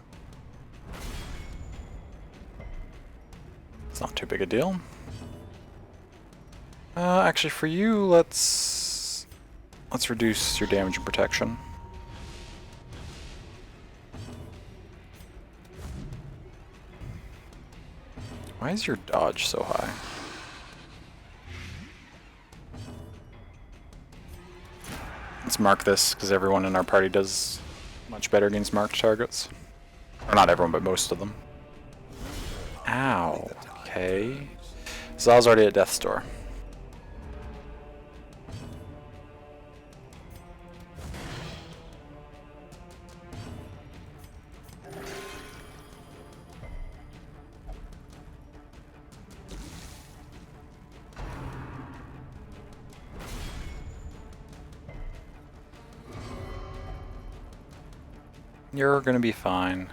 It's not too big a deal. Actually, for you, let's reduce your damage and protection. Why is your dodge so high? Let's mark this, because everyone in our party does much better against marked targets. Or not everyone, but most of them. Ow. Okay. Zal's already at death's door. You're gonna be fine.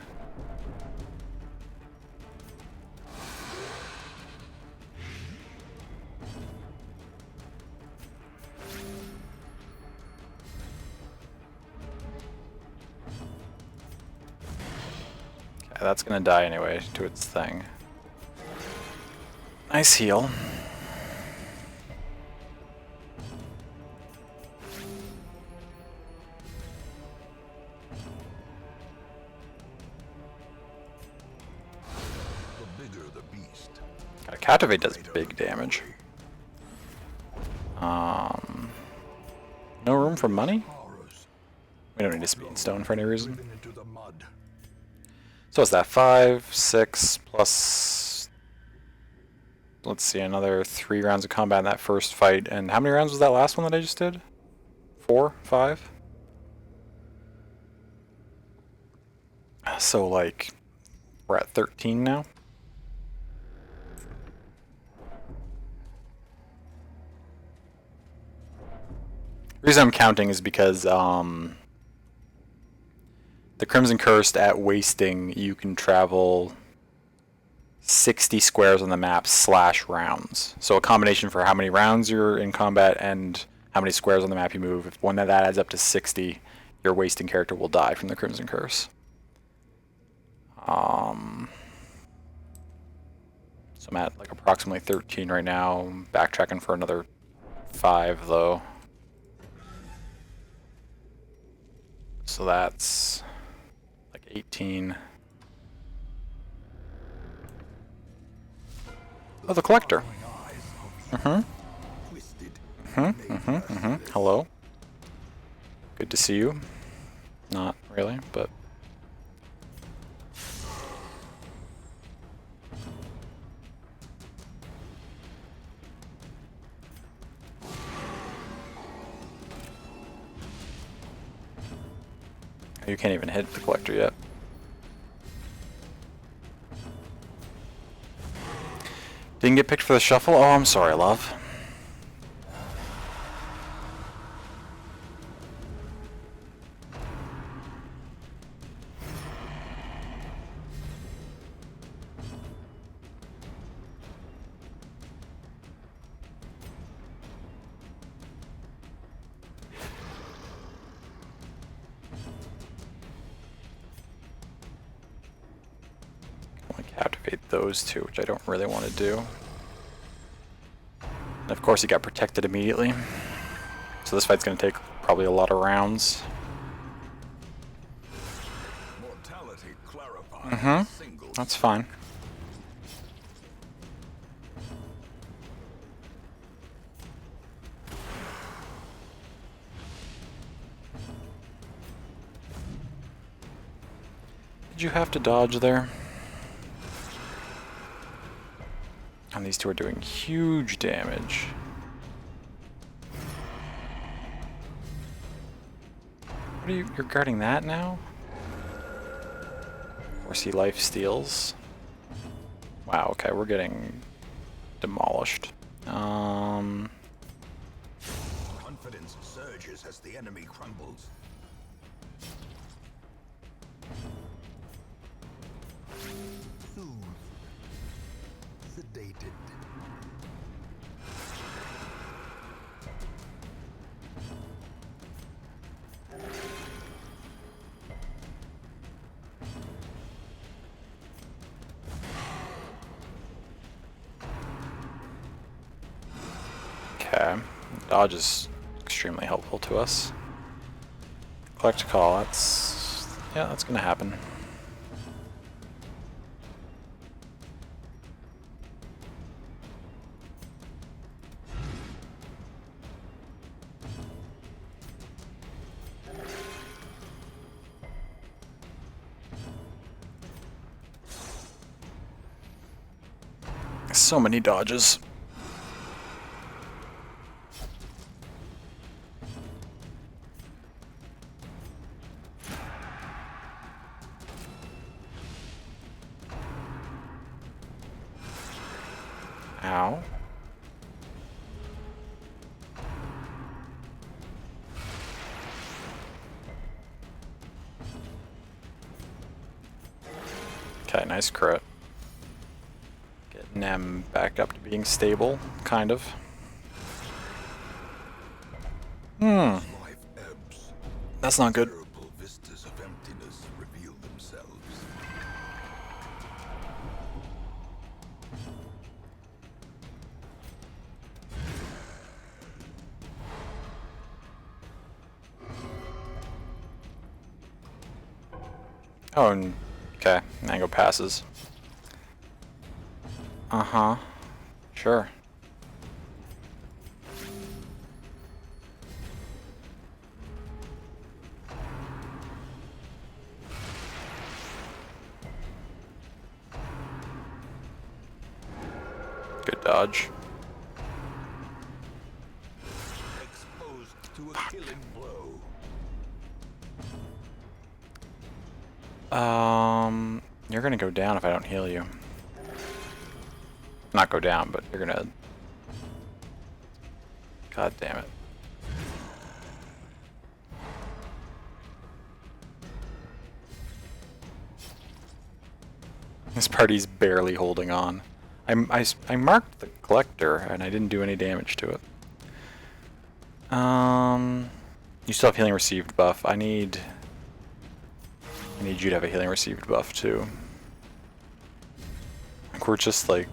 Okay, that's gonna die anyway to its thing. Nice heal. The bigger the beast. Captivate does big damage. No room for money? Horrors We don't need a speed stone for any reason. driven into the mud. So what's that? 5, 6 plus. Let's see, another 3 rounds of combat in that first fight. And how many rounds was that last one that I just did? 4, 5? So like, we're at 13 now. The reason I'm counting is because the Crimson Cursed at wasting, you can travel 60 squares on the map / rounds. So a combination for how many rounds you're in combat and how many squares on the map you move. If one that adds up to 60, your wasting character will die from the Crimson Curse. So I'm at like approximately 13 right now. I'm backtracking for another 5 though. So that's like 18. Oh, the collector. Hello. Good to see you. Not really, but. You can't even hit the collector yet. Didn't get picked for the shuffle? Oh, I'm sorry, love. Captivate those two, which I don't really want to do. And of course, he got protected immediately. So this fight's going to take probably a lot of rounds. That's fine. Did you have to dodge there? And these two are doing huge damage. What are you? You're guarding that now? Horsey life steals. Wow, okay, we're getting demolished. Confidence surges as the enemy crumbles. Soothed. Sedated. Okay, dodge is extremely helpful to us. Collect a call, that's gonna happen. So many dodges. Ow. Okay, nice crit. Get Nem back up to being stable, kind of. Hmm. That's not good. Vistas of emptiness reveal themselves. Oh, and okay, Mango passes. Uh-huh. Sure. Good dodge. Exposed to a killing blow. You're gonna go down if I don't heal you. Not go down, but you're gonna... God damn it. This party's barely holding on. I marked the collector and I didn't do any damage to it. You still have healing received buff. I need you to have a healing received buff too. Like we're just like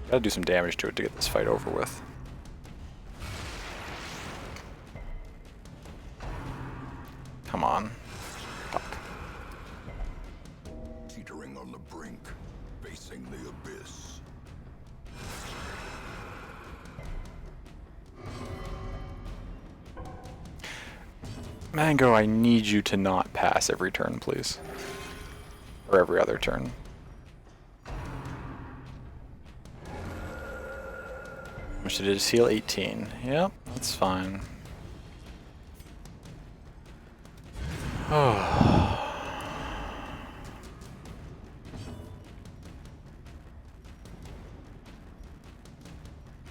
gotta do some damage to it to get this fight over with. Come on. Fuck. Teetering on the brink, facing the abyss. Mango, I need you to not pass every turn, please. Or every other turn. Which did it heal 18? Yep, that's fine. Oh.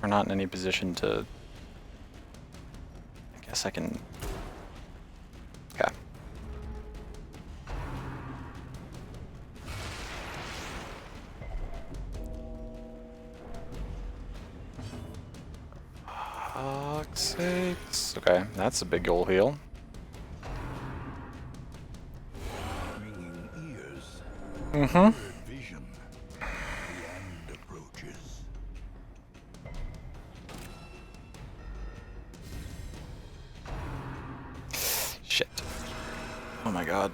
We're not in any position to... I guess I can... Okay. Fuck's sakes. Okay, that's a big ol' heal. Ringing ears. Mm-hmm. Vision. The end approaches. Shit. Oh my god.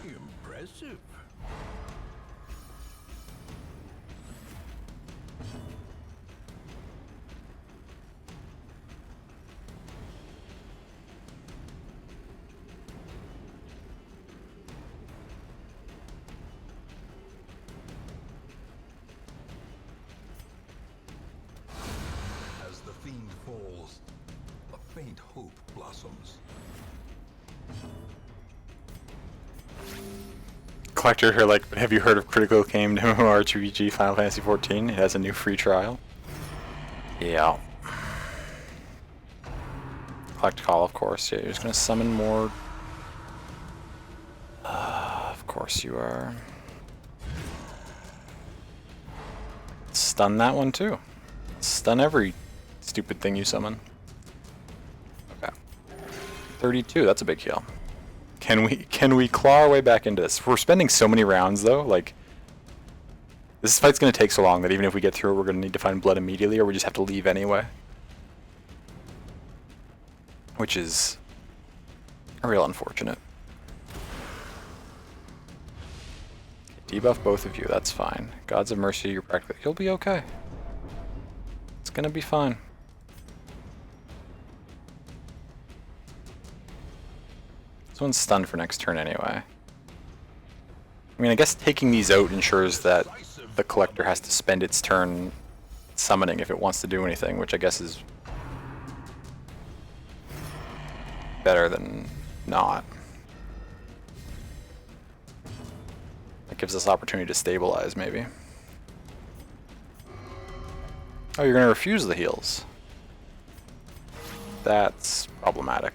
Impressive. As the fiend falls, a faint hope blossoms. Collector here, like, have you heard of Critical Acclaimed MMORPG Final Fantasy XIV? It has a new free trial. Yeah. Collect Call, of course. Yeah, you're just gonna summon more. Of course you are. Stun that one too. Stun every stupid thing you summon. Okay. 32, that's a big heal. Can we claw our way back into this? We're spending so many rounds though, like this fight's gonna take so long that even if we get through it, we're gonna need to find blood immediately, or we just have to leave anyway. Which is real unfortunate. Debuff both of you, that's fine. Gods of Mercy, you're practically... You'll be okay. It's gonna be fine. This one's stunned for next turn anyway. I mean, I guess taking these out ensures that the Collector has to spend its turn summoning if it wants to do anything, which I guess is better than not. That gives us opportunity to stabilize, maybe. Oh, you're gonna refuse the heals. That's problematic.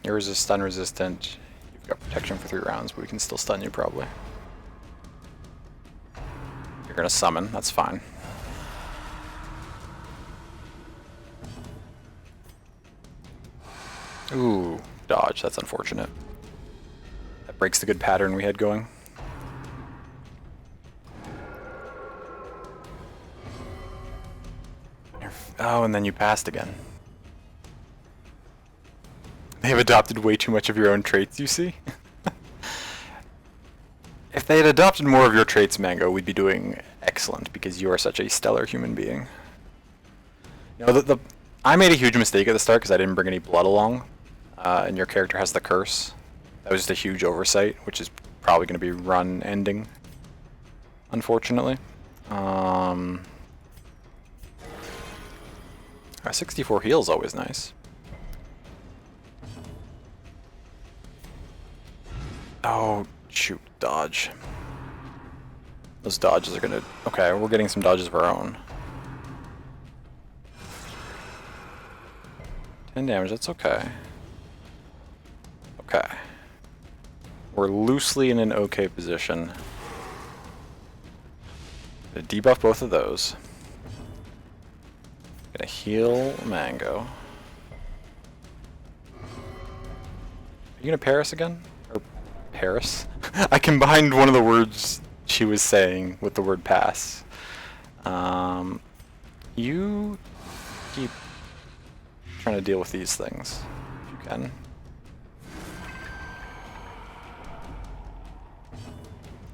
You're stun resistant. You've got protection for 3 rounds, but we can still stun you probably. You're gonna summon, that's fine. Ooh, dodge, that's unfortunate. That breaks the good pattern we had going. Oh, and then you passed again. They've adopted way too much of your own traits, you see? If they had adopted more of your traits, Mango, we'd be doing excellent, because you are such a stellar human being. You know, I made a huge mistake at the start because I didn't bring any blood along, and your character has the curse. That was just a huge oversight, which is probably going to be run ending, unfortunately. 64 heal is always nice. Oh, shoot, dodge. Those dodges are gonna... Okay, we're getting some dodges of our own. 10 damage, that's okay. Okay. We're loosely in an okay position. Gonna debuff both of those. Gonna heal Mango. Are you gonna Paris again? Or Paris? I combined one of the words she was saying with the word pass. You keep trying to deal with these things, if you can.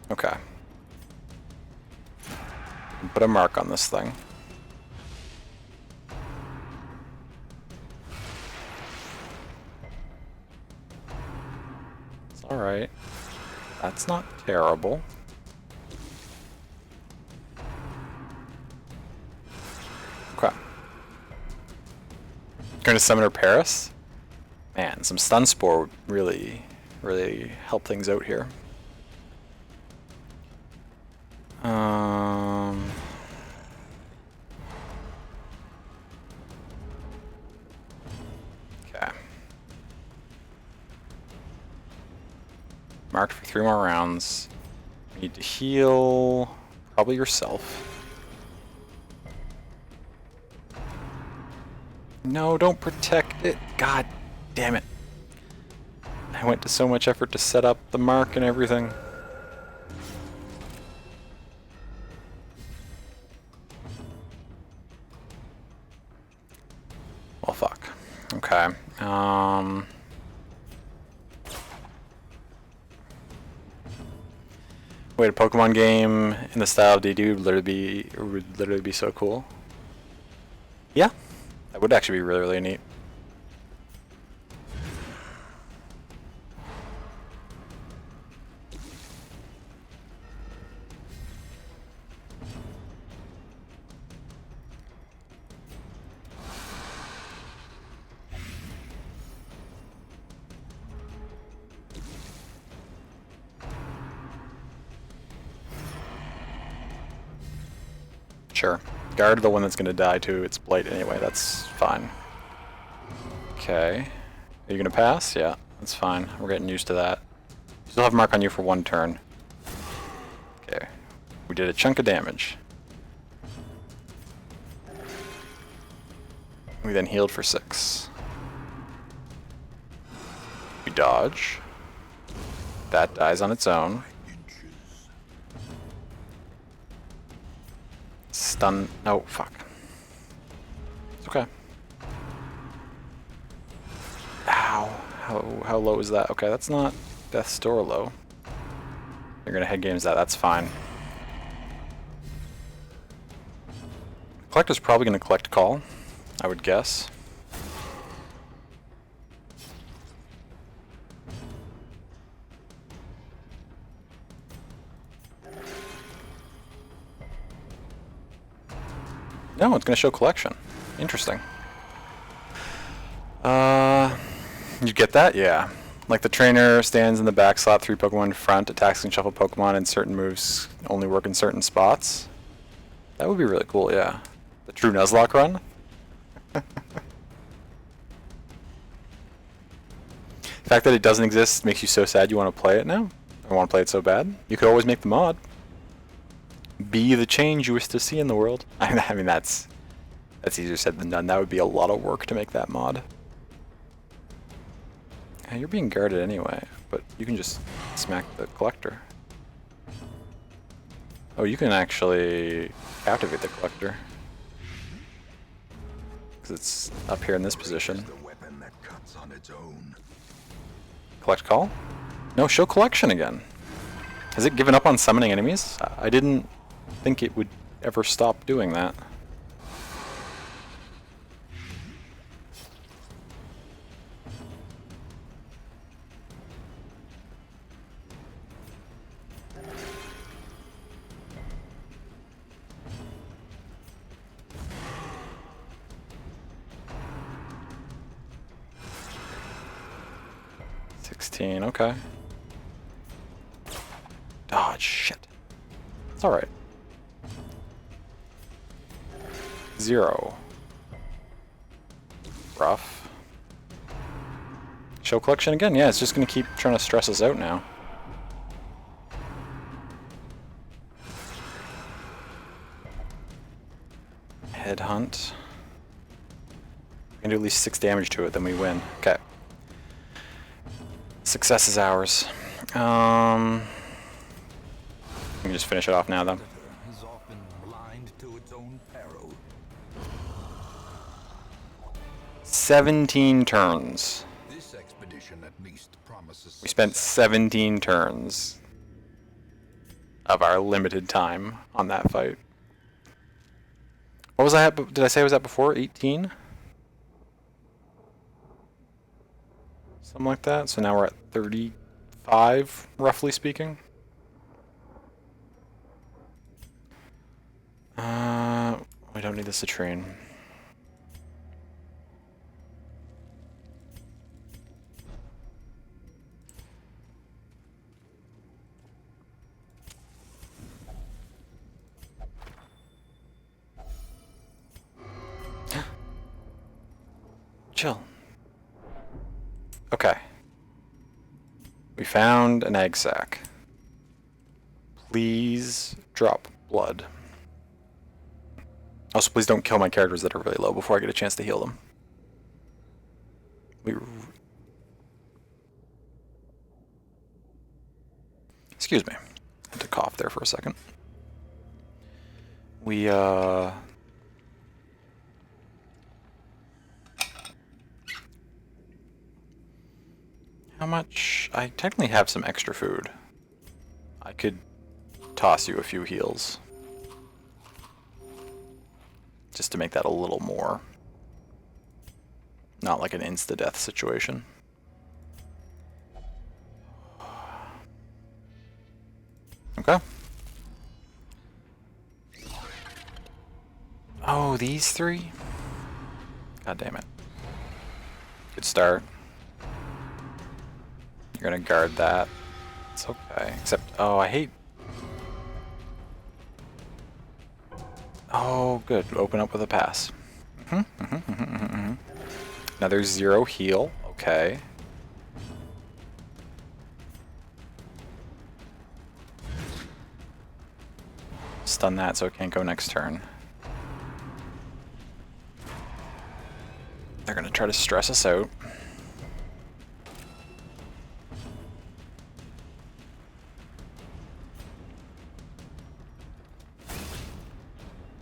Okay. Put a mark on this thing. It's alright. That's not terrible. Okay. Gonna summon her Paris? Man, some stun spore would really help things out here. Okay. Marked for 3 more rounds. You need to heal probably yourself. No, don't protect it. God damn it. I went to so much effort to set up the mark and everything. Well, fuck. Okay. Wait, a Pokemon game in the style of DD would literally be so cool. Yeah, that would actually be really neat. Sure. Guard the one that's gonna die too. It's Blight anyway, that's fine. Okay. Are you gonna pass? Yeah, that's fine. We're getting used to that. Still have mark on you for 1 turn. Okay. We did a chunk of damage. We then healed for 6. We dodge. That dies on its own. Stun. No, fuck. It's okay. Ow. How low is that? Okay, that's not death's door low. You're gonna head games that. That's fine. Collector's probably gonna collect call, I would guess. No, it's going to show collection. Interesting. You get that? Yeah. Like the trainer stands in the back slot, 3 Pokemon in front, attacks and shuffle Pokemon, and certain moves only work in certain spots. That would be really cool, yeah. The true Nuzlocke run? The fact that it doesn't exist makes you so sad you want to play it now? Or want to play it so bad? You could always make the mod. Be the change you wish to see in the world. I mean, that's easier said than done. That would be a lot of work to make that mod. Yeah, you're being guarded anyway, but you can just smack the collector. Oh, you can actually activate the collector. Because it's up here in this position. Collect call? No, show collection again. Has it given up on summoning enemies? I didn't think it would ever stop doing that. Okay. Dodge, shit. It's alright. 0. Rough. Show collection again? Yeah, it's just gonna keep trying to stress us out now. Headhunt. We can do at least 6 damage to it, then we win. Okay. Success is ours. We can just finish it off now, though. 17 turns. This expedition at least promises. We spent 17 turns of our limited time on that fight. What was I at? Did I say I was at before? 18? Something like that. So now we're at 35, roughly speaking. We don't need this to train. Chill. Okay. We found an egg sac. Please drop blood. Also, please don't kill my characters that are really low before I get a chance to heal them. Excuse me. I had to cough there for a second. How much? I technically have some extra food. I could toss you a few heals. Just to make that a little more. Not like an insta-death situation. Okay. Oh, these 3? God damn it. Good start. You're gonna guard that. It's okay. Except, oh, I hate... Oh, good. Open up with a pass. Another 0 heal. Okay. Stun that so it can't go next turn. They're gonna try to stress us out.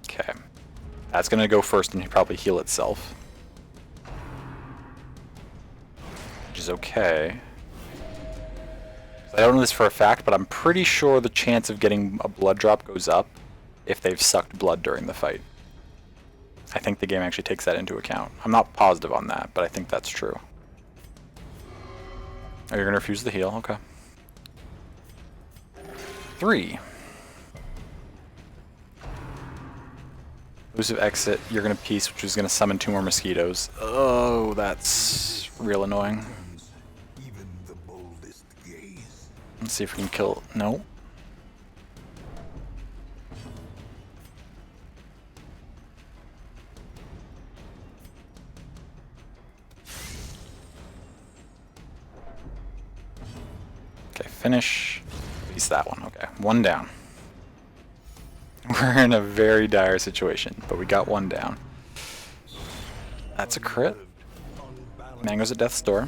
Okay. That's gonna go first and probably heal itself. Which is okay. I don't know this for a fact, but I'm pretty sure the chance of getting a blood drop goes up if they've sucked blood during the fight. I think the game actually takes that into account. I'm not positive on that, but I think that's true. Oh, you're gonna refuse the heal? Okay. 3. Elusive exit, you're gonna piece, which is gonna summon 2 more mosquitoes. Oh, that's real annoying. Even the gaze. Let's see if we can kill. No. Okay, finish. At least that one. Okay, one down. We're in a very dire situation, but we got one down. That's a crit. Mango's at death's door.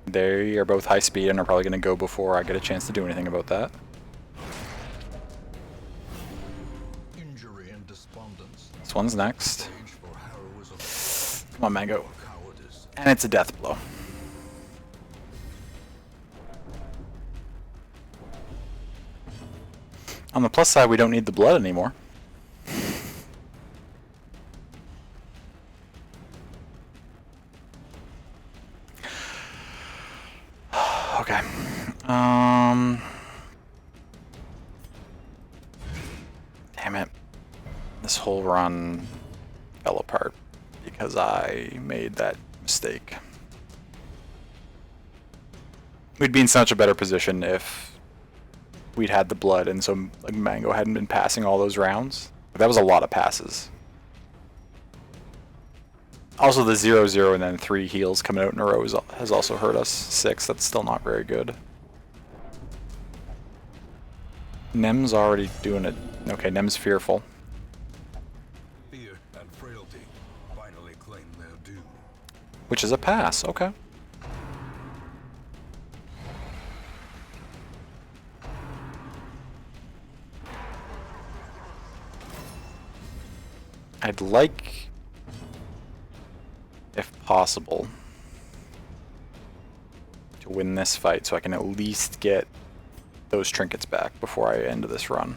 They are both high speed and are probably going to go before I get a chance to do anything about that. Injury and despondence. This one's next. Stage for heroism. Come on, Mango. Cowardice. And it's a death blow. On the plus side, we don't need the blood anymore. Okay. Damn it. This whole run fell apart because I made that mistake. We'd be in such a better position if we'd had the blood and so like Mango hadn't been passing all those rounds. That was a lot of passes. Also the 0-0 and then 3 heals coming out in a row has also hurt us. 6, that's still not very good. Nem's already doing it. Okay, Nem's fearful. Fear and frailty finally claim their due. Which is a pass, okay. I'd like, if possible, to win this fight so I can at least get those trinkets back before I end this run.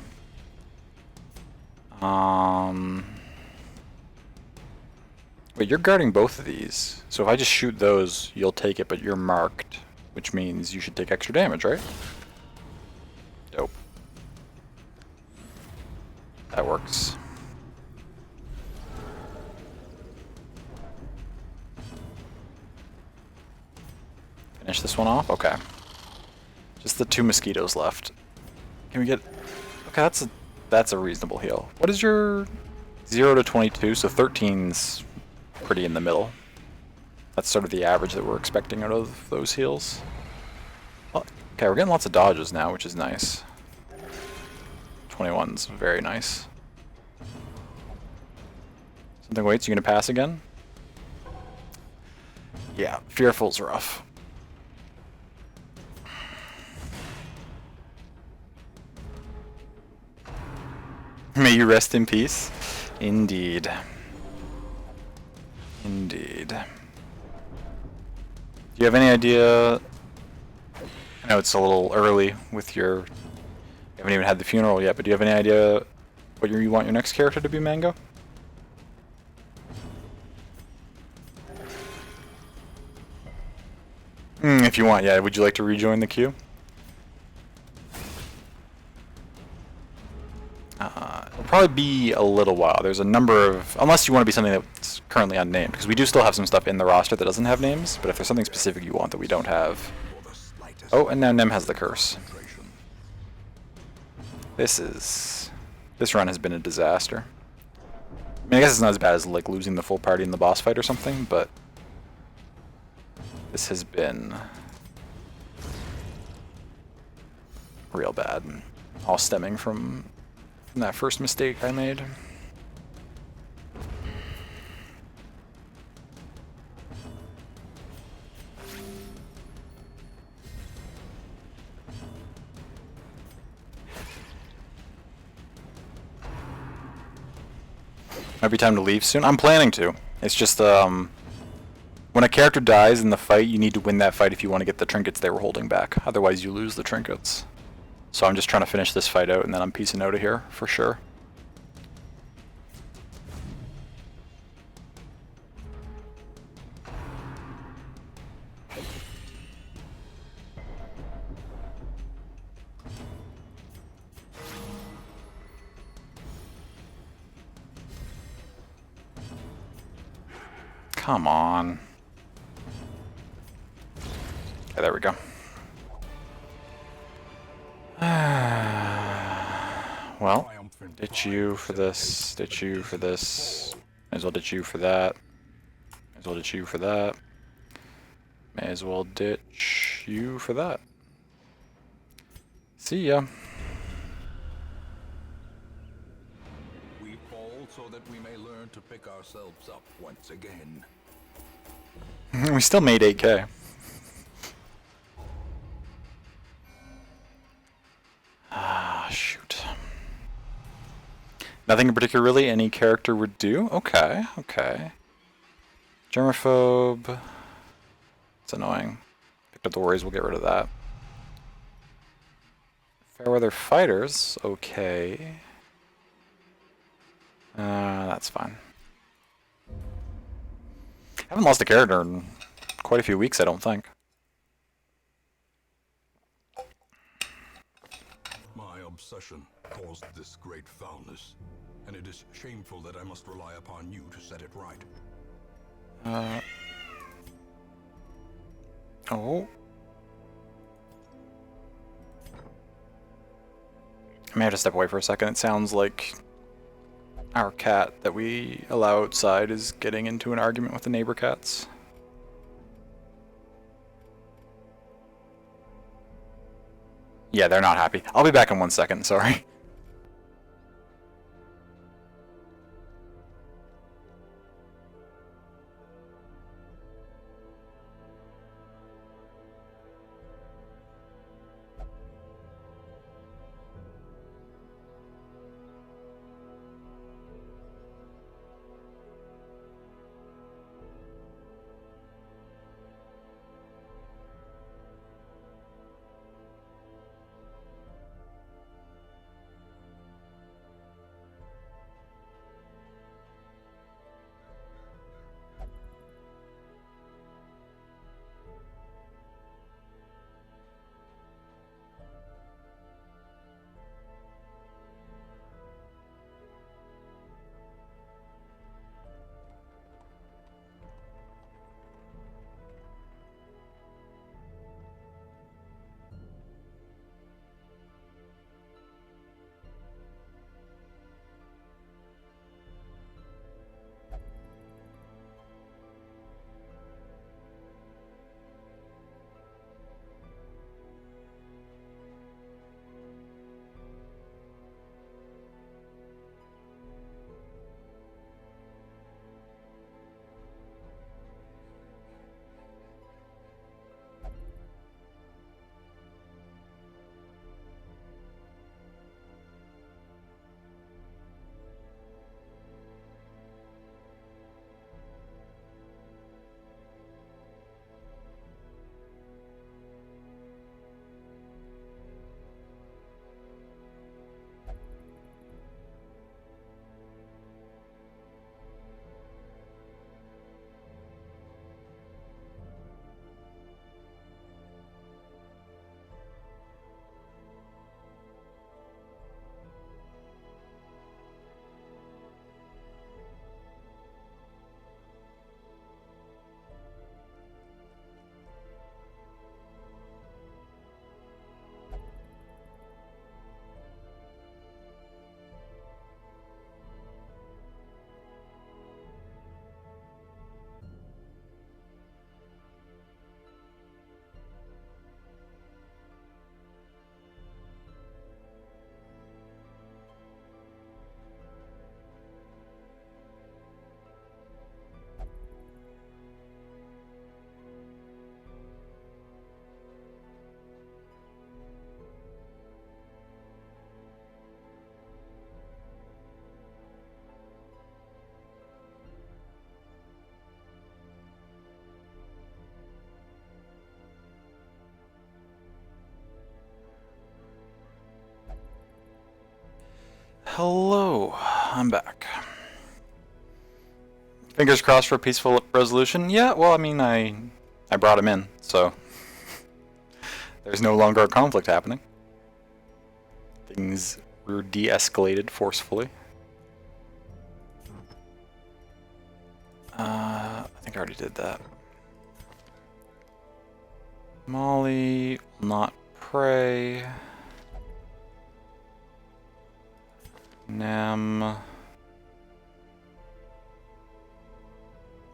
Wait, you're guarding both of these. So if I just shoot those, you'll take it, but you're marked, which means you should take extra damage, right? Dope. That works. Finish this one off? Okay. Just the 2 mosquitoes left. Can we get... Okay, that's a reasonable heal. What is your 0 to 22? So 13's pretty in the middle. That's sort of the average that we're expecting out of those heals. Well, okay, we're getting lots of dodges now, which is nice. 21's very nice. Something waits, you gonna pass again? Yeah, Fearful's rough. May you rest in peace. Indeed. Indeed. Do you have any idea? I know it's a little early with your... You haven't even had the funeral yet, but do you have any idea what you want your next character to be, Mango? If you want, yeah. Would you like to rejoin the queue? It'll probably be a little while. There's a number of... Unless you want to be something that's currently unnamed, because we do still have some stuff in the roster that doesn't have names, but if there's something specific you want that we don't have... Oh, and now Nem has the curse. This run has been a disaster. I mean, I guess it's not as bad as, like, losing the full party in the boss fight or something, but... This has been... real bad. All stemming from that first mistake I made. Might be time to leave soon. I'm planning to. It's just, when a character dies in the fight, you need to win that fight if you want to get the trinkets they were holding back. Otherwise, you lose the trinkets. So I'm just trying to finish this fight out, and then I'm peacing out of here, for sure. Come on. Okay, there we go. Ditch you for this. Ditch you for this. May as well ditch you for that. May as well ditch you for that. May as well ditch you for that. See ya. We fall so that we may learn to pick ourselves up once again. We still made 8K. Ah, shoot. Nothing in particular really any character would do? Okay, okay. Germaphobe. It's annoying. Picked up the worries, we'll get rid of that. Fairweather Fighters, okay. That's fine. Haven't lost a character in quite a few weeks, I don't think. My obsession caused this great foulness, and it is shameful that I must rely upon you to set it right. Oh. I may have to step away for a second. It sounds like our cat that we allow outside is getting into an argument with the neighbor cats. Yeah, they're not happy. I'll be back in 1 second, sorry. Hello, I'm back. Fingers crossed for a peaceful resolution. Yeah, well, I mean, I brought him in, so there's no longer a conflict happening. Things were de-escalated forcefully. I think I already did that. Molly will not pray. Nam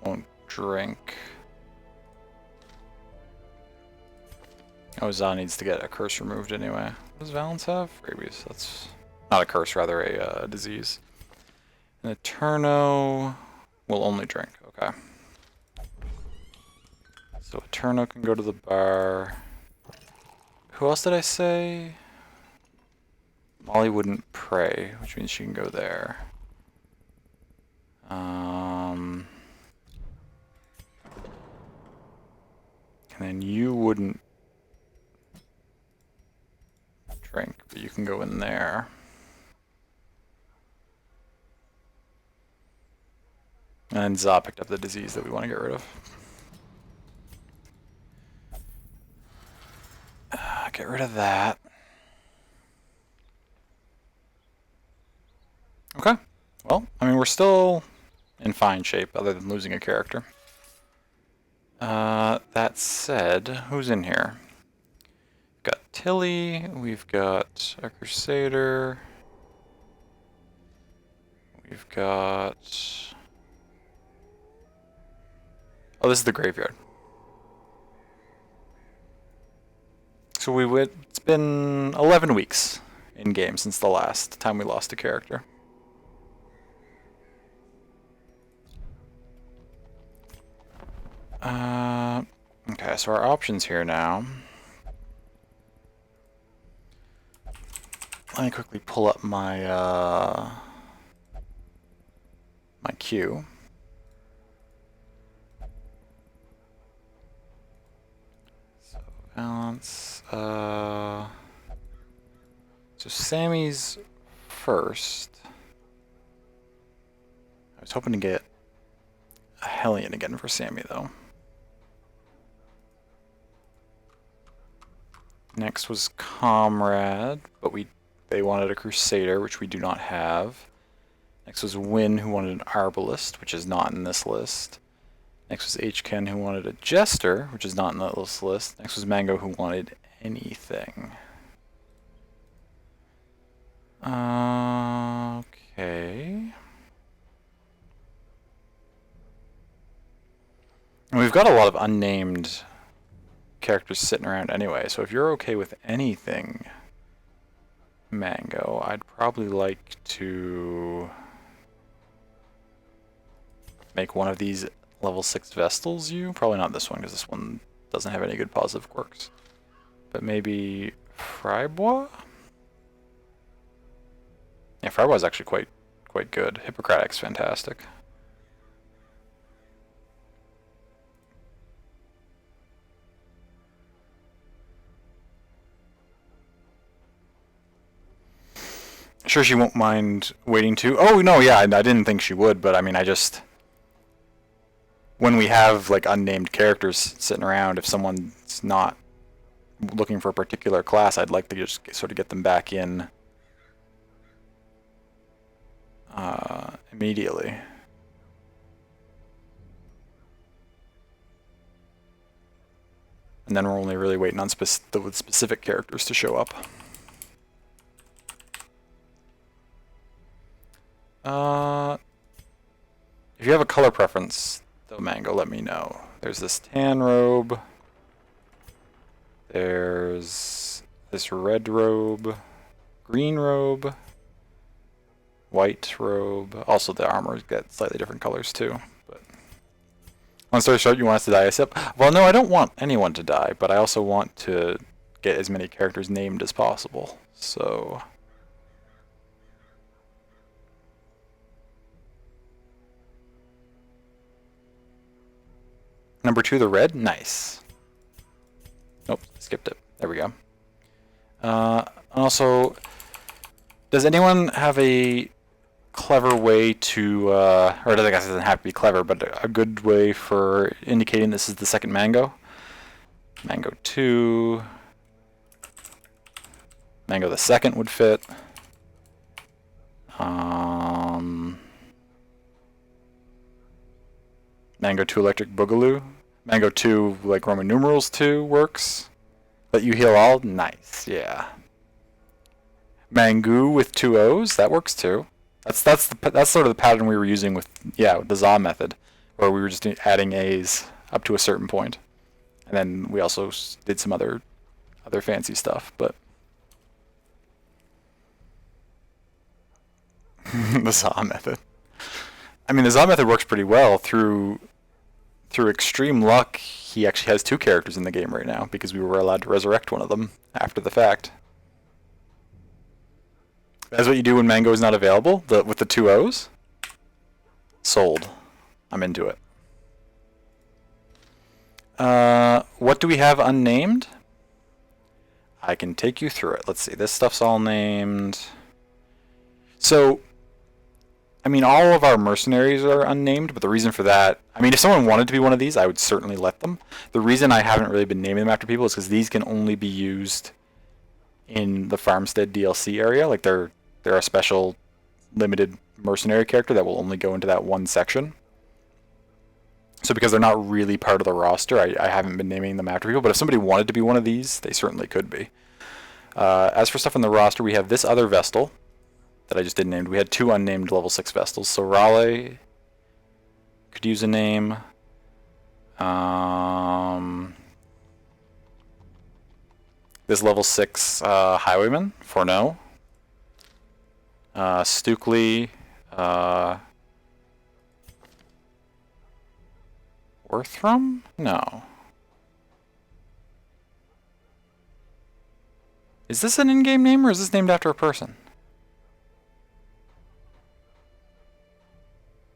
won't drink. Oh, Za needs to get a curse removed anyway. What does Valence have? Rabies. That's not a curse, rather a disease. And Eterno will only drink. Okay. So Eterno can go to the bar. Who else did I say? Molly wouldn't pray, which means she can go there. And then you wouldn't drink, but you can go in there. And Za picked up the disease that we want to get rid of. Get rid of that. Okay. Well, I mean, we're still in fine shape, other than losing a character. That said, who's in here? We've got Tilly, we've got a Crusader, we've got... Oh, this is the graveyard. So it's been 11 weeks in game since the last time we lost a character. Okay, so our options here now. Let me quickly pull up my my queue. So balance. So Sammy's first. I was hoping to get a Hellion again for Sammy though. Next was Comrade, but they wanted a Crusader, which we do not have. Next was Win, who wanted an Arbalist, which is not in this list. Next was H-Ken, who wanted a Jester, which is not in this list. Next was Mango, who wanted anything. Okay. And we've got a lot of unnamed characters sitting around anyway, so if you're okay with anything, Mango, I'd probably like to make one of these level 6 Vestals you. Probably not this one, because this one doesn't have any good positive quirks. But maybe Frybois? Yeah, Frybois is actually quite good. Hippocratic's fantastic. Sure, she won't mind waiting too. Oh, no, yeah, I didn't think she would, but I mean, when we have, like, unnamed characters sitting around, if someone's not looking for a particular class, I'd like to just sort of get them back in immediately. And then we're only really waiting on the specific characters to show up. If you have a color preference, though, Mango, let me know. There's this tan robe. There's this red robe. Green robe. White robe. Also, the armors get slightly different colors, too. But long story short, you want us to die ASAP? Well, no, I don't want anyone to die, but I also want to get as many characters named as possible. So... Number 2, the red? Nice. Nope, skipped it. There we go. Also, does anyone have a clever way to, or I guess it doesn't have to be clever, but a good way for indicating this is the second Mango? Mango 2. Mango the second would fit. Mango 2 Electric Boogaloo. Mango 2, like Roman numerals 2 works. Let you heal all? Nice, yeah. Mangu with two O's, that works too. That's sort of the pattern we were using with with the ZA method, where we were just adding A's up to a certain point, and then we also did some other fancy stuff. But the ZA method. I mean, the ZA method works pretty well. Through extreme luck, he actually has two characters in the game right now because we were allowed to resurrect one of them after the fact. That's what you do when Mango is not available, with the two O's. Sold. I'm into it. What do we have unnamed? I can take you through it. Let's see. This stuff's all named. So, I mean, all of our mercenaries are unnamed, but the reason for that, I mean, if someone wanted to be one of these, I would certainly let them. The reason I haven't really been naming them after people is because these can only be used in the Farmstead DLC area. Like, they're a special limited mercenary character that will only go into that one section. So because they're not really part of the roster, I haven't been naming them after people. But if somebody wanted to be one of these, they certainly could be. As for stuff in the roster, we have this other Vestal that I just didn't name. We had two unnamed level 6 Vestals. So Raleigh could use a name. This level 6 Highwayman, Forno. Stukely, Worthram? No. Is this an in-game name or is this named after a person?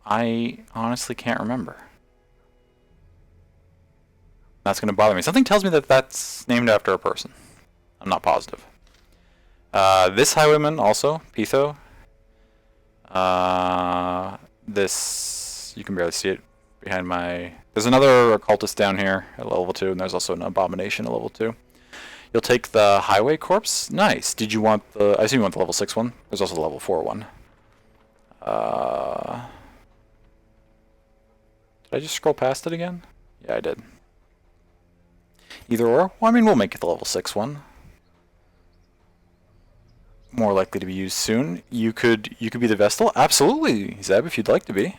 I honestly can't remember. That's going to bother me. Something tells me that that's named after a person. I'm not positive. This Highwayman also, Pitho. This, you can barely see it behind my... There's another occultist down here at level 2, and there's also an abomination at level 2. You'll take the highway corpse. Nice. Did you want the... I assume you want the level 6 one. There's also the level 4 one. Did I just scroll past it again? Yeah, I did. Either or. Well, I mean, we'll make it the level 6 one. More likely to be used soon. You could be the Vestal? Absolutely, Zeb, if you'd like to be.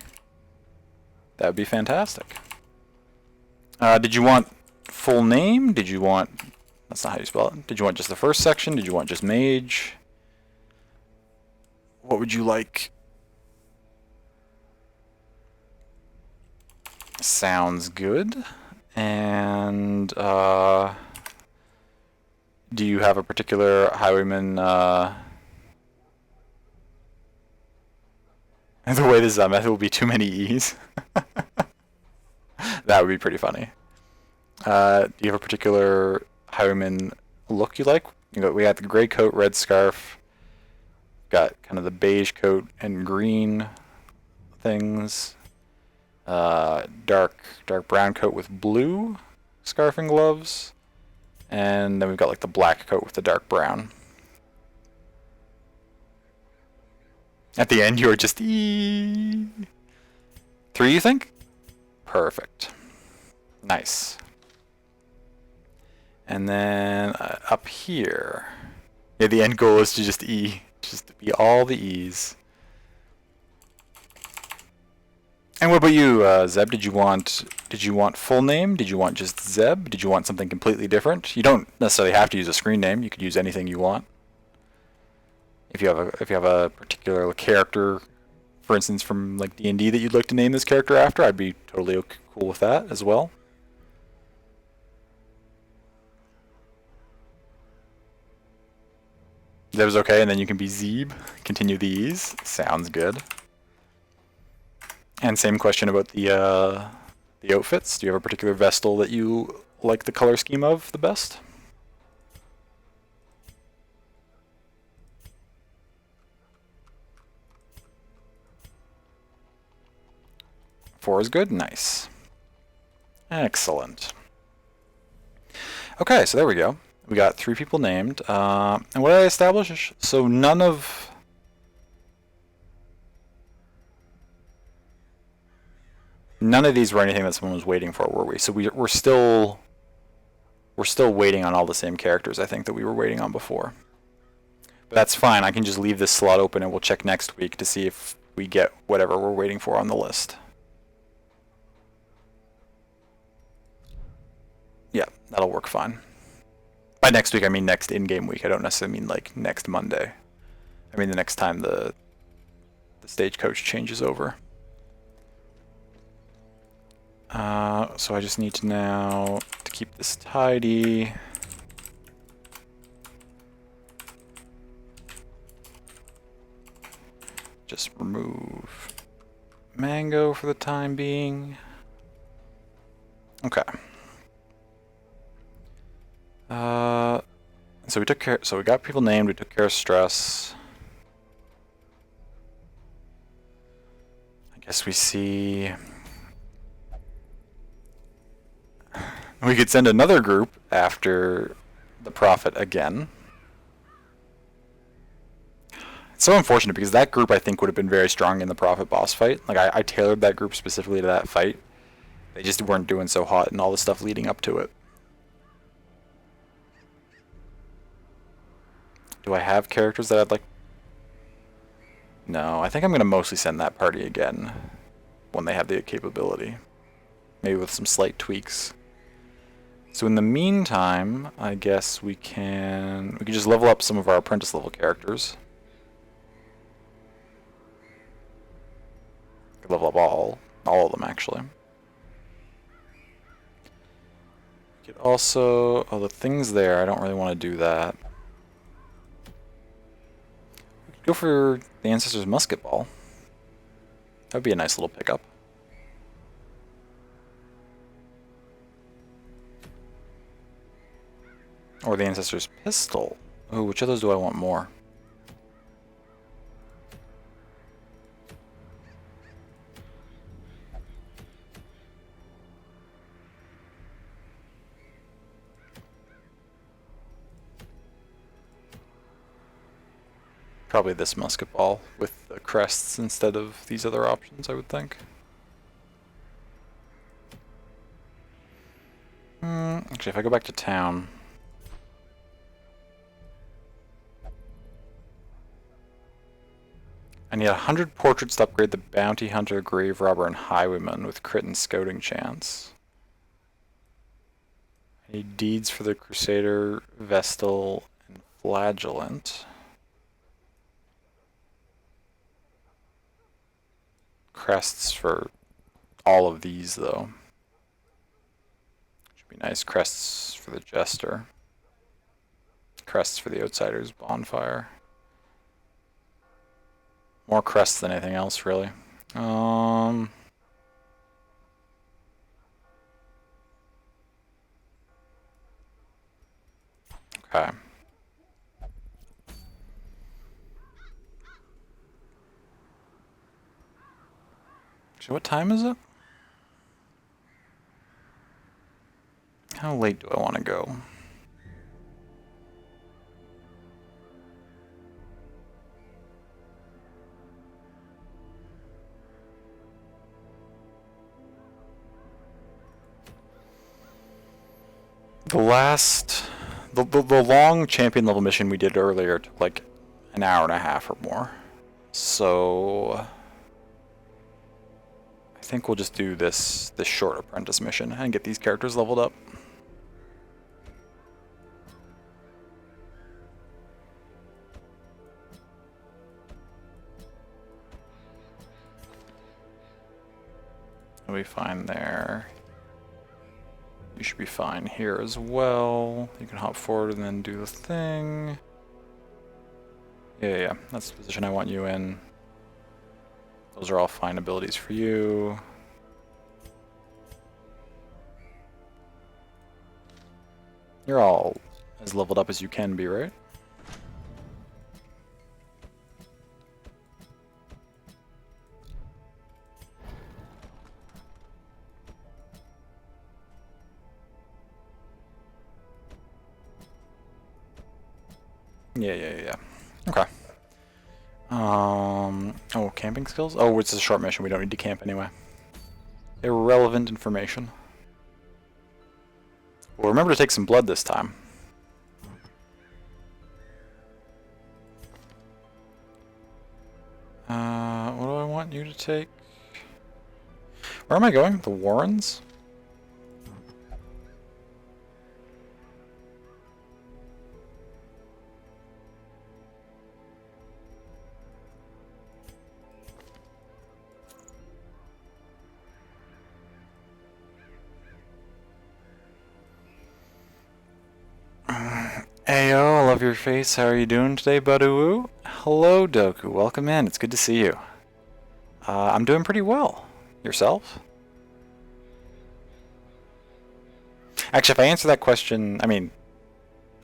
That would be fantastic. Did you want full name? Did you want... That's not how you spell it. Did you want just the first section? Did you want just mage? What would you like? Sounds good. And, do you have a particular highwayman, the way this method will be too many E's? That would be pretty funny. Do you have a particular highwayman look you like? We got the gray coat, red scarf. Got kind of the beige coat and green things. Dark brown coat with blue scarf and gloves. And then we've got like the black coat with the dark brown. At the end, you're just 3, you think? Perfect. Nice. And then up here, yeah, the end goal is to just just to be all the E's. And what about you, Zeb? Did you want full name? Did you want just Zeb? Did you want something completely different? You don't necessarily have to use a screen name. You could use anything you want. If you have a particular character, for instance, from like D&D that you'd like to name this character after, I'd be totally cool with that as well. That was okay, and then you can be Zeeb. Continue these. Sounds good. And same question about the outfits. Do you have a particular Vestal that you like the color scheme of the best? Four is good? Nice. Excellent. Okay, so there we go. We got 3 people named. And what did I establish? So none of these were anything that someone was waiting for, were we? So we're still waiting on all the same characters, I think, that we were waiting on before. But that's fine, I can just leave this slot open and we'll check next week to see if we get whatever we're waiting for on the list. Yeah, that'll work fine. By next week, I mean next in-game week. I don't necessarily mean like next Monday. I mean the next time the stagecoach changes over. So I just need to now to keep this tidy. Just remove mango for the time being. Okay. So we took care. So we got people named. We took care of stress. I guess we see. We could send another group after the prophet again. It's so unfortunate because that group I think would have been very strong in the prophet boss fight. Like I tailored that group specifically to that fight. They just weren't doing so hot and all the stuff leading up to it. Do I have characters that I'd like? No, I think I'm going to mostly send that party again when they have the capability. Maybe with some slight tweaks. So in the meantime, I guess we can just level up some of our apprentice level characters. Level up all of them actually. We could also, oh, the things there, I don't really want to do that. We could go for the Ancestor's Musket Ball. That would be a nice little pickup. Or the Ancestor's Pistol. Oh, which of those do I want more? Probably this musket ball with the crests instead of these other options, I would think. Actually, if I go back to town... I need 100 portraits to upgrade the Bounty Hunter, Grave Robber, and Highwayman with crit and scouting chance. I need deeds for the Crusader, Vestal, and Flagellant. Crests for all of these, though. Should be nice. Crests for the Jester. Crests for the Outsider's Bonfire. More crests than anything else, really. Okay. So what time is it? How late do I want to go? The long champion level mission we did earlier took like an hour and a half or more. So I think we'll just do this short apprentice mission and get these characters leveled up. We'll be fine there. You should be fine here as well. You can hop forward and then do the thing. Yeah, that's the position I want you in. Those are all fine abilities for you. You're all as leveled up as you can be, right? Yeah. Okay. Oh, camping skills? Oh, it's a short mission. We don't need to camp anyway. Irrelevant information. Well, remember to take some blood this time. want you to take... Where am I going? The Warrens? Ayo, I love your face. How are you doing today, Budoo? Hello, Doku. Welcome in. It's good to see you. I'm doing pretty well. Yourself? Actually, if I answer that question, I mean,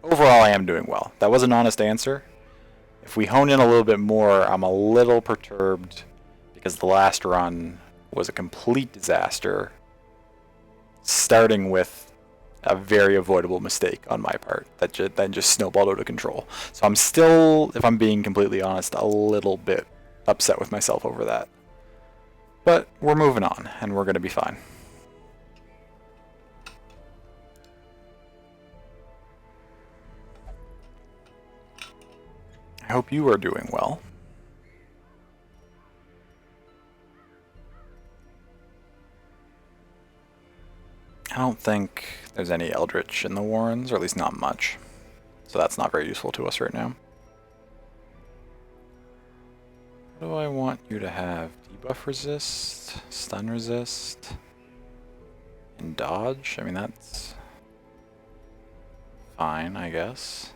overall I am doing well. That was an honest answer. If we hone in a little bit more, I'm a little perturbed because the last run was a complete disaster, starting with a very avoidable mistake on my part that then just snowballed out of control. So I'm still, if I'm being completely honest, a little bit upset with myself over that. But we're moving on, and we're going to be fine. I hope you are doing well. I don't think there's any Eldritch in the Warrens, or at least not much. So that's not very useful to us right now. What do I want you to have? Debuff resist, stun resist, and dodge? I mean, that's fine, I guess.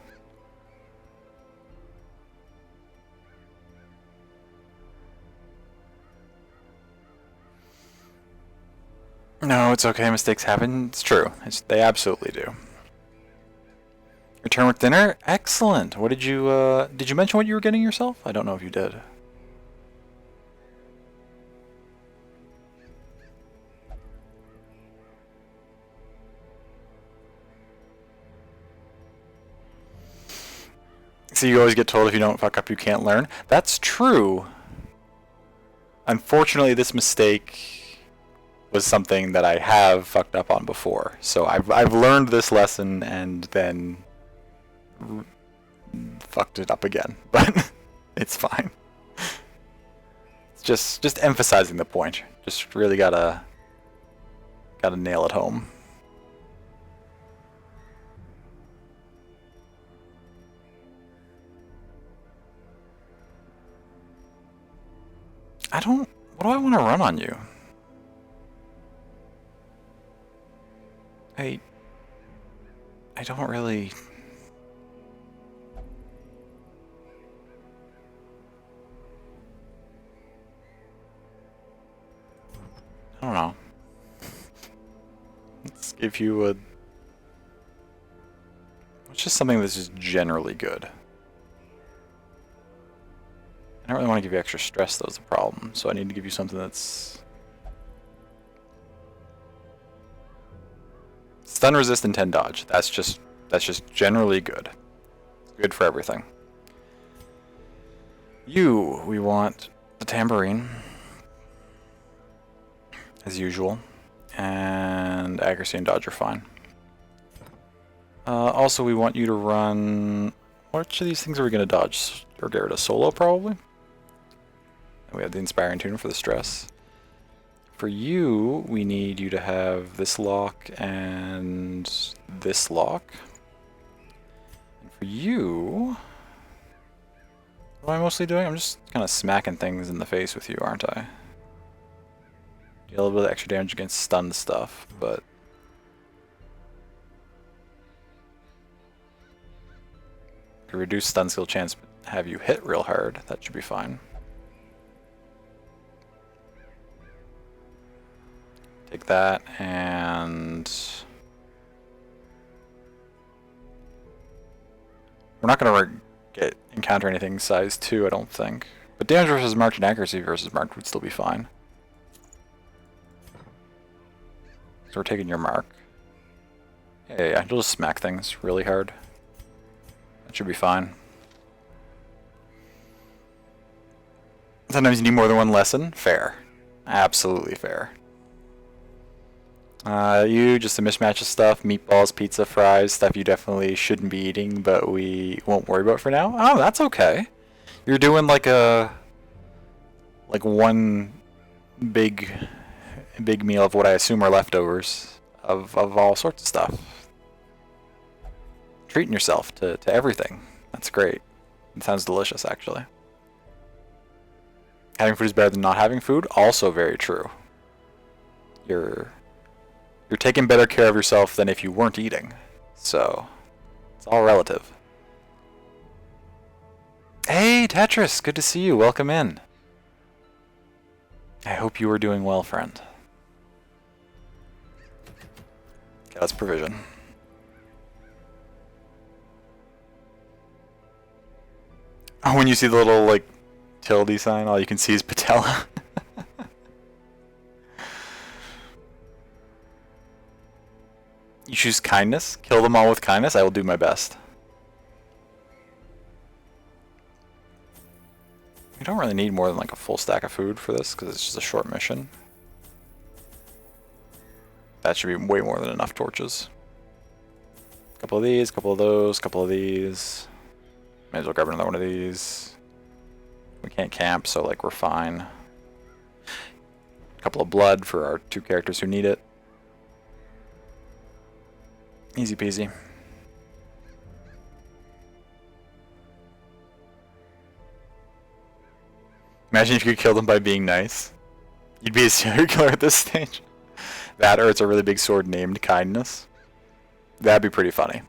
No, it's okay. Mistakes happen. It's true. They absolutely do. Return with dinner? Excellent. What did you mention what you were getting yourself? I don't know if you did. So you always get told if you don't fuck up, you can't learn. That's true. Unfortunately, this mistake was something that I have fucked up on before. So I've learned this lesson and then fucked it up again. But it's fine. It's just emphasizing the point. Just really gotta nail it home. What do I want to run on you? I don't really... I don't know. Let's give you a... It's just something that's just generally good. I don't really want to give you extra stress, though, is the problem. So I need to give you something that's... Stun resist and 10 dodge. That's just generally good. It's good for everything. We want the tambourine, as usual, and accuracy and dodge are fine. Also, we want you to run... Which of these things are we going to dodge? Or get rid of? Solo, probably? And we have the Inspiring Tune for the stress. For you, we need you to have this lock and this lock. And for you... What am I mostly doing? I'm just kind of smacking things in the face with you, aren't I? Deal a little bit of extra damage against stun stuff, but... To reduce stun skill chance, but have you hit real hard. That should be fine. Take that, and... We're not going to encounter anything size 2, I don't think. But damage versus marked and accuracy versus marked would still be fine. So we're taking your mark. Yeah, you'll just smack things really hard. That should be fine. Sometimes you need more than one lesson. Fair. Absolutely fair. You, just a mismatch of stuff. Meatballs, pizza, fries, stuff you definitely shouldn't be eating, but we won't worry about for now. Oh, that's okay. You're doing like a like one big meal of what I assume are leftovers of all sorts of stuff. Treating yourself to everything. That's great. It sounds delicious, actually. Having food is better than not having food. Also very true. You're taking better care of yourself than if you weren't eating. So it's all relative. Hey, Tetris, good to see you. Welcome in. I hope you are doing well, friend. Okay, that's provision. Oh, when you see the little, like, tilde sign, all you can see is patella. You choose kindness? Kill them all with kindness? I will do my best. We don't really need more than like a full stack of food for this because it's just a short mission. That should be way more than enough torches. A couple of these, couple of those, couple of these. May as well grab another one of these. We can't camp, so like we're fine. A couple of blood for our 2 characters who need it. Easy peasy. Imagine if you could kill them by being nice. You'd be a serial killer at this stage. That or it's a really big sword named Kindness. That'd be pretty funny.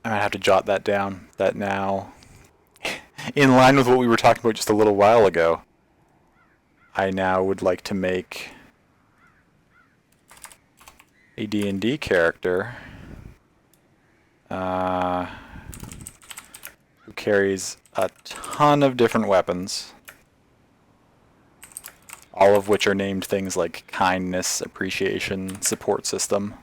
I might have to jot that down. That now, in line with what we were talking about just a little while ago, I now would like to make a D&D character who carries a ton of different weapons, all of which are named things like kindness, appreciation, support system.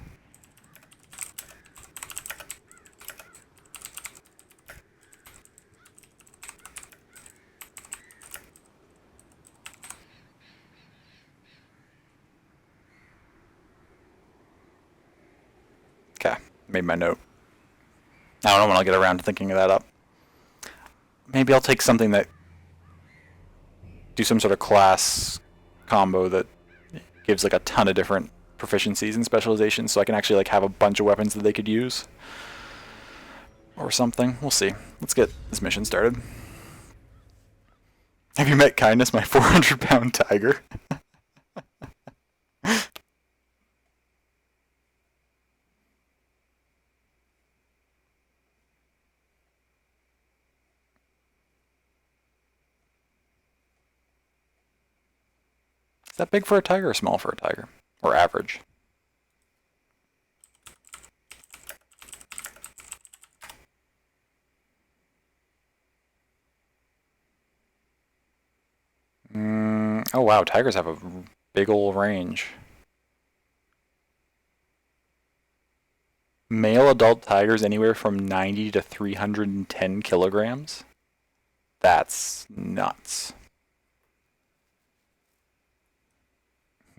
Okay, made my note. I don't know when I'll get around to thinking of that up. Maybe I'll take something that do some sort of class combo that gives like a ton of different proficiencies and specializations, so I can actually like have a bunch of weapons that they could use or something. We'll see. Let's get this mission started. Have you met Kindness, my 400-pound tiger? Is that big for a tiger or small for a tiger? Or average? Oh wow, tigers have a big ol' range. Male adult tigers anywhere from 90 to 310 kilograms? That's nuts.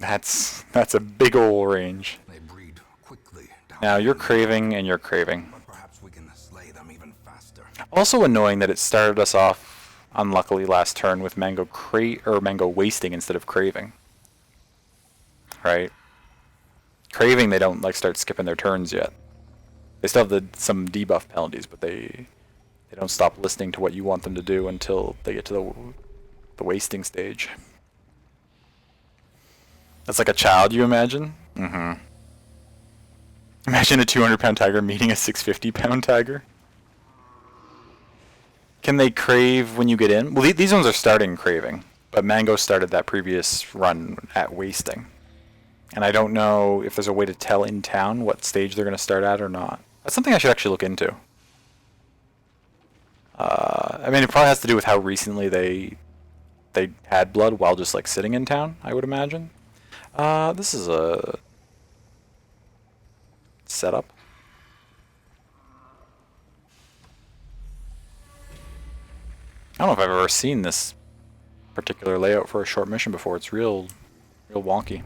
That's a big ol' range. They breed quickly. Now you're craving and you're craving. But perhaps we can slay them even faster. Also annoying that it started us off unluckily last turn with mango mango wasting instead of craving. Right? Craving, they don't like start skipping their turns yet. They still have some debuff penalties, but they don't stop listening to what you want them to do until they get to the wasting stage. That's like a child, you imagine? Mm-hmm. Imagine a 200-pound tiger meeting a 650-pound tiger. Can they crave when you get in? Well, these ones are starting craving, but Mango started that previous run at wasting. And I don't know if there's a way to tell in town what stage they're going to start at or not. That's something I should actually look into. I mean, it probably has to do with how recently they had blood while just like sitting in town, I would imagine. This is a setup. never seen this particular layout for a short mission before. It's real wonky.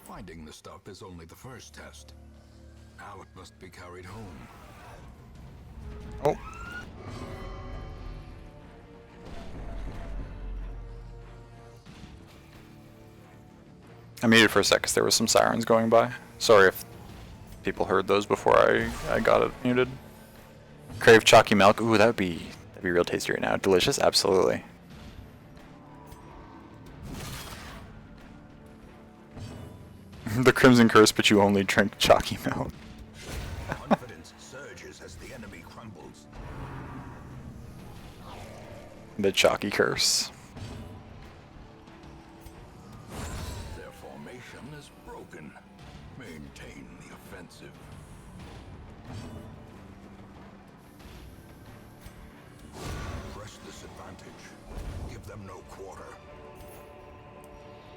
Finding the stuff is only the first test. Now it must be carried home. Oh. I muted for a sec because there was some sirens going by. Sorry if people heard those before I got it muted. Crave chalky milk. Ooh, that'd be real tasty right now. Delicious, absolutely. The Crimson Curse, but you only drink chalky milk. Confidence surges as the enemy crumbles. The chalky curse. Their formation is broken. Maintain the offensive. Press this advantage. Give them no quarter.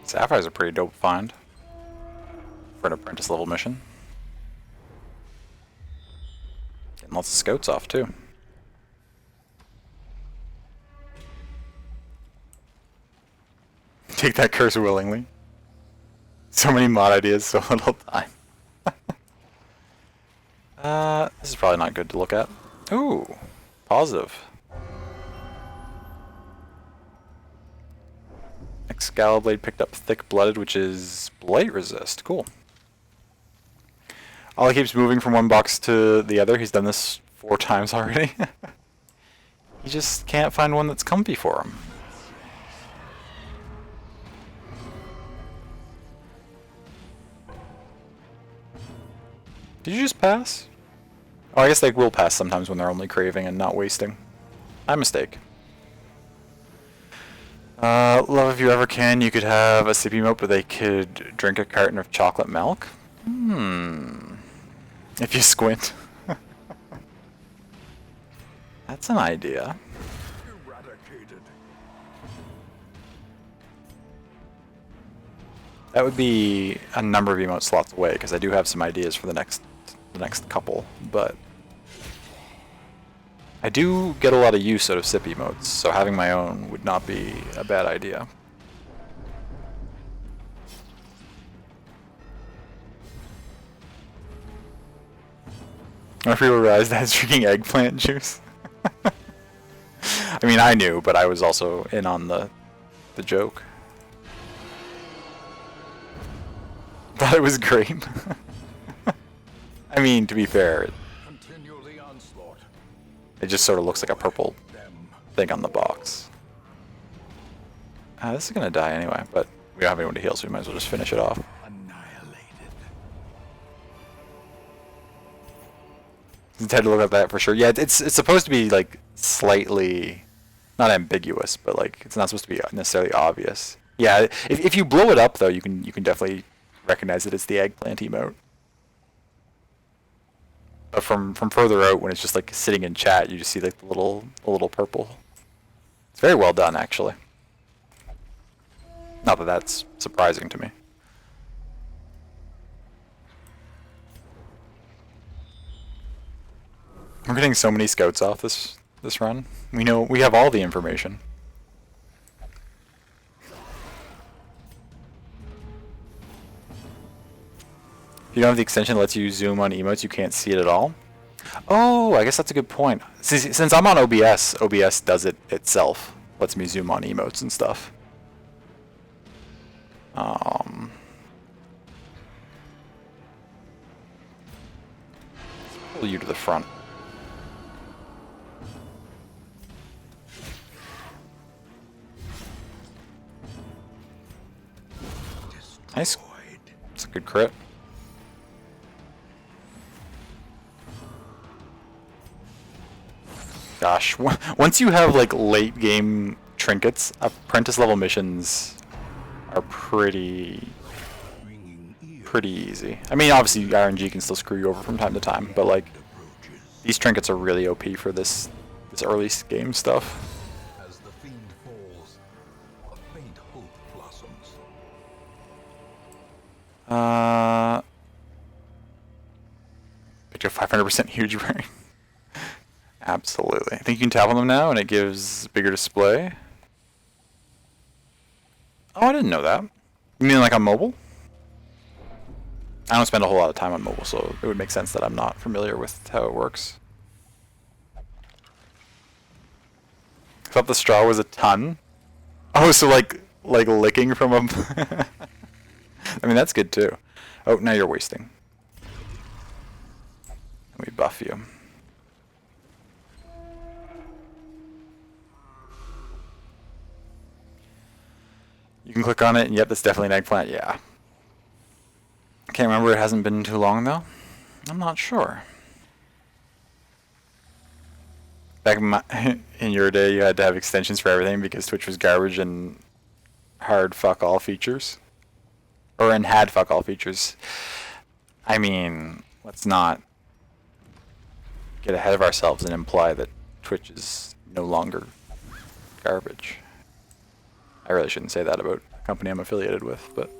Sapphire's a pretty dope find for an apprentice level mission. Getting lots of scouts off too. Take that curse willingly. So many mod ideas, so little time. This is probably not good to look at. Ooh, positive. Excaliblade picked up Thick Blooded, which is Blight Resist. Cool. Ollie keeps moving from one box to the other. He's done this 4 times already. He just can't find one that's comfy for him. Did you just pass? Oh, I guess they will pass sometimes when they're only craving and not wasting. My mistake. Love if you ever can, you could have a sippy emote, but they could drink a carton of chocolate milk? If you squint. That's an idea. Eradicated. That would be a number of emote slots away, because I do have some ideas for the next couple, but I do get a lot of use out of sip emotes, so having my own would not be a bad idea. I realized that I was drinking eggplant juice. I mean, I knew, but I was also in on the joke. Thought it was grape. I mean, to be fair, it just sort of looks like a purple thing on the box. This is gonna die anyway, but we don't have anyone to heal, so we might as well just finish it off. Had to look at that for sure. Yeah, it's supposed to be like slightly, not ambiguous, but like it's not supposed to be necessarily obvious. Yeah, if you blow it up though, you can definitely recognize that it's the eggplant emote. But from further out, when it's just like sitting in chat, you just see like the little purple. It's very well done, actually. Not that that's surprising to me. We're getting so many scouts off this run. We have all the information. If you don't have the extension that lets you zoom on emotes, you can't see it at all. Oh, I guess that's a good point. Since I'm on OBS, OBS does it itself. Lets me zoom on emotes and stuff. Pull you to the front. Nice. It's a good crit. Gosh, once you have like late game trinkets, apprentice level missions are pretty easy. I mean, obviously RNG can still screw you over from time to time, but like these trinkets are really OP for this early game stuff. As the fiend falls, a faint hope blossoms. to a 500% huge brain. Absolutely. I think you can tap on them now and it gives bigger display. Oh, I didn't know that. You mean like on mobile? I don't spend a whole lot of time on mobile, so it would make sense that I'm not familiar with how it works. I thought the straw was a ton. Oh, so like licking from a... I mean, that's good too. Oh, now you're wasting. Let me buff you. You can click on it, and yep, that's definitely an eggplant, yeah. I can't remember, it hasn't been too long though. I'm not sure. Back in your day, you had to have extensions for everything because Twitch was garbage and hard fuck all features. And had fuck all features. I mean, let's not get ahead of ourselves and imply that Twitch is no longer garbage. I really shouldn't say that about a company I'm affiliated with, but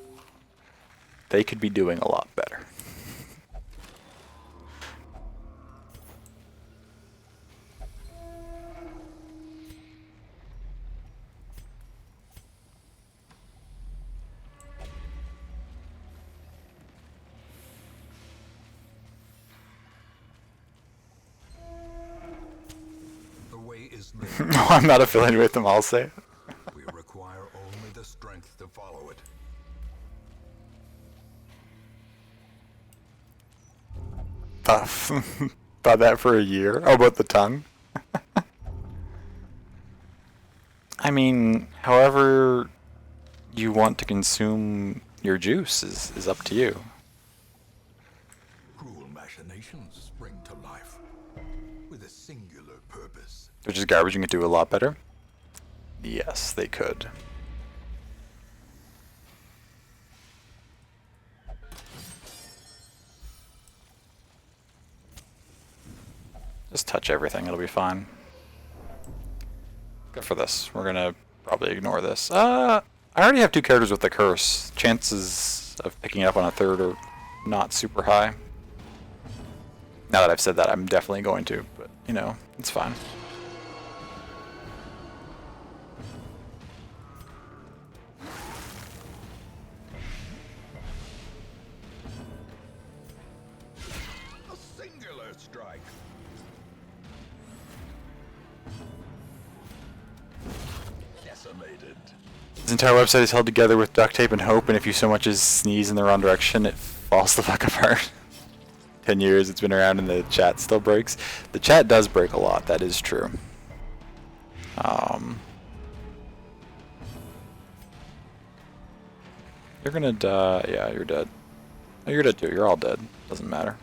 they could be doing a lot better. The way is No, I'm not affiliated with them, I'll say. We require only the strength to follow it. Thought that for a year. Oh, about the tongue? I mean, however you want to consume your juice is up to you. Cruel machinations spring to life with a singular purpose. Which is garbage and could do a lot better? Yes, they could. Just touch everything, it'll be fine. Go for this. We're gonna probably ignore this. I already have 2 characters with the curse. Chances of picking up on a third are not super high. Now that I've said that, I'm definitely going to, but, you know, it's fine. A singular strike. Decimated. This entire website is held together with duct tape and hope, and if you so much as sneeze in the wrong direction, it falls the fuck apart. 10 years it's been around and the chat still breaks. The chat does break a lot, that is true. You're gonna die. Yeah, you're dead. Oh, you're dead too. You're all dead. Doesn't matter.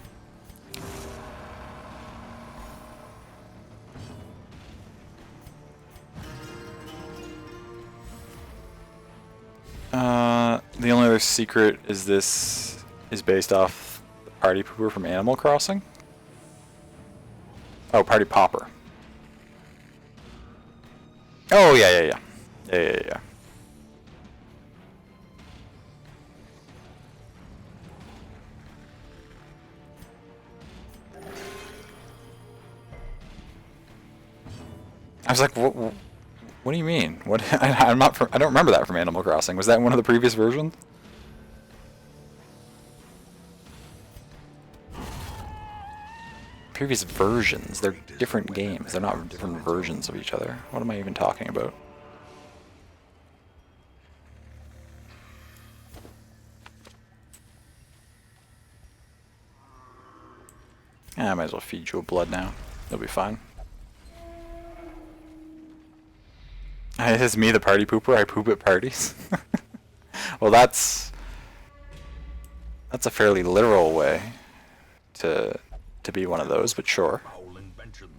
The only other secret is this is based off the party pooper from Animal Crossing. Oh, party popper. Oh, yeah. I was like, what do you mean? What? I don't remember that from Animal Crossing. Was that in one of the previous versions? Previous versions. They're different games. They're not different versions of each other. What am I even talking about? I might as well feed you a blood now. It'll be fine. It is me, the party pooper. I poop at parties. Well, that's a fairly literal way to be one of those, but sure. Whole invention.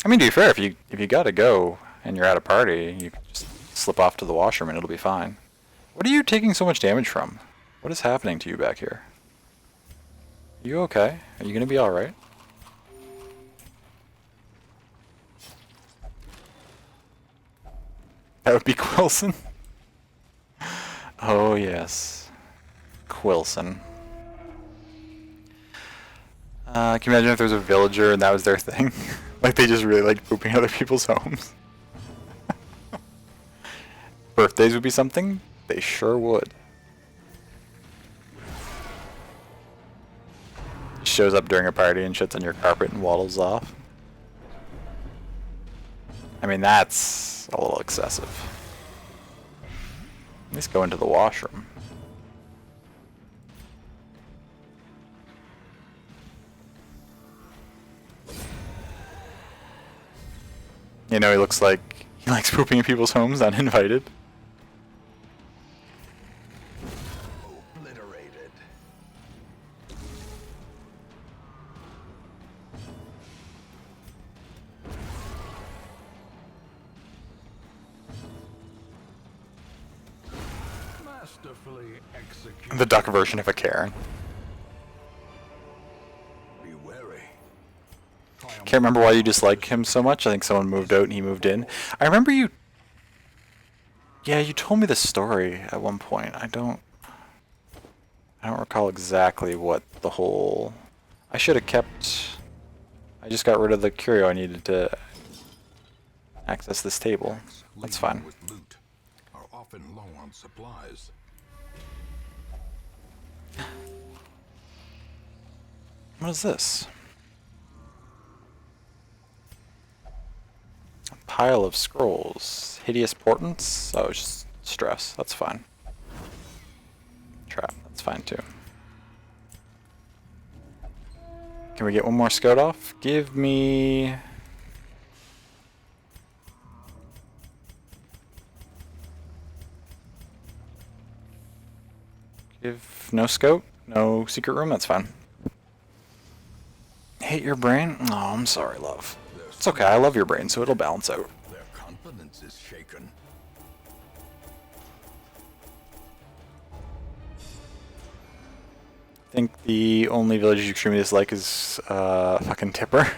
I mean, to be fair, if you gotta go and you're at a party, you can just slip off to the washroom and it'll be fine. What are you taking so much damage from? What is happening to you back here? Are you okay? Are you gonna be alright? That would be Quilson. Oh yes. Quilson. Can you imagine if there was a villager and that was their thing? Like they just really liked pooping in other people's homes. Birthdays would be something? They sure would. Shows up during a party and shits on your carpet and waddles off. I mean, that's a little excessive. Let's go into the washroom. You know, he looks like he likes pooping in people's homes uninvited. Obliterated. Masterfully executed. The duck version of a Karen. Be wary. Can't remember why you dislike him so much. I think someone moved out and he moved in. I remember you... Yeah, you told me the story at one point. I don't recall exactly what the whole... I should have kept... I just got rid of the curio I needed to access this table. That's fine. With loot are often low on supplies. What is this? A pile of scrolls. Hideous portents? Oh, it's just stress. That's fine. Trap. That's fine too. Can we get one more scout off? Give me... Give no scout? No secret room? That's fine. Hate your brain? Oh, I'm sorry, love. It's okay, I love your brain, so it'll balance out. Their confidence is shaken. I think the only village you extremely dislike is fucking Tipper.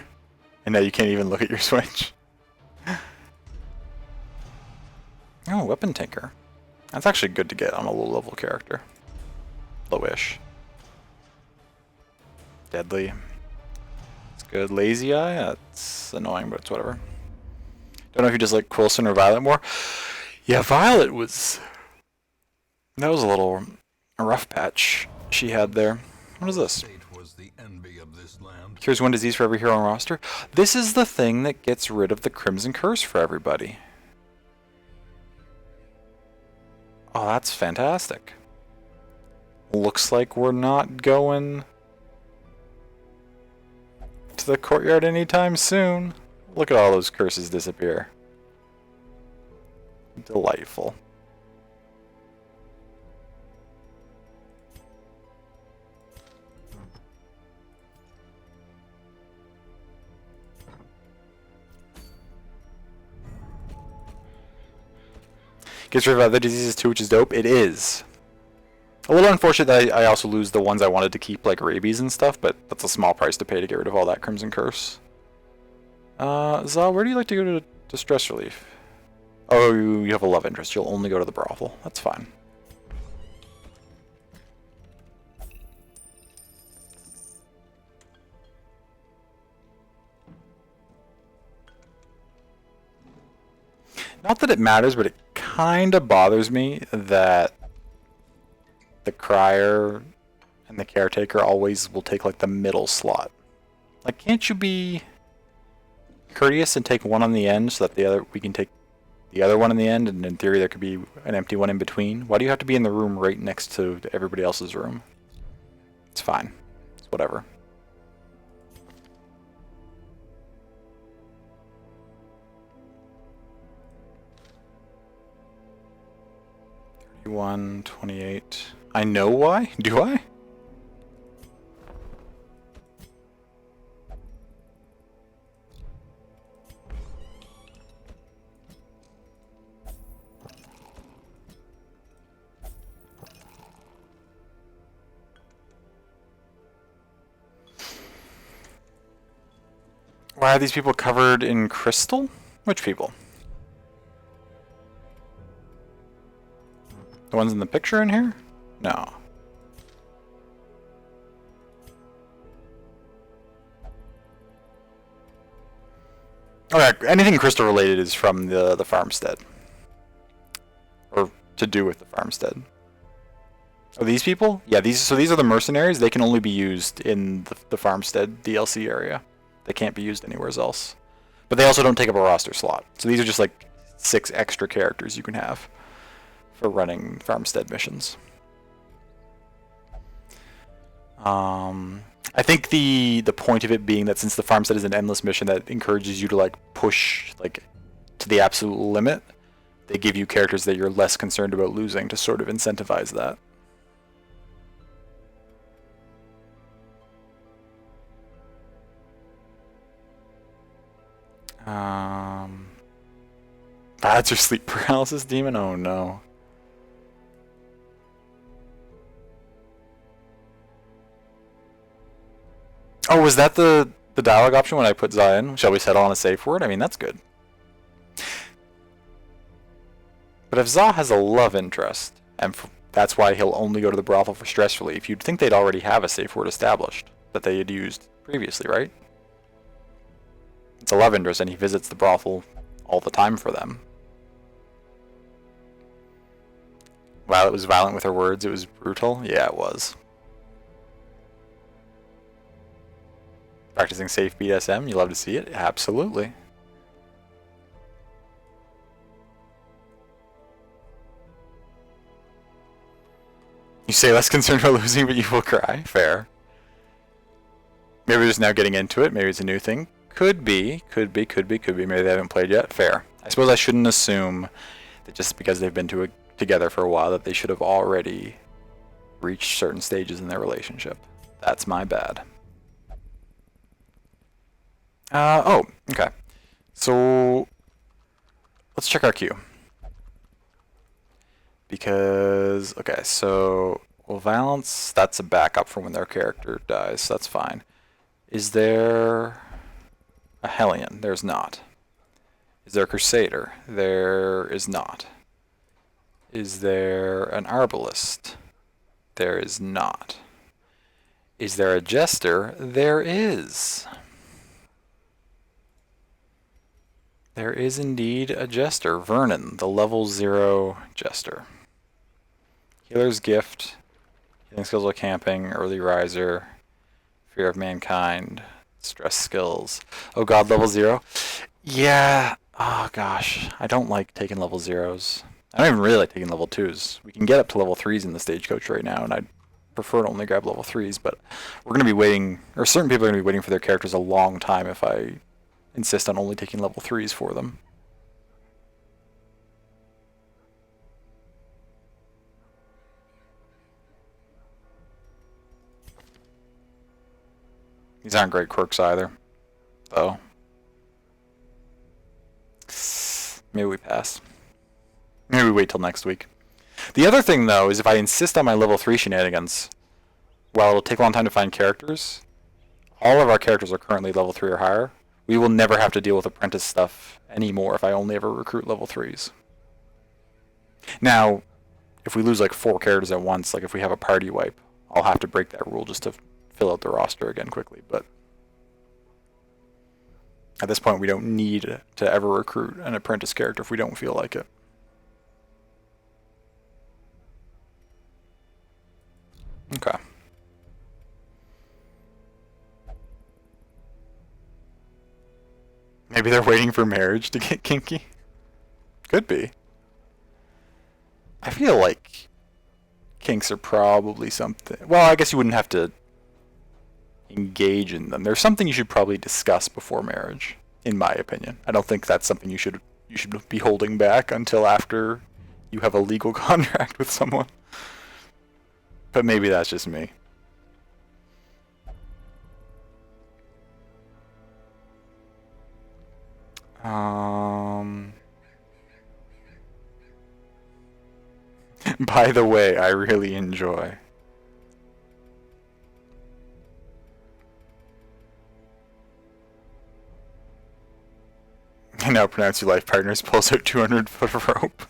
And now you can't even look at your Switch. Oh, Weapon Tinker. That's actually good to get on a low level character. Lowish. Deadly. It's good. Lazy Eye? That's annoying, but it's whatever. Don't know if you just like Quilson or Violet more. Yeah, Violet was... That was a little rough patch she had there. What is this? Was the envy of this land. Cures one disease for every hero on roster. This is the thing that gets rid of the Crimson Curse for everybody. Oh, that's fantastic. Looks like we're not going to the courtyard anytime soon. Look at all those curses disappear. Delightful. Gets rid of other diseases too, which is dope. It is. A little unfortunate that I also lose the ones I wanted to keep, like rabies and stuff, but that's a small price to pay to get rid of all that Crimson Curse. Zal, where do you like to go to stress relief? Oh, you have a love interest. You'll only go to the brothel. That's fine. Not that it matters, but it kind of bothers me that the crier and the caretaker always will take like the middle slot. Like, can't you be courteous and take one on the end so that we can take the other one in the end, and in theory there could be an empty one in between? Why do you have to be in the room right next to everybody else's room? It's fine. It's whatever. $31, $28. I know why? Do I? Why are these people covered in crystal? Which people? The ones in the picture in here? No. Okay, anything crystal related is from the farmstead. Or to do with the farmstead. Oh, these people? Yeah, these are the mercenaries. They can only be used in the farmstead DLC area. They can't be used anywhere else. But they also don't take up a roster slot. So these are just like 6 extra characters you can have for running farmstead missions. I think the point of it being that since the farmstead is an endless mission that encourages you to like push like to the absolute limit, they give you characters that you're less concerned about losing to sort of incentivize that. That's your sleep paralysis demon? Oh no. Oh, was that the dialogue option when I put Zah in? Shall we settle on a safe word? I mean, that's good. But if Zah has a love interest, and that's why he'll only go to the brothel for stress relief, you'd think they'd already have a safe word established that they had used previously, right? It's a love interest, and he visits the brothel all the time for them. While it was violent with her words, it was brutal? Yeah, it was. Practicing safe BDSM, you love to see it? Absolutely. You say less concerned about losing, but you will cry. Fair. Maybe they're just now getting into it. Maybe it's a new thing. Could be. Maybe they haven't played yet. Fair. I suppose I shouldn't assume that just because they've been together for a while that they should have already reached certain stages in their relationship. That's my bad. Oh, okay. So, let's check our queue. Because, okay, so, well, violence, that's a backup for when their character dies, so that's fine. Is there a Hellion? There's not. Is there a Crusader? There is not. Is there an Arbalist? There is not. Is there a Jester? There is. There is indeed a Jester. Vernon, the level 0 Jester. Healer's Gift, Healing Skills while Camping, Early Riser, Fear of Mankind, Stress Skills. Oh god, level 0? Yeah, oh gosh, I don't like taking level 0s. I don't even really like taking level 2s. We can get up to level 3s in the Stagecoach right now, and I'd prefer to only grab level 3s, but we're going to be waiting, or certain people are going to be waiting for their characters a long time if I insist on only taking level 3s for them. These aren't great quirks either, though. Maybe we pass. Maybe we wait till next week. The other thing, though, is if I insist on my level 3 shenanigans, while it'll take a long time to find characters, all of our characters are currently level 3 or higher. We will never have to deal with apprentice stuff anymore if I only ever recruit level 3s. Now, if we lose like 4 characters at once, like if we have a party wipe, I'll have to break that rule just to fill out the roster again quickly, but at this point we don't need to ever recruit an apprentice character if we don't feel like it. Okay. Maybe they're waiting for marriage to get kinky? Could be. I feel like kinks are probably something... Well, I guess you wouldn't have to engage in them. There's something you should probably discuss before marriage, in my opinion. I don't think that's something you should be holding back until after you have a legal contract with someone. But maybe that's just me. By the way, I really enjoy. I now pronounce your life partners pulls out 200 foot of rope.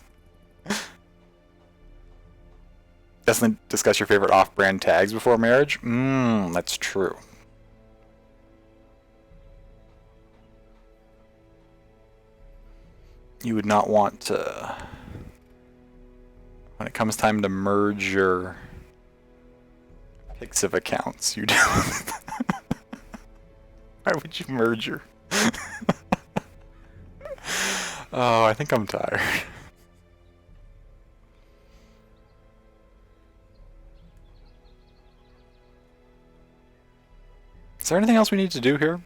Doesn't discuss your favorite off-brand tags before marriage? That's true. you would not want to, when it comes time to merge your pics of accounts, you don't. Why would you merge your? Oh, I think I'm tired. Is there anything else we need to do here?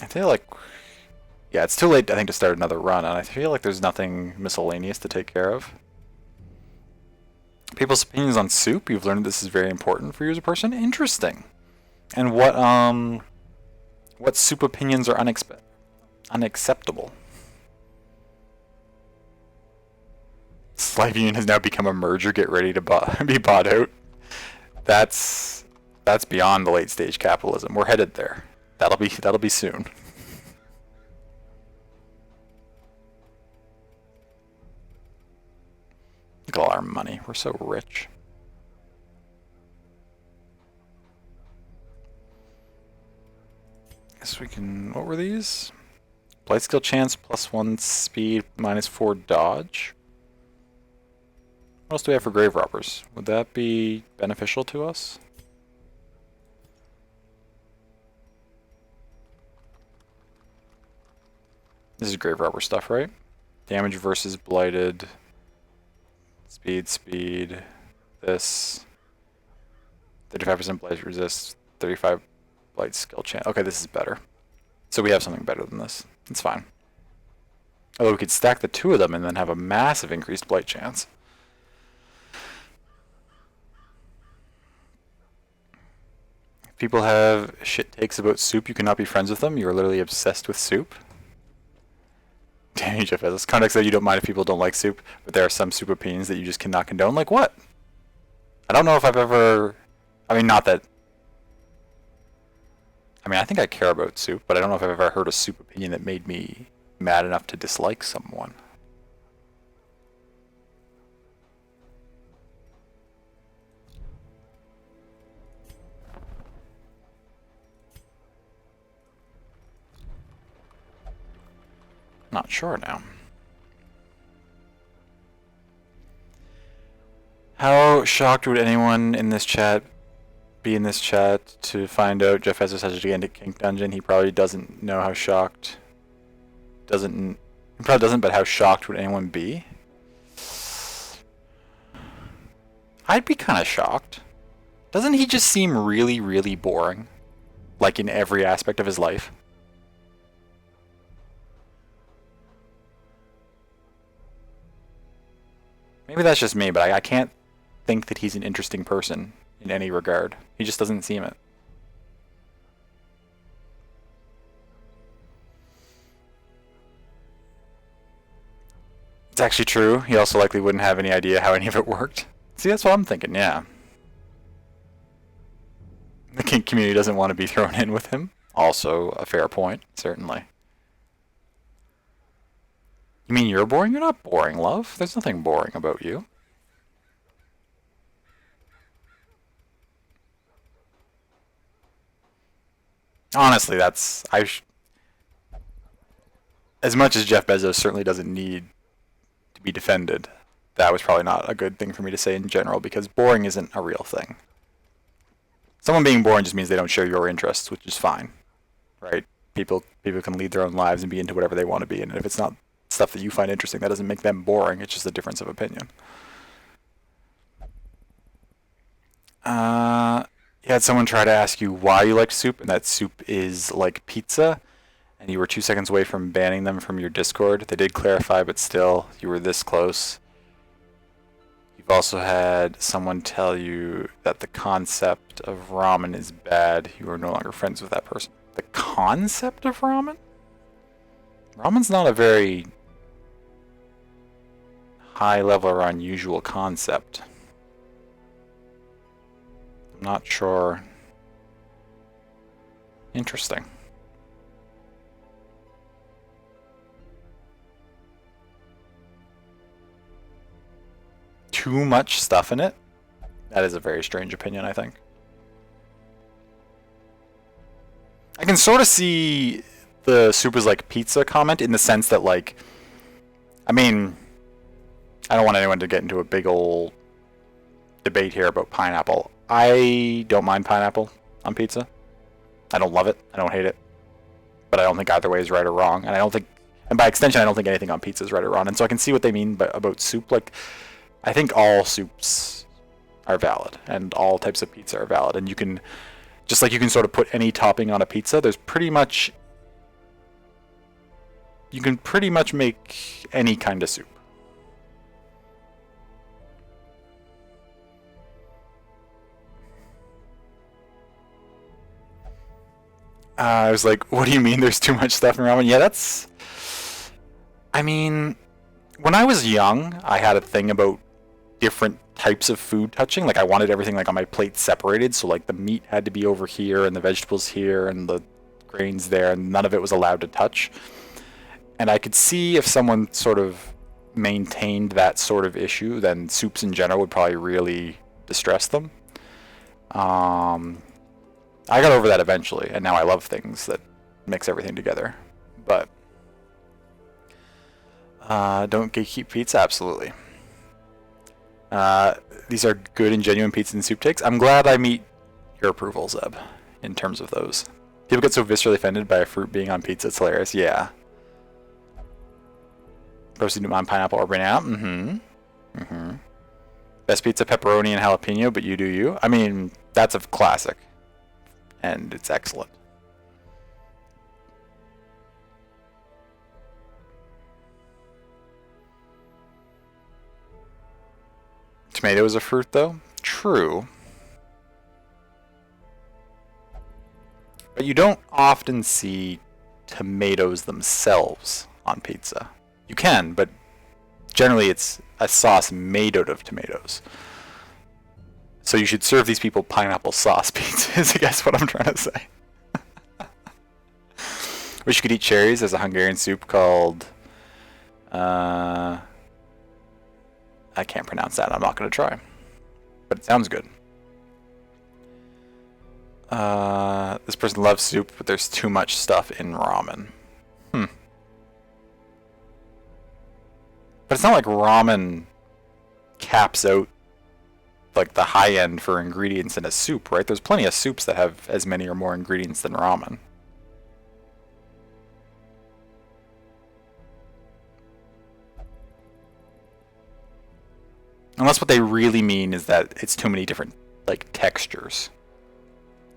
I feel like, yeah, it's too late, I think, to start another run, and I feel like there's nothing miscellaneous to take care of. People's opinions on soup. You've learned this is very important for you as a person. Interesting. And what soup opinions are unacceptable? Slave Union has now become a merger. Get ready to be bought out. That's beyond the late stage capitalism. We're headed there. That'll be soon. Look at all our money. We're so rich. Guess we can. What were these? Blight skill chance +1 speed, -4 dodge. What else do we have for grave robbers? Would that be beneficial to us? This is grave robber stuff, right? Damage versus blighted. Speed. This. 35% blight resist. 35 blight skill chance. Okay, this is better. So we have something better than this. It's fine. Although we could stack the two of them and then have a massive increased blight chance. If people have shit takes about soup, you cannot be friends with them. You're literally obsessed with soup. Damn you, Jeff Bezos. Context that you don't mind if people don't like soup, but there are some soup opinions that you just cannot condone. Like what? I don't know if I've ever... I mean, not that... I mean, I think I care about soup, but I don't know if I've ever heard a soup opinion that made me mad enough to dislike someone. Not sure now. How shocked would anyone in this chat be in this chat to find out Jeff Bezos has a gigantic kink dungeon? He probably doesn't know how shocked. He probably doesn't, but how shocked would anyone be? I'd be kind of shocked. Doesn't he just seem really, really boring? Like in every aspect of his life? Maybe that's just me, but I can't think that he's an interesting person in any regard. He just doesn't seem it. It's actually true. He also likely wouldn't have any idea how any of it worked. See, that's what I'm thinking, yeah. The kink community doesn't want to be thrown in with him. Also a fair point, certainly. You mean you're boring? You're not boring, love. There's nothing boring about you. Honestly, that's... as much as Jeff Bezos certainly doesn't need to be defended, that was probably not a good thing for me to say in general, because boring isn't a real thing. Someone being boring just means they don't share your interests, which is fine, right? People can lead their own lives and be into whatever they want to be, and if it's not stuff that you find interesting, that doesn't make them boring. It's just a difference of opinion. You had someone try to ask you why you like soup, and that soup is like pizza, and you were 2 seconds away from banning them from your Discord. They did clarify, but still, you were this close. You've also had someone tell you that the concept of ramen is bad. You are no longer friends with that person. The concept of ramen? Ramen's not a very high level or unusual concept. I'm not sure. Interesting. Too much stuff in it? That is a very strange opinion, I think. I can sort of see the soup is like pizza comment in the sense that, like, I mean, I don't want anyone to get into a big old debate here about pineapple. I don't mind pineapple on pizza. I don't love it. I don't hate it. But I don't think either way is right or wrong. And I don't think, and by extension, I don't think anything on pizza is right or wrong. And so I can see what they mean about soup. Like, I think all soups are valid and all types of pizza are valid. And you can, just like you can sort of put any topping on a pizza, there's pretty much, you can pretty much make any kind of soup. I was like, what do you mean there's too much stuff in ramen? Yeah, that's... I mean, when I was young, I had a thing about different types of food touching. Like, I wanted everything, like, on my plate separated. So, like, the meat had to be over here, and the vegetables here, and the grains there, and none of it was allowed to touch. And I could see if someone sort of maintained that sort of issue, then soups in general would probably really distress them. I got over that eventually, and now I love things that mix everything together. But don't gatekeep pizza, absolutely. These are good and genuine pizza and soup takes. I'm glad I meet your approval, Zeb, in terms of those. People get so viscerally offended by a fruit being on pizza, it's hilarious. Yeah. Roasted on pineapple or banana. Best pizza, pepperoni and jalapeno, but you do you. I mean, that's a classic. And it's excellent. Tomato is a fruit, though? True. But you don't often see tomatoes themselves on pizza. You can, but generally it's a sauce made out of tomatoes. So you should serve these people pineapple sauce pizzas, I guess what I'm trying to say. Wish you could eat cherries. There's a Hungarian soup called... I can't pronounce that. I'm not going to try. But it sounds good. This person loves soup, but there's too much stuff in ramen. But it's not like ramen caps out like the high end for ingredients in a soup, right? There's plenty of soups that have as many or more ingredients than ramen. Unless what they really mean is that it's too many different like textures.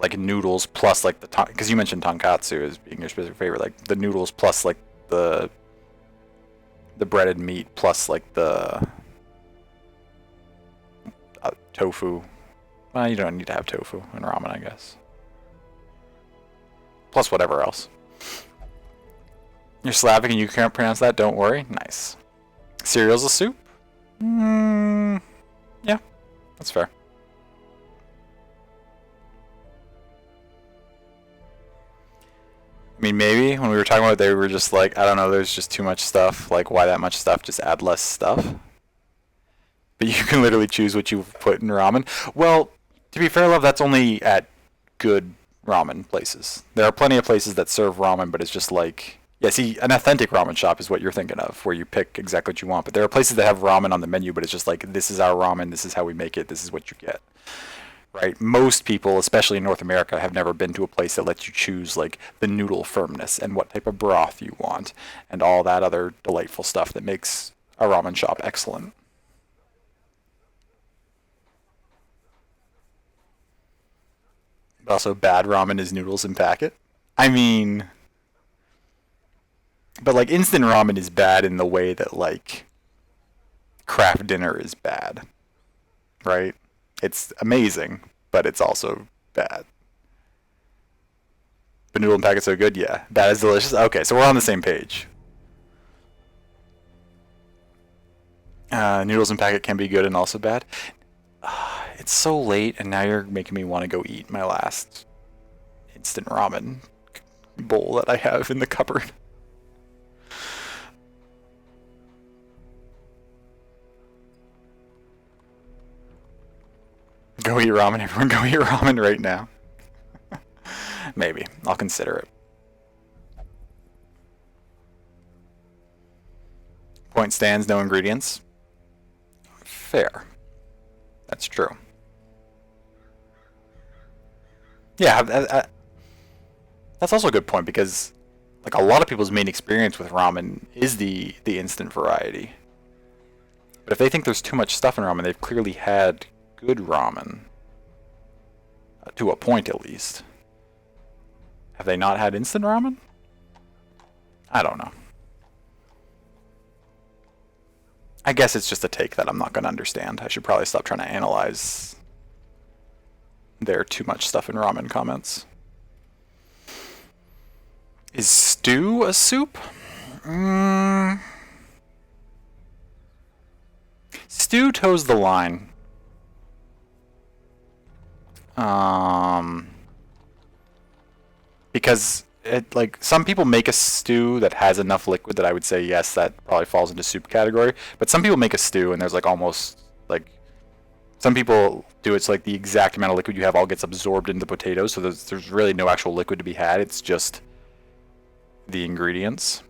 Like noodles plus like the because you mentioned tonkatsu as being your specific favorite, like the noodles plus like the breaded meat plus like the tofu. Well, you don't need to have tofu in ramen, I guess. Plus whatever else. You're Slavic and you can't pronounce that, don't worry. Nice. Cereal's a soup? Yeah, that's fair. I mean, maybe when we were talking about it, they were just like, I don't know, there's just too much stuff. Like, why that much stuff? Just add less stuff. But you can literally choose what you put in ramen. Well, to be fair, love, that's only at good ramen places. There are plenty of places that serve ramen, but it's just like, yeah, see, an authentic ramen shop is what you're thinking of, where you pick exactly what you want. But there are places that have ramen on the menu, but it's just like, this is our ramen, this is how we make it, this is what you get. Right? Most people, especially in North America, have never been to a place that lets you choose like the noodle firmness and what type of broth you want and all that other delightful stuff that makes a ramen shop excellent. But also, bad ramen is noodles in packet. I mean, but like instant ramen is bad in the way that like craft dinner is bad, right? It's amazing, but it's also bad. But noodle and packet's so good, yeah. Bad is delicious. Okay, so we're on the same page. Noodles and packet can be good and also bad. It's so late, and now you're making me want to go eat my last instant ramen bowl that I have in the cupboard. Go eat ramen, everyone. Go eat ramen right now. Maybe. I'll consider it. Point stands, no ingredients. Fair. That's true. Yeah, that's also a good point because like a lot of people's main experience with ramen is the instant variety. But if they think there's too much stuff in ramen, they've clearly had good ramen. To a point, at least. Have they not had instant ramen? I don't know. I guess it's just a take that I'm not going to understand. I should probably stop trying to analyze their too much stuff in ramen comments. Is stew a soup? Stew toes the line. Because like some people make a stew that has enough liquid that I would say yes, that probably falls into soup category. But some people make a stew and there's like almost like some people do it's like the exact amount of liquid you have all gets absorbed into the potatoes, so there's really no actual liquid to be had. It's just the ingredients.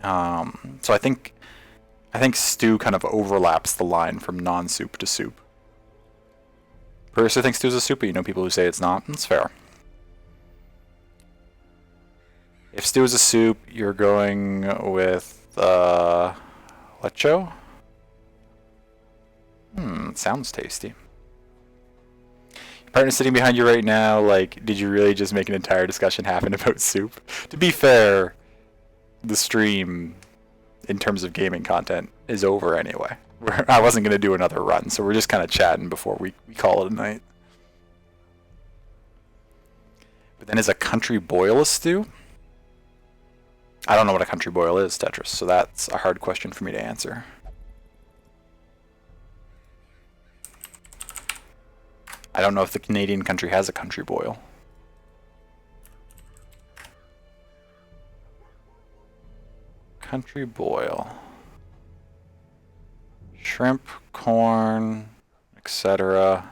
So I think stew kind of overlaps the line from non-soup to soup. Personally think stew's a soup, but you know people who say it's not. That's fair. If stew is a soup, you're going with lecho? Sounds tasty. Your partner's sitting behind you right now, like, did you really just make an entire discussion happen about soup? To be fair, the stream, in terms of gaming content, is over anyway. I wasn't going to do another run, so we're just kind of chatting before we call it a night. But then is a country boil a stew? I don't know what a country boil is, Tetris, so that's a hard question for me to answer. I don't know if the Canadian country has a country boil. Country boil. Shrimp, corn, etc.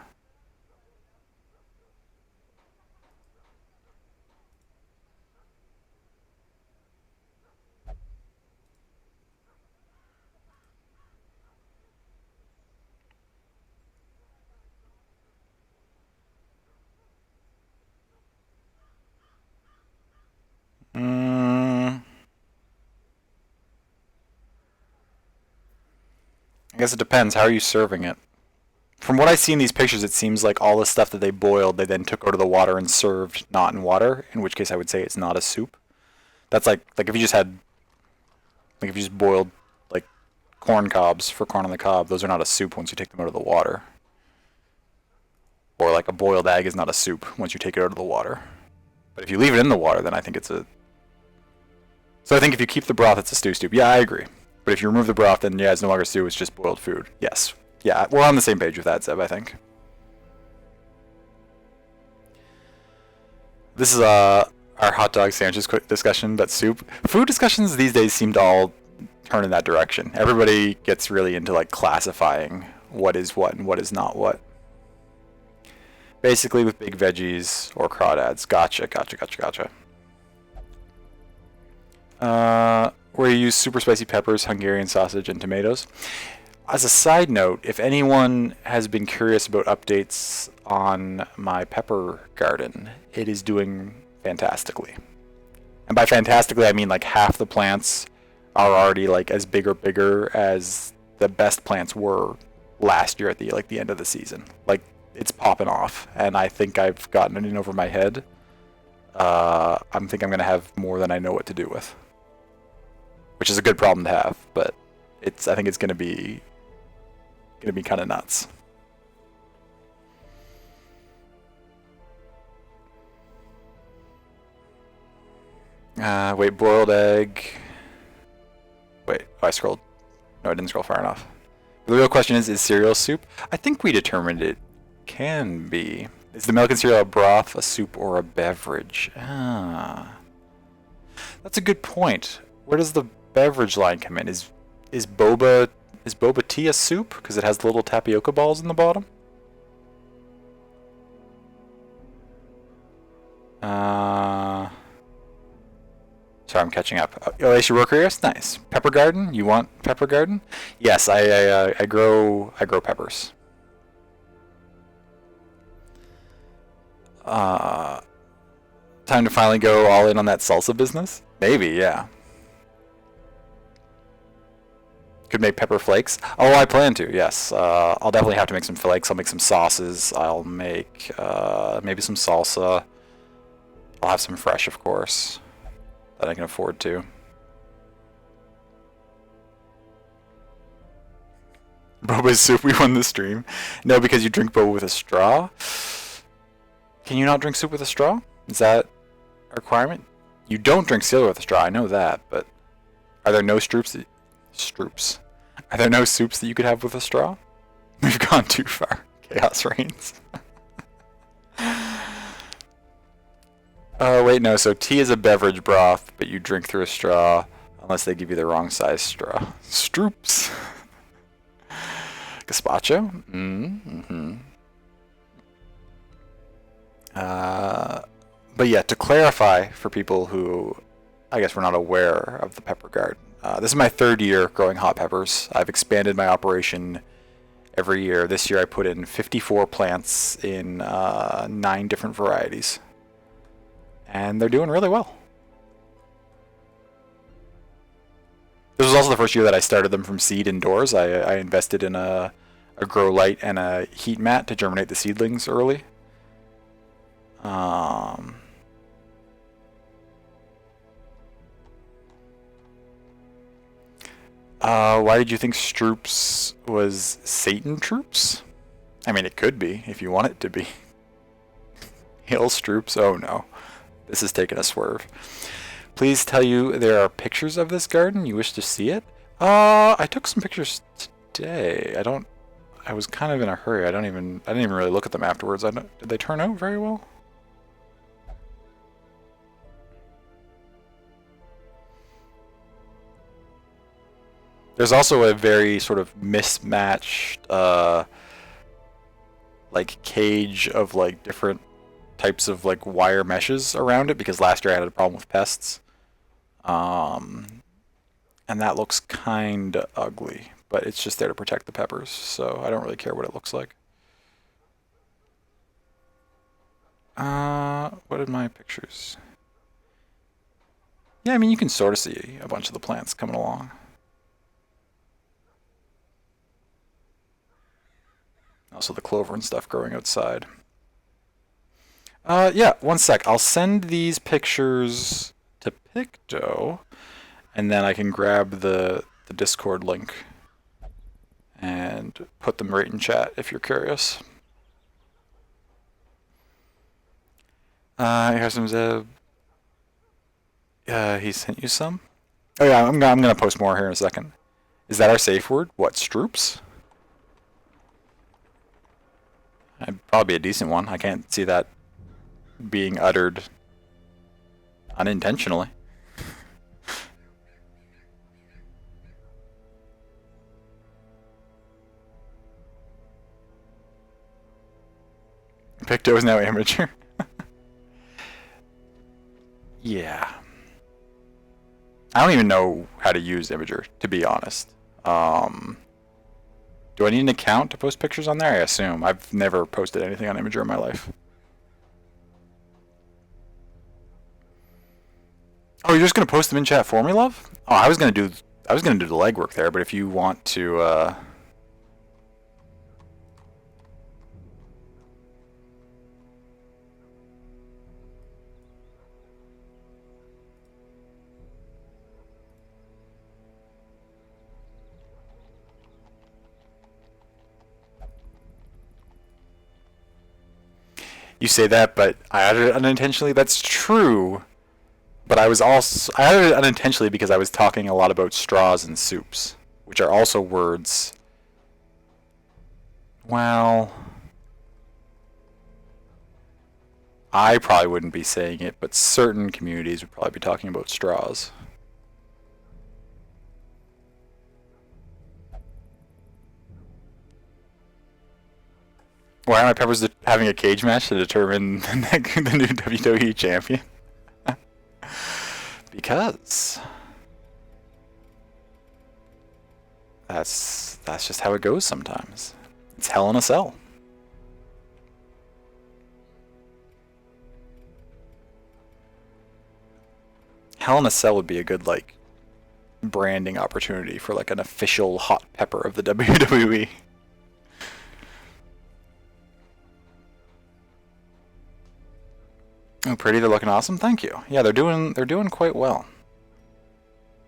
I guess it depends. How are you serving it? From what I see in these pictures, it seems like all the stuff that they boiled, they then took out of the water and served not in water, in which case I would say it's not a soup. That's like if you just had, like if you just boiled like corn cobs for corn on the cob, those are not a soup once you take them out of the water. Or like a boiled egg is not a soup once you take it out of the water. But if you leave it in the water, then I think it's a... So I think if you keep the broth, it's a stew soup. Yeah, I agree. But if you remove the broth, then yeah, it's no longer stew, it's just boiled food. Yes. Yeah, we're on the same page with that, Zeb, I think. This is our hot dog sandwiches quick discussion, but soup. Food discussions these days seem to all turn in that direction. Everybody gets really into like classifying what is what and what is not what. Basically with big veggies or crawdads. Gotcha. Where you use super spicy peppers, Hungarian sausage, and tomatoes. As a side note, if anyone has been curious about updates on my pepper garden, it is doing fantastically. And by fantastically, I mean like half the plants are already like as big or bigger as the best plants were last year at the end of the season. Like it's popping off, and I think I've gotten it in over my head. I think I'm gonna have more than I know what to do with, which is a good problem to have. But I think it's gonna be kind of nuts. Wait, boiled egg. Wait, oh, I scrolled. No, I didn't scroll far enough. The real question is cereal soup? I think we determined it can be. Is the milk and cereal a broth, a soup, or a beverage? Ah. That's a good point. Where does the beverage line come in? Is boba tea a soup? Because it has the little tapioca balls in the bottom? Sorry, I'm catching up. Oh, Alicia Rocarius? Nice. Pepper garden? You want pepper garden? Yes, I grow peppers. Uh, Time to finally go all in on that salsa business? Maybe, yeah. Could make pepper flakes. Oh, I plan to, yes. I'll definitely have to make some flakes. I'll make some sauces. I'll make maybe some salsa. I'll have some fresh, of course, that I can afford to. Boba's soup, we won the stream. No, because you drink boba with a straw? Can you not drink soup with a straw? Is that a requirement? You don't drink cereal with a straw, I know that, but are there no Stroops. Are there no soups that you could have with a straw? We've gone too far. Chaos reigns. Oh, wait, no. So tea is a beverage broth, but you drink through a straw unless they give you the wrong size straw. Stroops. Gazpacho? Mm-hmm. But yeah, to clarify for people who I guess were not aware of the pepper garden, this is my third year growing hot peppers. I've expanded my operation every year. This year I put in 54 plants in 9 different varieties. And they're doing really well. This was also the first year that I started them from seed indoors. I invested in a grow light and a heat mat to germinate the seedlings early. Why did you think Stroops was Satan troops? I mean, it could be, if you want it to be. Hail Stroops? Oh no. This is taking a swerve. Please tell you there are pictures of this garden. You wish to see it? I took some pictures today. I was kind of in a hurry. I didn't even really look at them afterwards. Did they turn out very well? There's also a very sort of mismatched like cage of like different types of like wire meshes around it because last year I had a problem with pests. And that looks kind of ugly, but it's just there to protect the peppers, so I don't really care what it looks like. What are my pictures? Yeah, I mean, you can sort of see a bunch of the plants coming along. Also the clover and stuff growing outside. Yeah, one sec. I'll send these pictures to Picto, and then I can grab the Discord link and put them right in chat if you're curious. Here's some Zeb. He sent you some? Oh yeah, I'm gonna post more here in a second. Is that our safe word? What, Stroops? That'd probably be a decent one. I can't see that being uttered unintentionally. Picto is now amateur. Yeah. I don't even know how to use Imager, to be honest. Do I need an account to post pictures on there? I assume. I've never posted anything on Imager in my life. Oh, you're just gonna post them in chat for me, love? Oh, I was gonna do the legwork there, but if you want to, you say that, but I added it unintentionally. That's true. But I added it unintentionally because I was talking a lot about straws and soups, which are also words. Well, I probably wouldn't be saying it, but certain communities would probably be talking about straws. Why are my peppers having a cage match to determine the new WWE champion? Because that's just how it goes sometimes. It's Hell in a Cell. Hell in a Cell would be a good, like, branding opportunity for, like, an official hot pepper of the WWE. Oh, pretty, they're looking awesome. Thank you. Yeah, they're doing quite well.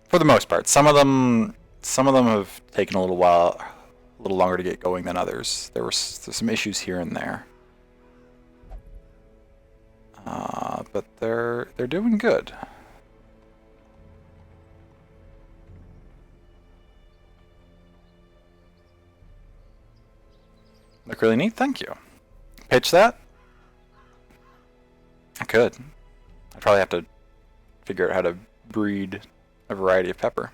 For the most part. Some of them have taken a little while, a little longer to get going than others. There's some issues here and there. But they're doing good. Look really neat, thank you. Pitch that? I could. I'd probably have to figure out how to breed a variety of pepper.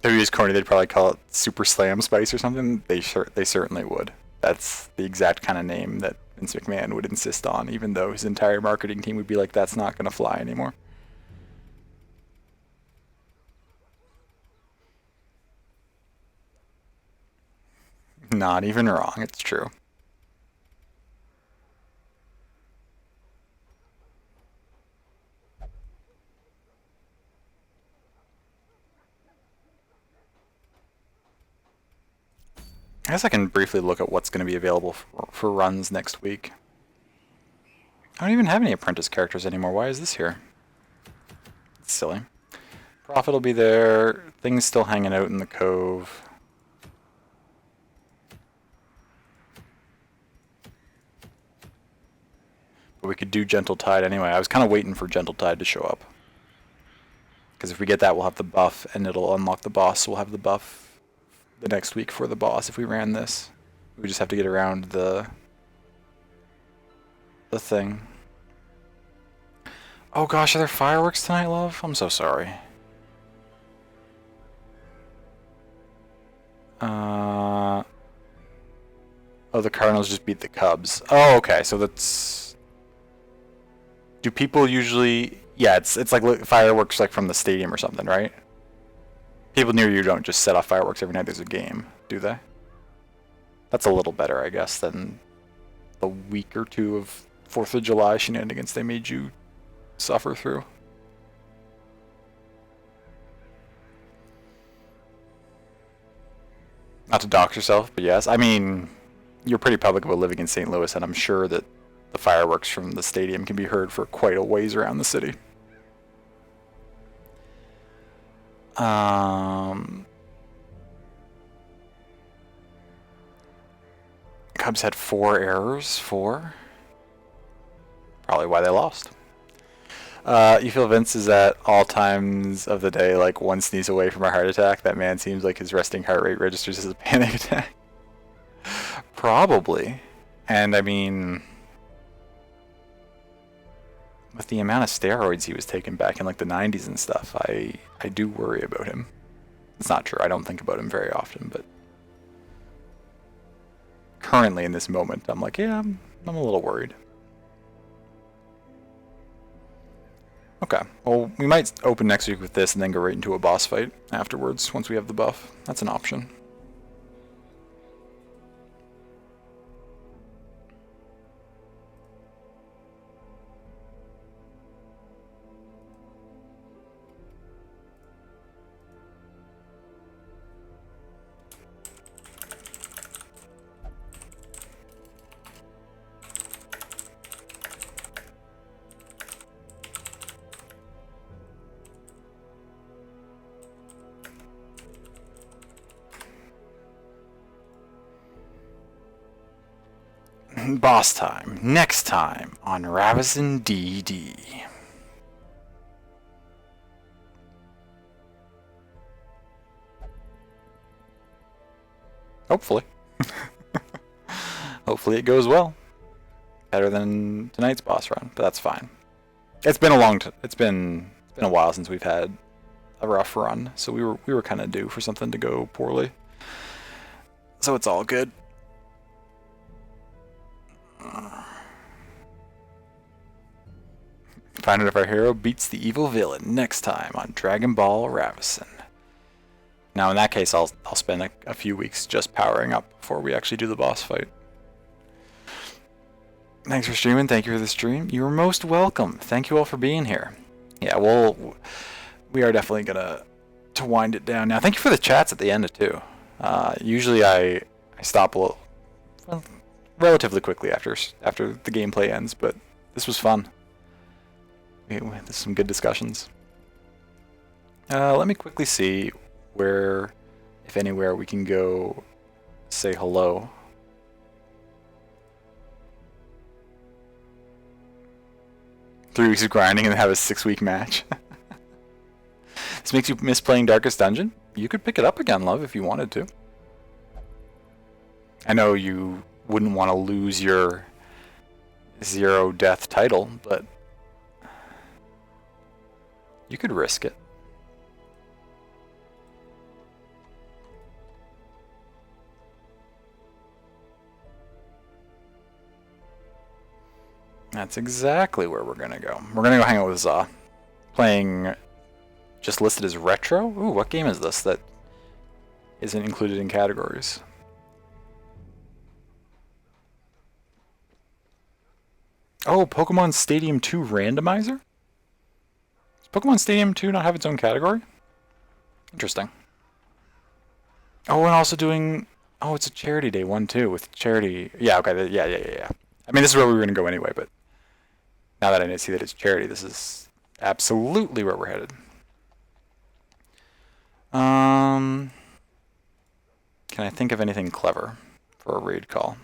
If we use corny, they'd probably call it Super Slam Spice or something. They certainly would. That's the exact kind of name that Vince McMahon would insist on, even though his entire marketing team would be like, that's not going to fly anymore. Not even wrong, it's true. I guess I can briefly look at what's going to be available for runs next week. I don't even have any apprentice characters anymore. Why is this here? It's silly. Profit will be there. Things still hanging out in the cove. But we could do Gentle Tide anyway. I was kind of waiting for Gentle Tide to show up. Because if we get that, we'll have the buff, and it'll unlock the boss. So we'll have the buff the next week for the boss if we ran this. We just have to get around the thing. Oh gosh, are there fireworks tonight, love? I'm so sorry. Oh, the Cardinals just beat the Cubs. Oh, okay, so that's... Do people usually... Yeah, it's like fireworks like from the stadium or something, right? People near you don't just set off fireworks every night there's a game, do they? That's a little better, I guess, than the week or two of 4th of July shenanigans they made you suffer through. Not to dox yourself, but yes. I mean, you're pretty public about living in St. Louis, and I'm sure that the fireworks from the stadium can be heard for quite a ways around the city. Cubs had 4 errors. 4? Probably why they lost. You feel Vince is at all times of the day like one sneeze away from a heart attack? That man seems like his resting heart rate registers as a panic attack. Probably. And I mean, with the amount of steroids he was taking back in like the 90s and stuff, I do worry about him. It's not true. I don't think about him very often, but currently in this moment, I'm like, yeah, I'm a little worried. Okay, well, we might open next week with this and then go right into a boss fight afterwards once we have the buff. That's an option. Boss time. Next time on Ravison DD. Hopefully. Hopefully it goes well. Better than tonight's boss run, but that's fine. It's been it's been a while since we've had a rough run, so we were kind of due for something to go poorly. So it's all good. Find out if our hero beats the evil villain next time on Dragon Ball Ravison. Now in that case, I'll spend a few weeks just powering up before we actually do the boss fight. Thanks for streaming. Thank you for the stream. You are most welcome. Thank you all for being here. Yeah, we are definitely gonna to wind it down now. Thank you for the chats at the end too. Usually I stop a little, well, relatively quickly after the gameplay ends, but this was fun. There's some good discussions. Let me quickly see where, if anywhere, we can go say hello. Three weeks of grinding and have a 6-week match. This makes you miss playing Darkest Dungeon? You could pick it up again, love, if you wanted to. I know you wouldn't want to lose your 0 death title, but you could risk it. That's exactly where we're gonna go. We're gonna go hang out with Za. Playing, just listed as retro? Ooh, what game is this that isn't included in categories? Oh, Pokemon Stadium 2 Randomizer? Does Pokemon Stadium 2 not have its own category? Interesting. Oh, and also doing... Oh, it's a charity day one too, with charity... Yeah, okay, yeah. I mean, this is where we were gonna go anyway, but... Now that I see that it's charity, this is absolutely where we're headed. Can I think of anything clever for a raid call?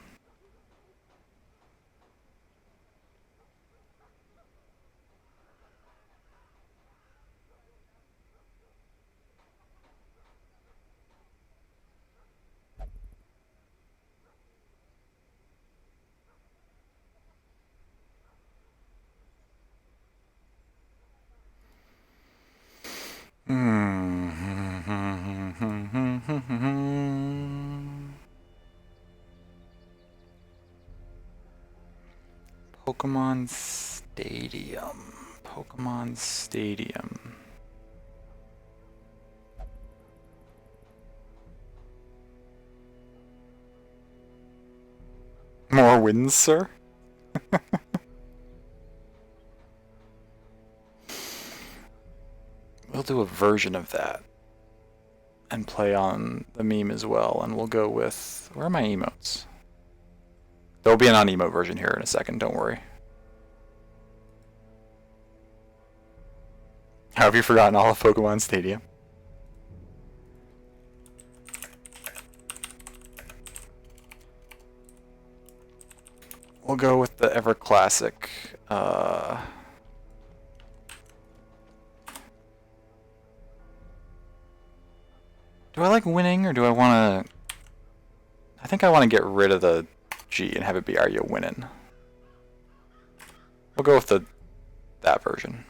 Pokemon Stadium. Pokemon Stadium. More wins, sir? We'll do a version of that and play on the meme as well, and we'll go with... Where are my emotes? There'll be an on-emote version here in a second, don't worry. How have you forgotten all of Pokemon Stadium? We'll go with the ever classic, do I like winning, or do I want to... I think I want to get rid of the G and have it be, are you winning? We'll go with that version.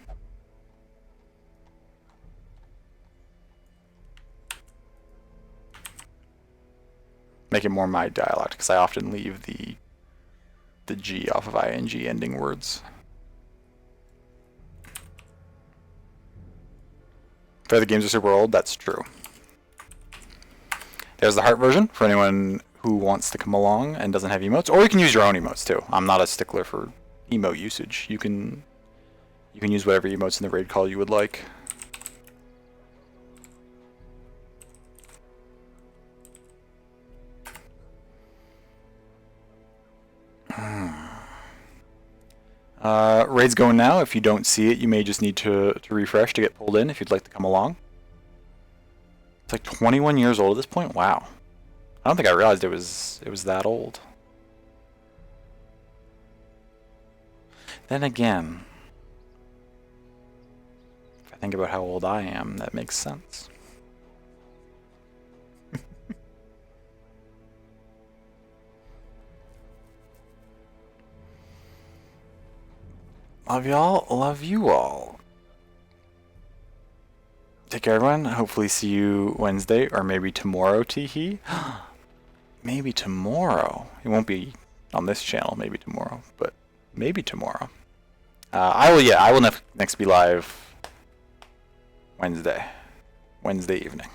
Make it more my dialect, because I often leave the G off of ing ending words. Fair, the games are super old, that's true. There's the heart version for anyone who wants to come along and doesn't have emotes, or you can use your own emotes too. I'm not a stickler for emote usage. You can use whatever emotes in the raid call you would like. Raid's going now. If you don't see it, you may just need to refresh to get pulled in if you'd like to come along. It's like 21 years old at this point? Wow. I don't think I realized it was that old. Then again, if I think about how old I am, that makes sense. Love y'all, love you all. Take care, everyone. Hopefully see you Wednesday, or maybe tomorrow, teehee. Maybe tomorrow. It won't be on this channel, maybe tomorrow, but maybe tomorrow. I will next be live Wednesday evening.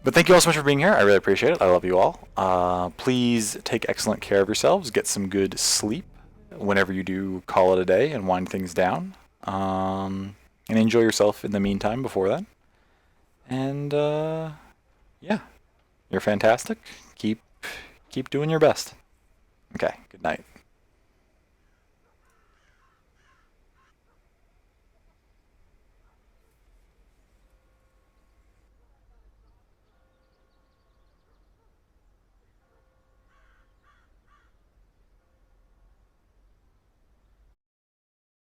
But thank you all so much for being here. I really appreciate it. I love you all. Please take excellent care of yourselves. Get some good sleep whenever you do call it a day and wind things down. And enjoy yourself in the meantime before that. And yeah, you're fantastic. Keep doing your best. Okay, good night.